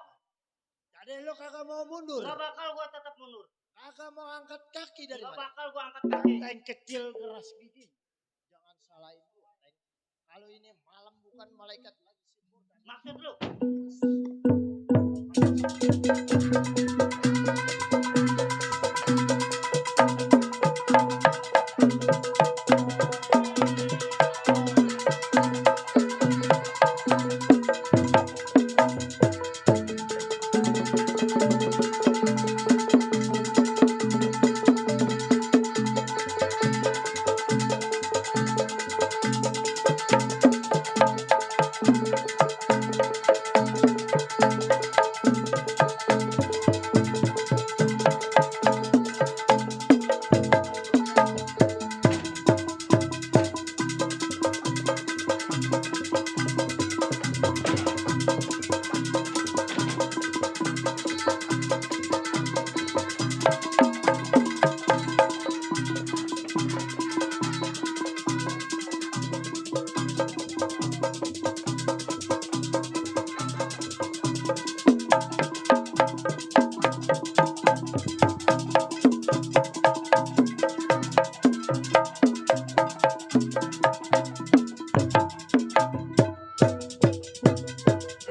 Jadi lu kagak mau mundur? Gak bakal gue tetap mundur. Kagak mau angkat kaki dari Gak mana? bakal gue angkat kaki. Teng kecil keras gigi. Jangan salahin gua, Teng. Kalau ini malam bukan malaikat lagi si Murdan. Maksud lu?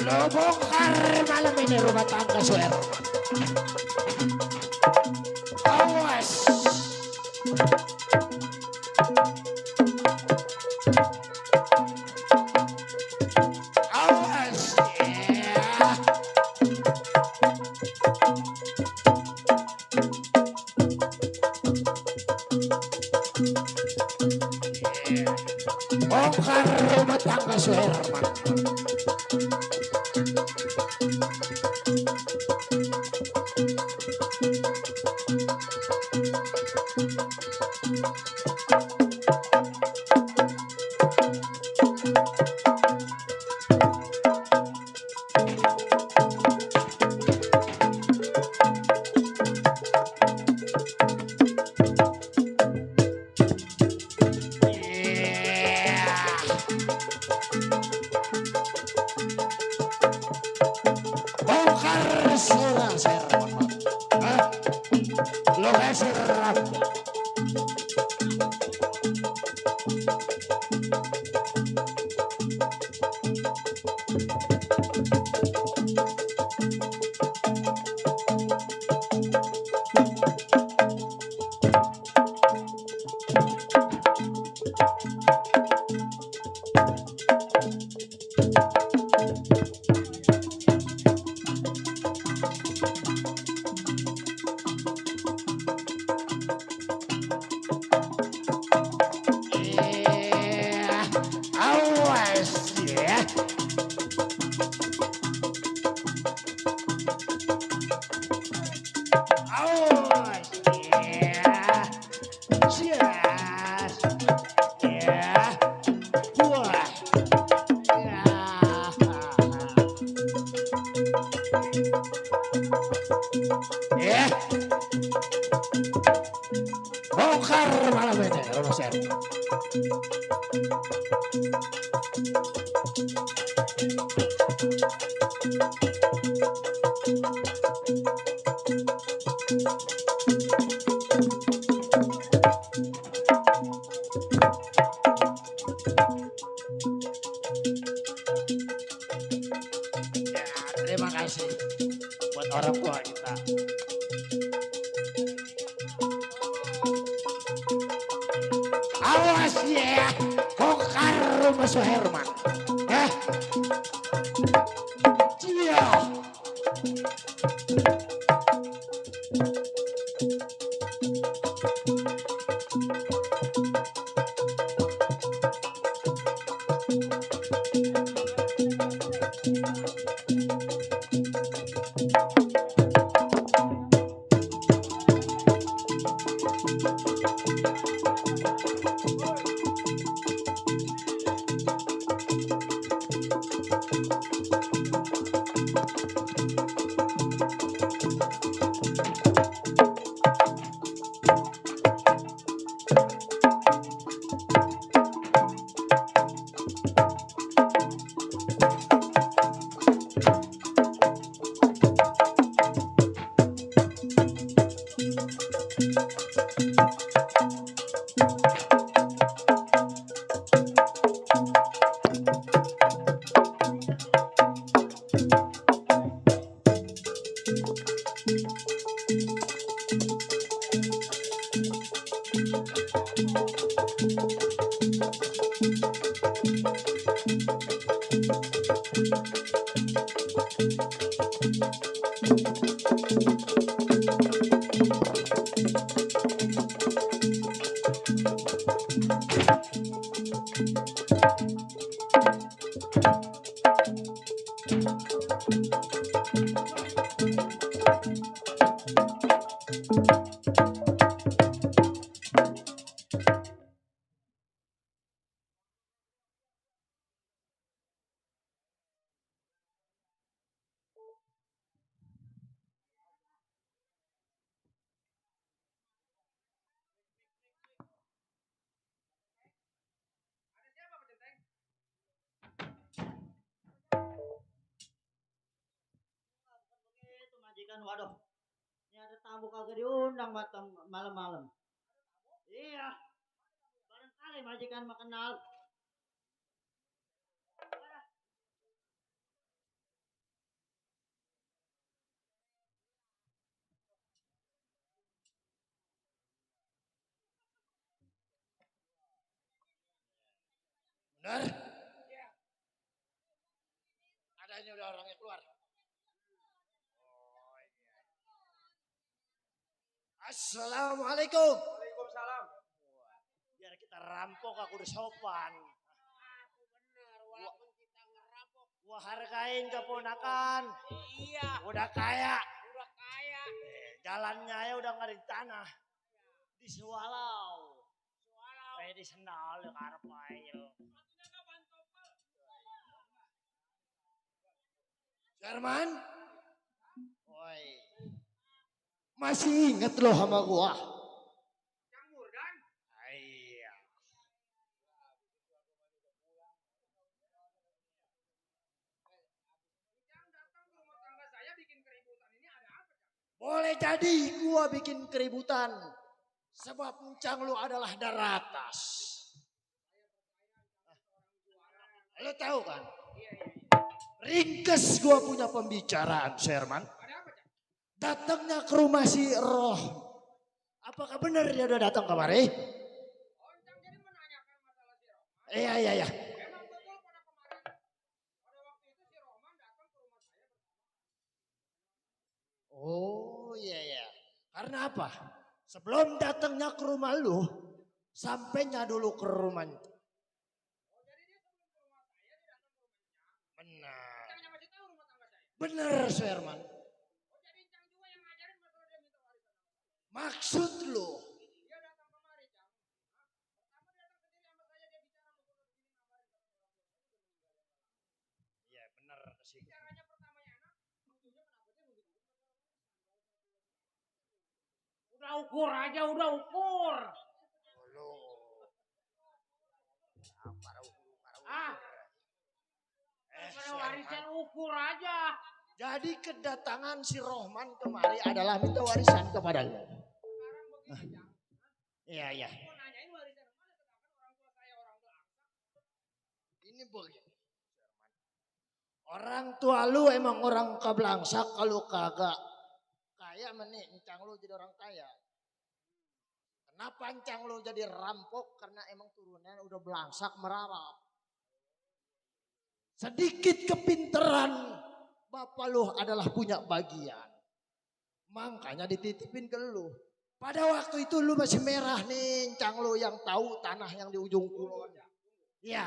Lo bongkar malam ini rumah tangga Suher. Awas. Mas Herman. Bongkar suara Herman. Hah? Lo kasih rambut. Awas ya. Awas ya. Jas. Ya. Wah. Ya. Ya. Bongkar malam ini, Romo Ser. Ya, terima kasih buat orang tua kita. Awas ya, bongkar rumah Herman. Hah? Iya. Majikan, waduh. Ini ada tamu kagak diundang malam-malam. Iya. Barangkali majikan mah kenal. Benar? Adanya udah orangnya keluar. Assalamualaikum. Waalaikumsalam. Biar kita rampok aku udah sopan. Gua hargain keponakan. Iya. Udah kaya. Udah kaya. Jalannya ya udah ngari tanah. Di Sewalau. Di sendal ya karep ae. Sherman? Woi. Masih inget loh sama gua? Campur kan? Iya. Boleh jadi gua bikin keributan. Sebab encang lu adalah daratas. Lu tahu kan? Ringkes gua punya pembicaraan, Sherman. Datangnya ke rumah si Roh. Apakah benar dia udah datang kemari? Iya. Oh iya. Karena apa? Sebelum datangnya ke rumah lu, sampainya dulu ke rumahnya. Benar. Benar, Sherman. Maksud lu? Iya benar sih. Udah ukur aja, udah ukur. Pada warisan ukur aja. Jadi kedatangan si Rohman kemari adalah minta warisan kepada lu. Iya. Ini begini. Orang tua lu emang orang kablangsak kalau kagak kaya menik encang lu jadi orang kaya. Kenapa encang lu jadi rampok? Karena emang turunnya udah belangsak merarap. Sedikit kepinteran bapak lu adalah punya bagian. Makanya dititipin ke lu. Pada waktu itu lu masih merah nih, encang lu yang tahu tanah yang di ujung kulon. Iya.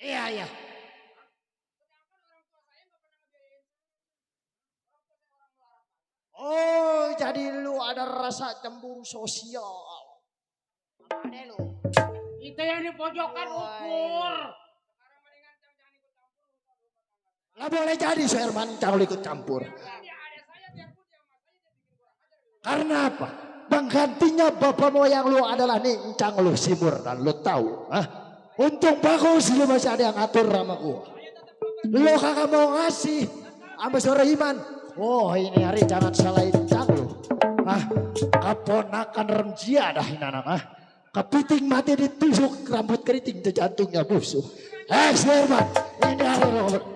Iya. Oh, jadi lu ada rasa cemburu sosial. Mana lu? Itu yang di pojokan ukur. Lah boleh jadi Sherman kalau ikut campur. Karena apa? Penggantinya bapak moyang lu adalah nih encang lu Simur dan lu tahu. Untung bagus lu masih ada yang ngatur sama gua. Lu kagak mau ngasih sama sore iman. Oh ini hari jangan salahin encang lu. Keponakan remjia dah ini anak. Kepiting mati ditusuk rambut keriting ke jantungnya busuk. Sherman ini hari lu.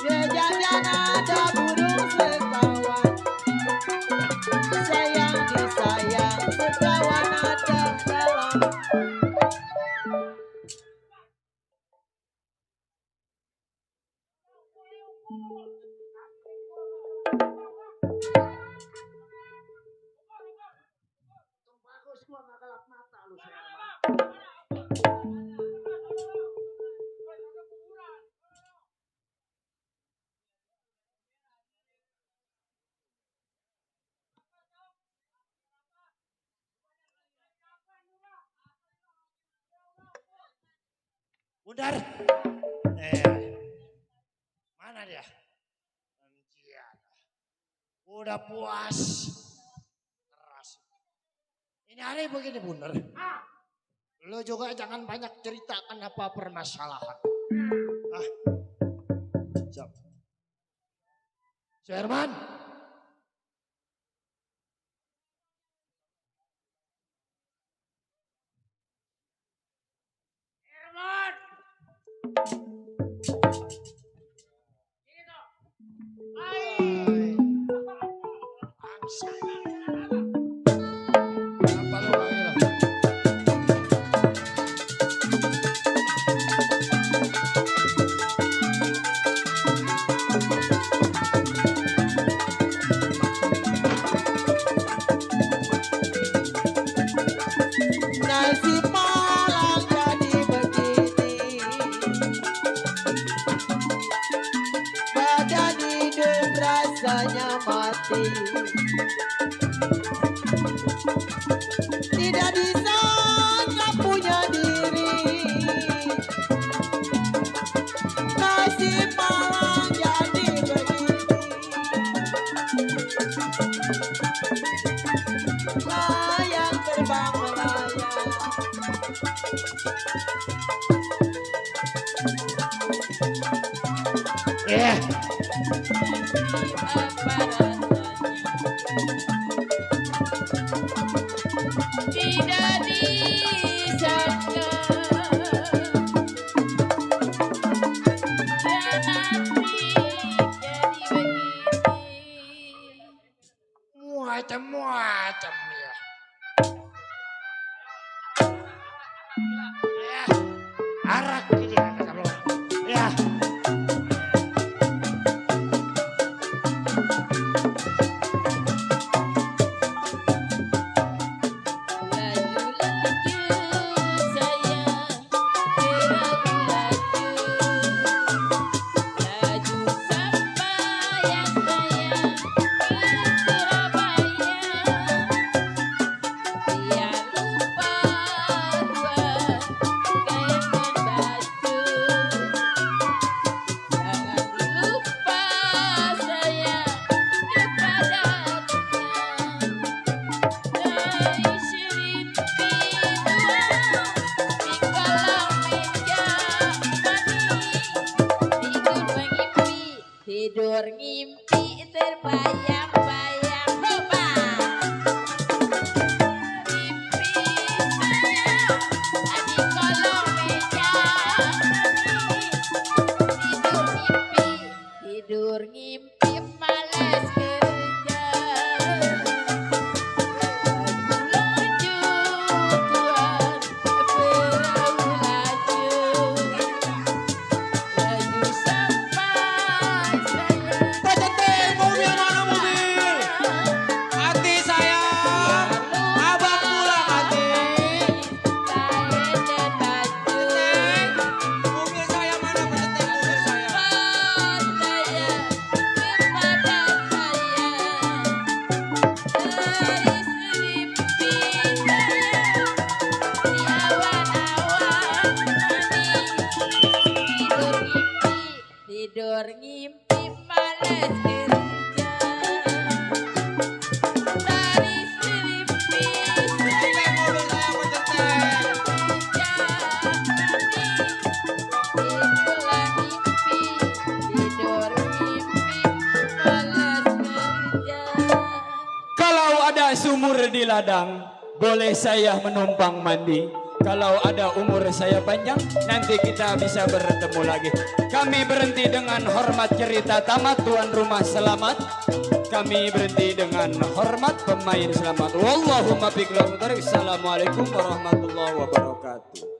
Ya jangan ada burung sekawan, sayang disayang sekawan ada dalam. Bagus gua nggak gelap mata lu Herman. Bundar. Mana dia? Anjian. Udah puas. Keras. Ini hari begini Bundar. Lo juga jangan banyak ceritakan apa permasalahan. Siap. Si Herman. Herman. Bangsa. Apa lo panggil? Nasib malang jadi begini, badan hidup rasanya mati, tidak disangka punya diri. Nasib malang jadi begini, layang terbang melayang. Tidak disangka dan nanti jadi begini. Macam-macam ya. Arak ini kata lo. Ya. Tidur ngimpi terbayang-bayang. Hoba. Mimpi saya di kolong meja. Tidur ngimpi malas kerja. Laju Tuhan, perahu laju. Laju sampai saya. Mobil mana mobil? Hati saya. Abang pulang hati. Mobil saya mana penting mobil saya? Tidur ngimpi malas kerja. Dari seripi Mobil saya penting. itulah mimpi. Tidur ngimpi malas kerja. Kalau ada sumur di ladang, boleh saya menumpang mandi. Kalau ada umur saya panjang, nanti kita bisa bertemu lagi. Kami berhenti dengan hormat cerita tamat, tuan rumah selamat. Kami berhenti dengan hormat pemain selamat. Wallahumma biqil. Assalamualaikum warahmatullahi wabarakatuh.